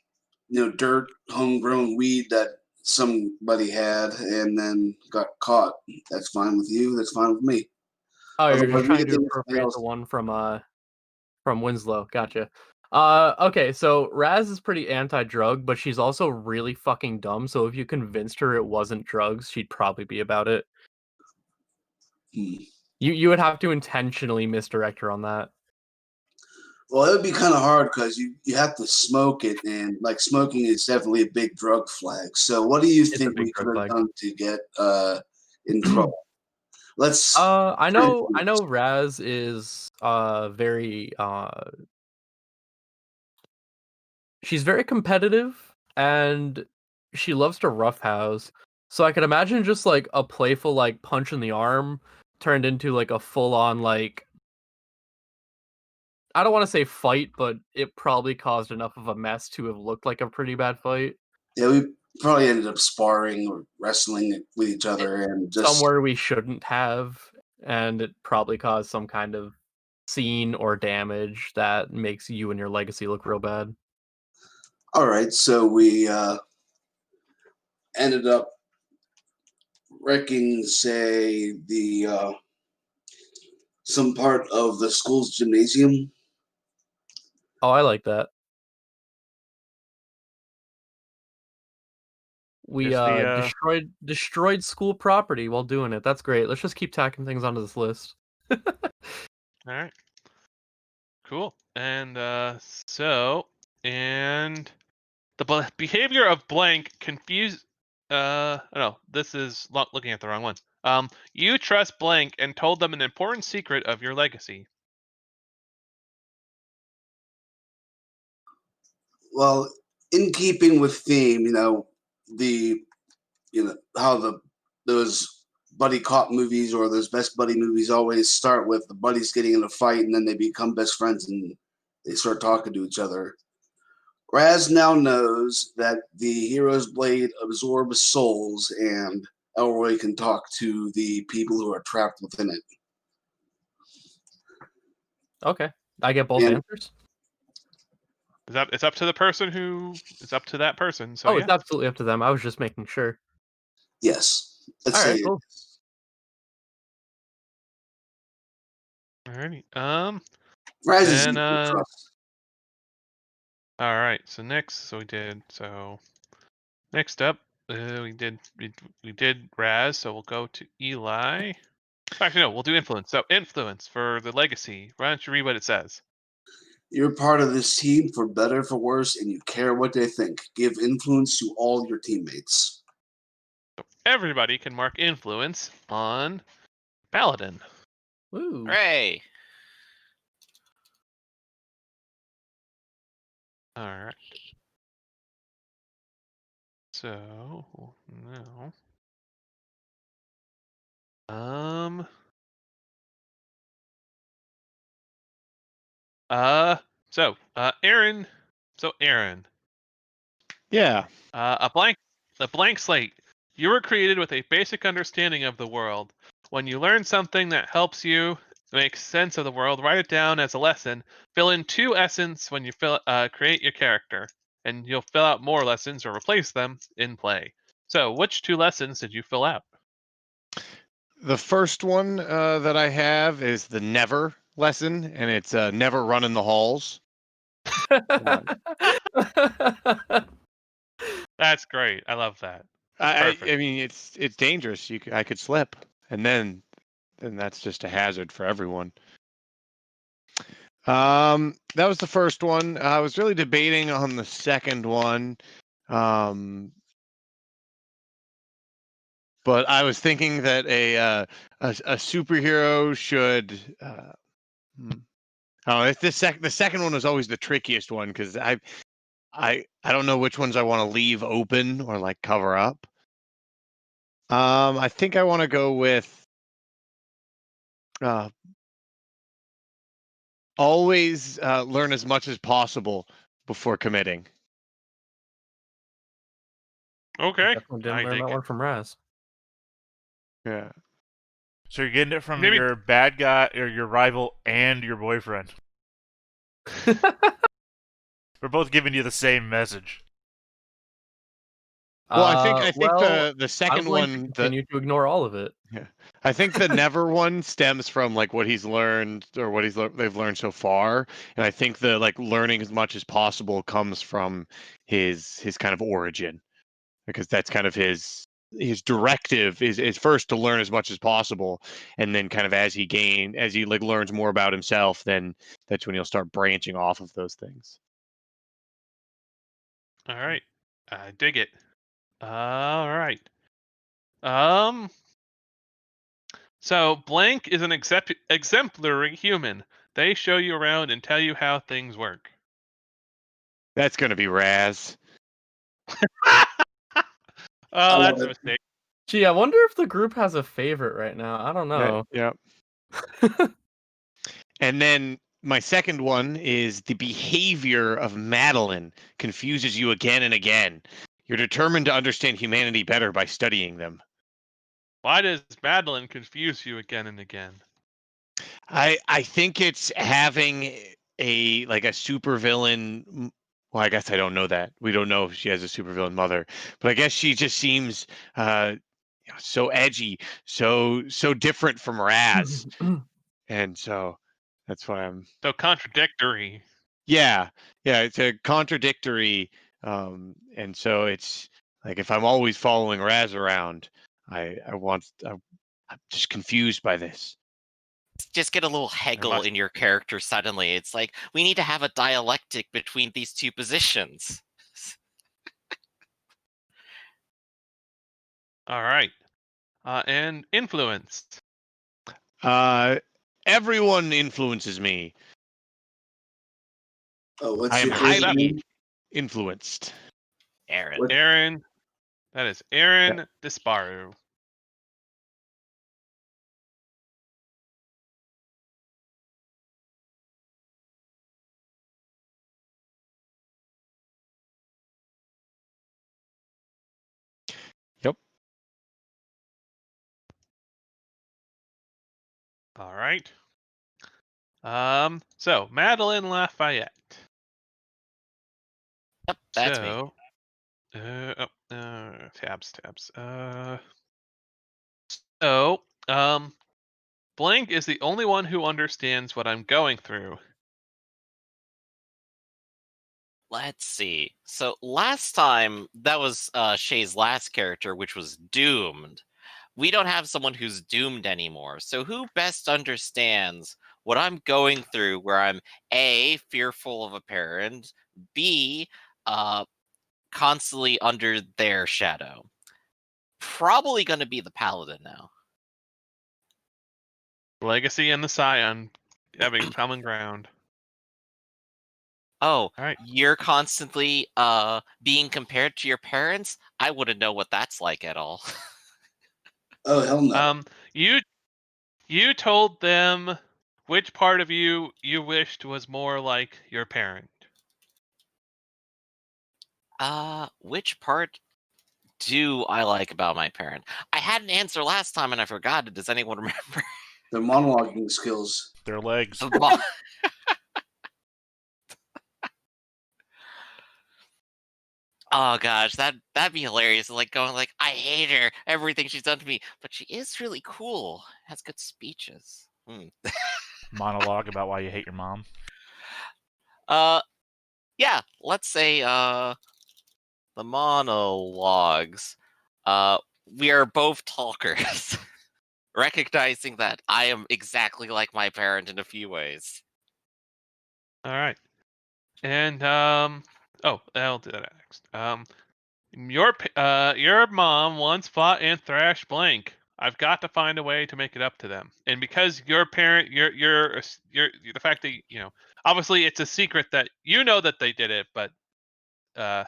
dirt homegrown weed that somebody had and then got caught. That's fine with you. That's fine with me. Oh, you're Otherwise, just we trying get to into something appropriate else. the one from Winslow. Gotcha. Okay, so Raz is pretty anti-drug, but she's also really fucking dumb. So if you convinced her it wasn't drugs, she'd probably be about it. Hmm. You would have to intentionally misdirect her on that. Well, it would be kind of hard because you have to smoke it, and like smoking is definitely a big drug flag. So, what do you It's a think big we could drug have flag. done to get in trouble? Let's. I know Raz is very she's very competitive and she loves to roughhouse. So I could imagine just like a playful like punch in the arm turned into like a full on like I don't want to say fight, but it probably caused enough of a mess to have looked like a pretty bad fight. Yeah, we probably ended up sparring or wrestling with each other, and just Somewhere we shouldn't have, and it probably caused some kind of scene or damage that makes you and your legacy look real bad. all right. So we ended up wrecking, say, the some part of the school's gymnasium. Oh, I like that. We Is the destroyed school property while doing it. That's great. Let's just keep tacking things onto this list. All right. Cool. And and the behavior of blank confuse. No, this is looking at the wrong one. You trust blank and told them an important secret of your legacy. Well, in keeping with theme, the how those buddy cop movies or those best buddy movies always start with the buddies getting in a fight and then they become best friends and they start talking to each other. Raz now knows that the hero's blade absorbs souls and Elroy can talk to the people who are trapped within it. Okay, I get both And answers. It's up to the person who. It's up to that person. So Oh, yeah. it's absolutely up to them. I was just making sure. yes, let's All right, say cool. Alrighty. Raz is Then easy to trust. All right. So next, next up, we did Raz. So we'll go to Eli. Actually, no, we'll do influence. So influence for the legacy. Why don't you read what it says? You're part of this team for better for worse, and you care what they think. Give influence to all your teammates. Everybody can mark influence on Paladin. Woo. Hooray! All right. So now, Aaron. So Aaron, Yeah. a blank slate. You were created with a basic understanding of the world. When you learn something that helps you make sense of the world, write it down as a lesson. Fill in 2 lessons when you create your character, and you'll fill out more lessons or replace them in play. So, which 2 lessons did you fill out? The first one that I have is the never lesson, and it's never run in the halls. That's great. I love that. I Perfect. mean, it's dangerous. I could slip, and then that's just a hazard for everyone. That was the first one. I was really debating on the second one. But I was thinking that a superhero should. Oh, the second one was always the trickiest one because I don't know which ones I want to leave open or like cover up. I think I want to go with always learn as much as possible before committing. Okay. Definitely didn't I learn dig that it. one from Raz. Yeah. So you're getting it from Maybe- your bad guy or your rival and your boyfriend. We're both giving you the same message. Well, I think well, the I'm second going to one continue to ignore all of it. I think the never one stems from like what he's learned or what they've learned so far, and I think the like learning as much as possible comes from his kind of origin, because that's kind of his directive is first to learn as much as possible, and then kind of as he like learns more about himself, then that's when he'll start branching off of those things. All right. I dig it. All right. Um. So blank is an exemplary human. They show you around and tell you how things work. That's going to be Raz. Oh, that's a mistake. Gee, I wonder if the group has a favorite right now. I don't know. Yeah. And then my second one is the behavior of Madeline confuses you again and again. You're determined to understand humanity better by studying them. Why does Madeline confuse you again and again? I think it's having a like a supervillain. Well, I guess I don't know that. We don't know if she has a supervillain mother, but I guess she just seems so edgy, so different from Raz, and so that's why I'm. So contradictory. Yeah, it's a contradictory, and so it's like if I'm always following Raz around, I'm just confused by this. Just get a little hegel must- in your character suddenly. It's like, we need to have a dialectic between these two positions. All right. And influenced. Everyone influences me. Oh, what's I am your first highly name? influenced. Aaron. What? Aaron. That is Aaron Disparu. Yep. All right. So Madeline Lafayette. Yep, that's me. Tabs. So, blank is the only one who understands what I'm going through. Let's see. So last time, that was Shay's last character, which was doomed. We don't have someone who's doomed anymore. So who best understands what I'm going through, where I'm A, fearful of a parent, B, constantly under their shadow? Probably going to be the paladin now. Legacy and the Scion having common ground. Oh, All right. you're constantly being compared to your parents? I wouldn't know what that's like at all. Oh, hell no. You told them which part of you wished was more like your parent. Which part do I like about my parent? I had an answer last time and I forgot it. Does anyone remember? Their monologuing skills. Their legs. The mo- Oh gosh, that'd be hilarious. Like going like, I hate her, everything she's done to me, but she is really cool. Has good speeches. Monologue about why you hate your mom. Yeah, let's say the monologues. We are both talkers. recognizing that I am exactly like my parent in a few ways. All right. And oh, I'll do that next. Your mom once fought and thrashed blank. I've got to find a way to make it up to them. And because your parent, you're the fact that obviously it's a secret that you know that they did it, but uh,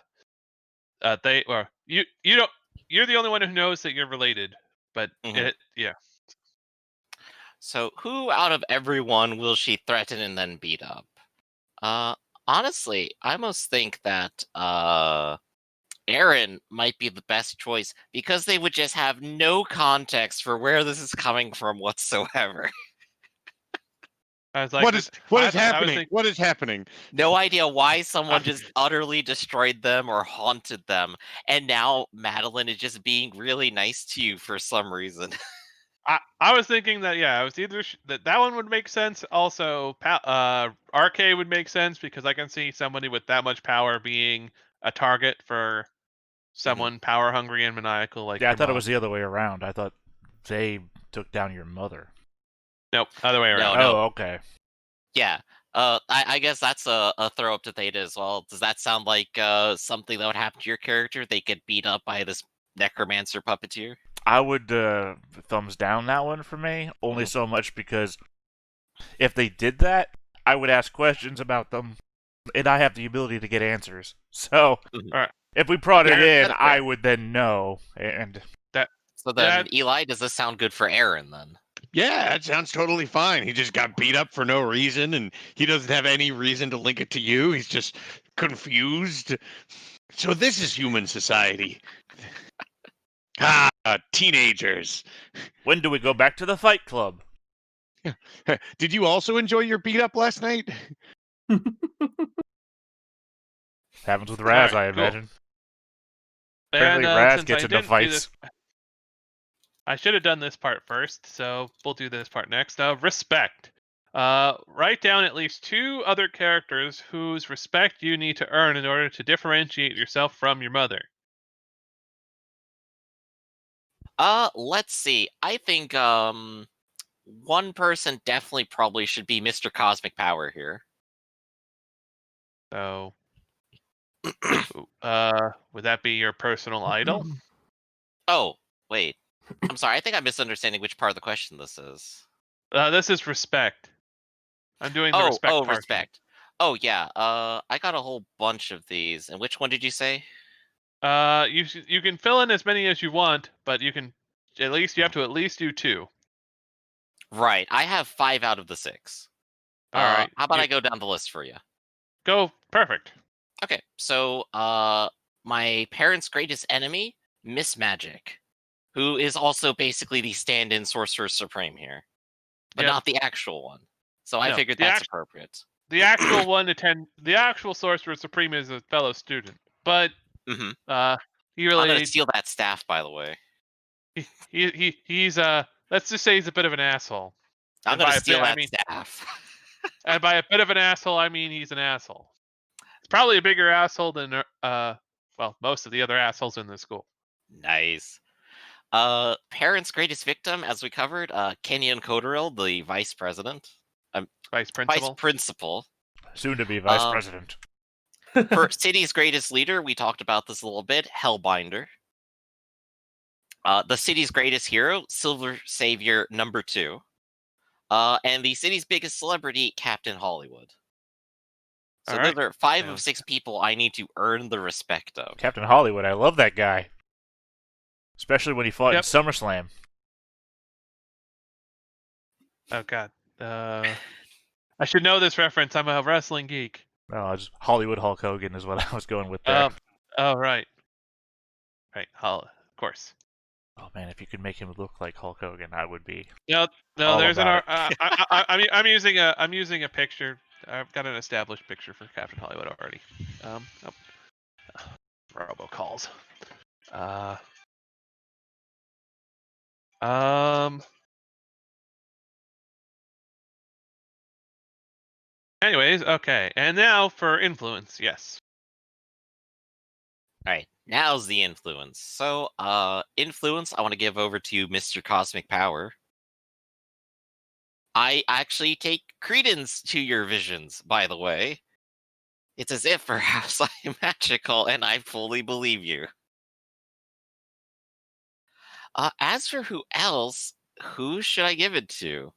they or you don't. You're the only one who knows that you're related. But Mhm. yeah. So, who out of everyone will she threaten and then beat up? Uh, Honestly, I almost think that Aaron might be the best choice because they would just have no context for where this is coming from whatsoever. I was like, What is I was happening? thinking, What is happening? No idea why someone just utterly destroyed them or haunted them, and now Madeline is just being really nice to you for some reason. I was thinking that I was either that one would make sense. Also, RK would make sense because I can see somebody with that much power being a target for someone power hungry and maniacal like Yeah, I your thought it mom. was the other way around. I thought they took down your mother. Nope, other way around. No. Oh, okay. Yeah. I guess that's a throw up to Theta as well. Does that sound like something that would happen to your character? They get beat up by this necromancer puppeteer? I would thumbs down that one for me, only so much because if they did that, I would ask questions about them, and I have the ability to get answers. So All right. if we brought it in, That's I fair. would then know. And So then, Eli, does this sound good for Aaron then? Yeah, that sounds totally fine. He just got beat up for no reason, and he doesn't have any reason to link it to you. He's just confused. So this is human society. Teenagers. when do we go back to the fight club? Did you also enjoy your beat up last night? Happens with Raz, Alright, I cool. imagine. And Apparently, Raz since I gets into didn't do fights. this, I should have done this part first, so we'll do this part next. Respect. Write down at least 2 other characters whose respect you need to earn in order to differentiate yourself from your mother. Let's see. I think one person definitely probably should be Mr. Cosmic Power here. So, would that be your personal idol? Oh, wait. I'm sorry. I think I'm misunderstanding which part of the question this is. This is respect. I'm doing the respect part. Respect. Oh yeah. I got a whole bunch of these. And which one did you say? You can fill in as many as you want, but you have to at least do 2. Right. I have 5 out of the 6. All right. How about I go down the list for you? Go perfect. Okay. So, my parents' greatest enemy, Miss Magic, who is also basically the stand-in Sorcerer Supreme here, but Yep. not the actual one. So I No, figured that's appropriate. The actual Sorcerer Supreme is a fellow student, but Mm-hmm. he I'm gonna really steal that staff, by the way. he's let's just say he's a bit of an asshole. I'm And gonna by a steal bit, I that mean, staff. and by a bit of an asshole, I mean he's an asshole. It's probably a bigger asshole than most of the other assholes in the school. Nice. Parents' greatest victim, as we covered, Kenyon Cotterill, the vice president. Vice Vice principal. principal. Soon to be vice president. For city's greatest leader, we talked about this a little bit, Hellbinder. The city's greatest hero, Silver Savior number 2. And the city's biggest celebrity, Captain Hollywood. So All those right. are 5 of 6 people I need to earn the respect of. Captain Hollywood, I love that guy. Especially when he fought in Yep. SummerSlam. Oh god. I should know this reference. I'm a wrestling geek. No, just Hollywood Hulk Hogan is what I was going with there. Oh right. Right. Of course. Oh man, if you could make him look like Hulk Hogan, I would be. No, all there's an. about I'm using a picture. I've got an established picture for Captain Hollywood already. Robocalls. Anyways, okay, and now for influence. Yes. Alright, now's the influence. So, influence, I want to give over to Mr. Cosmic Power. I actually take credence to your visions, by the way. It's as if perhaps I am magical, and I fully believe you. As for who should I give it to?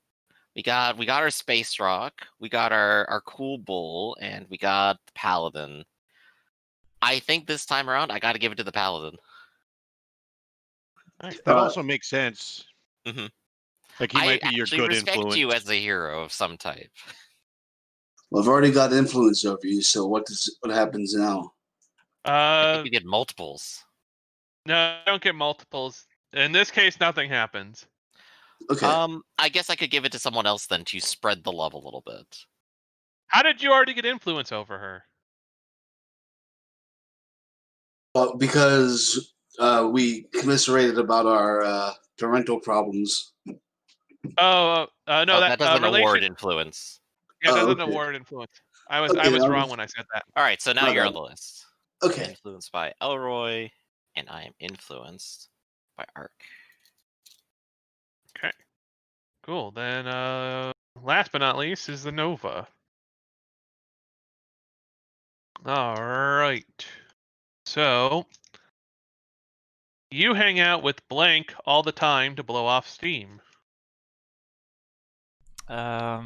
We got our space rock, we got our cool bull, and we got the paladin. I think this time around I got to give it to the paladin. That Uh, also makes sense. hmm Like he I might be your actually good respect influence. you as a hero of some type. Well, I've already got influence over you, so what happens now? I think we get multiples. No, I don't get multiples. In this case, nothing happens. Okay. I guess I could give it to someone else then to spread the love a little bit. How did you already get influence over her? Well, because we commiserated about our parental problems. Oh, no, Oh, that that doesn't award relation. influence. Yeah, Oh, doesn't okay. award influence. I was Okay, wrong when I said that. All right, so now My you're bad. on the list. Okay. Influenced by Elroy, and I am influenced by Ark. Okay, cool. Then, last but not least is the Nova. All right. So you hang out with Blank all the time to blow off steam. I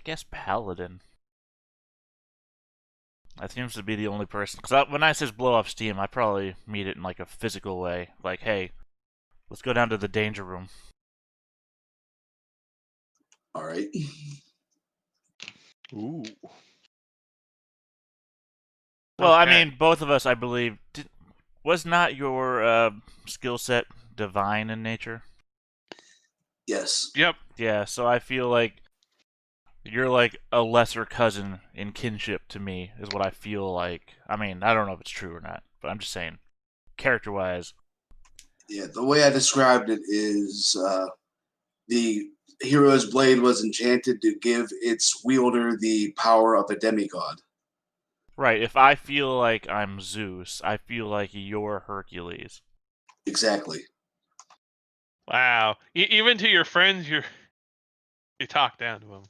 guess Paladin. That seems to be the only person. Because when I says blow off steam, I probably mean it in like a physical way. Like, hey, let's go down to the danger room. All right. Ooh. Well, I Okay. mean, both of us, I believe, was not your skill set divine in nature? Yes. Yep. Yeah, so I feel like you're like a lesser cousin in kinship to me, is what I feel like. I mean, I don't know if it's true or not, but I'm just saying, character-wise. Yeah. The way I described it is the hero's blade was enchanted to give its wielder the power of a demigod. Right, if I feel like I'm Zeus, I feel like you're Hercules. Exactly. Wow. Even to your friends, you talk down to them.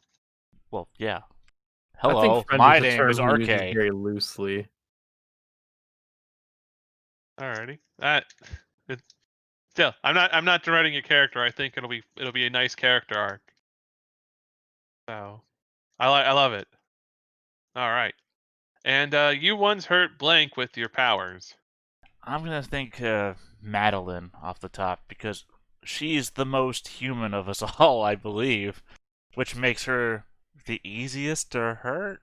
Well, yeah. I think Hello, friend my is a name term is he uses RK. very loosely. Alrighty. That. Still, I'm not writing a character. I think it'll be a nice character arc. So, I love it. All right. And you once hurt Blank with your powers. I'm gonna think Madeline off the top, because she's the most human of us all, I believe, which makes her the easiest to hurt.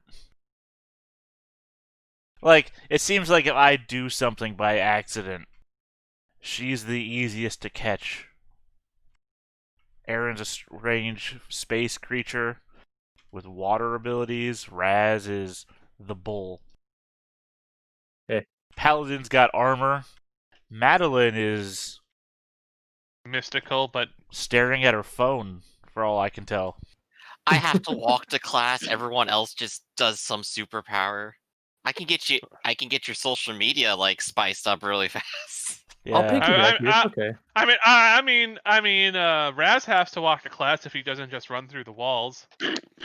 Like, it seems like if I do something by accident, she's the easiest to catch. Aaron's a strange space creature with water abilities. Raz is the bull. Eh. Paladin's got armor. Madeline is Mystical, but staring at her phone, for all I can tell. I have to walk to class. Everyone else just does some superpower. I can get your social media like spiced up really fast. I'll Yeah. piggyback you. It's okay. I mean, Raz has to walk to class if he doesn't just run through the walls.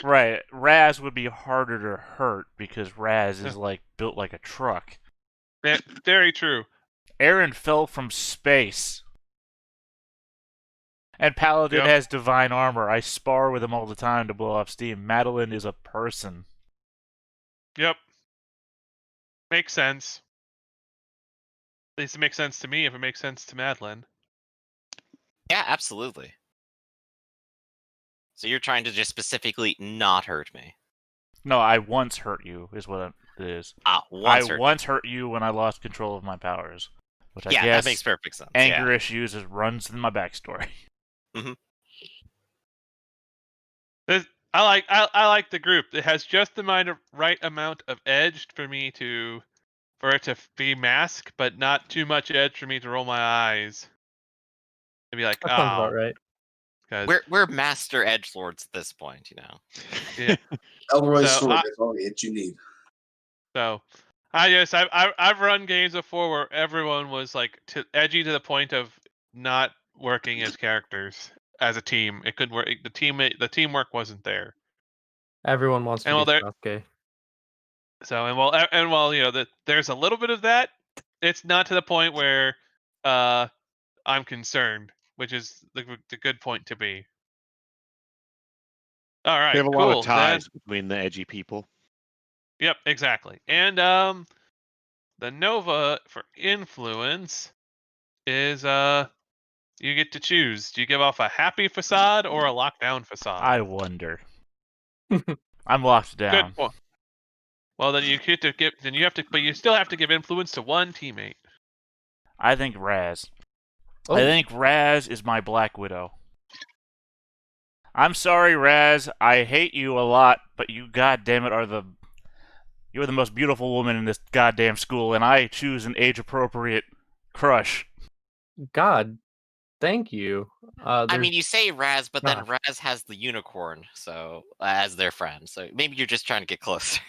Right. Raz would be harder to hurt because Raz is like built like a truck. Very true. Aaron fell from space. And Paladin Yep. has divine armor. I spar with him all the time to blow off steam. Madeline is a person. Yep. Makes sense. At least it makes sense to me if it makes sense to Madeline. Yeah, absolutely. So you're trying to just specifically not hurt me. No, I once hurt you, is what it is. Once I hurt. once hurt you when I lost control of my powers. Which I Yeah, guess that makes perfect sense. anger issues runs in my backstory. I like the group. It has just the right amount of edge for it to be mask, but not too much edge for me to roll my eyes. And be like, That sounds about oh, right. We're master edgelords at this point, you know. Yeah. Elroy's So, sword. That's all the hit you need. So, I've run games before where everyone was like edgy to the point of not working as characters. as a team. It couldn't work. The teamwork wasn't there. Everyone wants And to while be there, Sasuke. so and while there's a little bit of that, it's not to the point where I'm concerned, which is the good point to be. All They right, have a lot of cool. Then ties between the edgy people. yep, exactly. And the Nova for influence is you get to choose. Do you give off a happy facade or a lockdown facade? I wonder. I'm locked Good down. point. Well, then you get to give. Then you have to, but you still have to give influence to one teammate. I think Raz. Oh, I think Raz is my Black Widow. I'm sorry, Raz. I hate you a lot, but you goddamn it you're the most beautiful woman in this goddamn school, and I choose an age-appropriate crush. God, thank you. I mean, you say Raz, but then Gosh. Raz has the unicorn, so as their friend. So maybe you're just trying to get closer.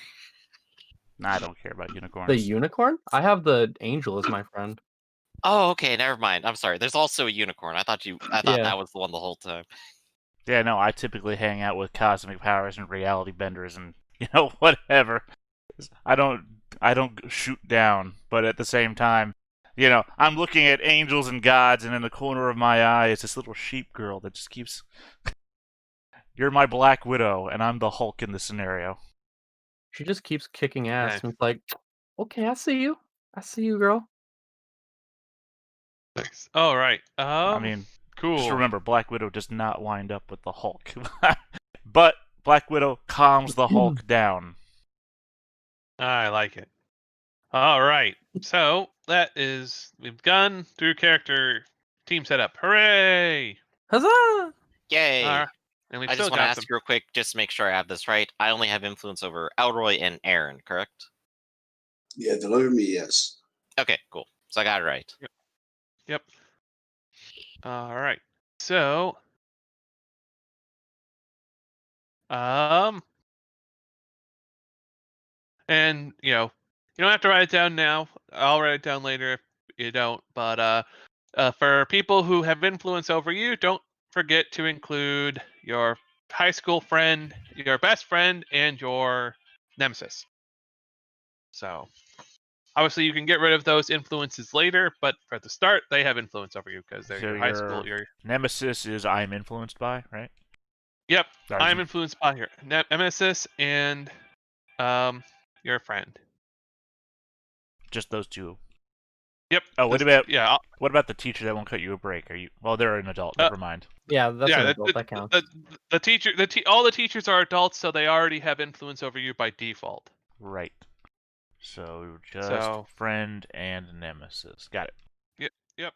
Nah, I don't care about The unicorns. unicorn? I have the angel as my friend. Oh, okay, never mind. I'm sorry. There's also a unicorn. I thought Yeah. that was the one the whole time. Yeah, no, I typically hang out with cosmic powers and reality benders and whatever. I don't shoot down, but at the same time, I'm looking at angels and gods, and in the corner of my eye is this little sheep girl that just keeps. You're my Black Widow, and I'm the Hulk in this scenario. She just keeps kicking ass. Nice. And it's like, okay, I see you. I see you, girl. Nice. All right. I mean, Cool. just remember, Black Widow does not wind up with the Hulk, but Black Widow calms the Hulk down. I like it. All right. So we've gone through character team setup. Hooray! Huzzah! Yay! And we've I still just want to got ask some. you real quick, just to make sure I have this right. I only have influence over Elroy and Aaron, correct? Yeah, deliver me, yes. Okay, cool. So I got it right. Yep. All right. So, and you don't have to write it down now. I'll write it down later if you don't. But for people who have influence over you, don't forget to include your high school friend, your best friend, and your nemesis. So, obviously, you can get rid of those influences later, but for the start, they have influence over you because they're So your high school. Your nemesis is I'm influenced by, right? Yep, That I'm is- influenced by your nemesis and your friend. Just those two. Yep. Oh, what just- about yeah? what about the teacher that won't cut you a break? Are you? Well, they're an adult. Never mind. Yeah, that's Yeah, an adult. That counts. the teacher, all the teachers are adults, so they already have influence over you by default. Right. So just So friend and nemesis. Got it. yep.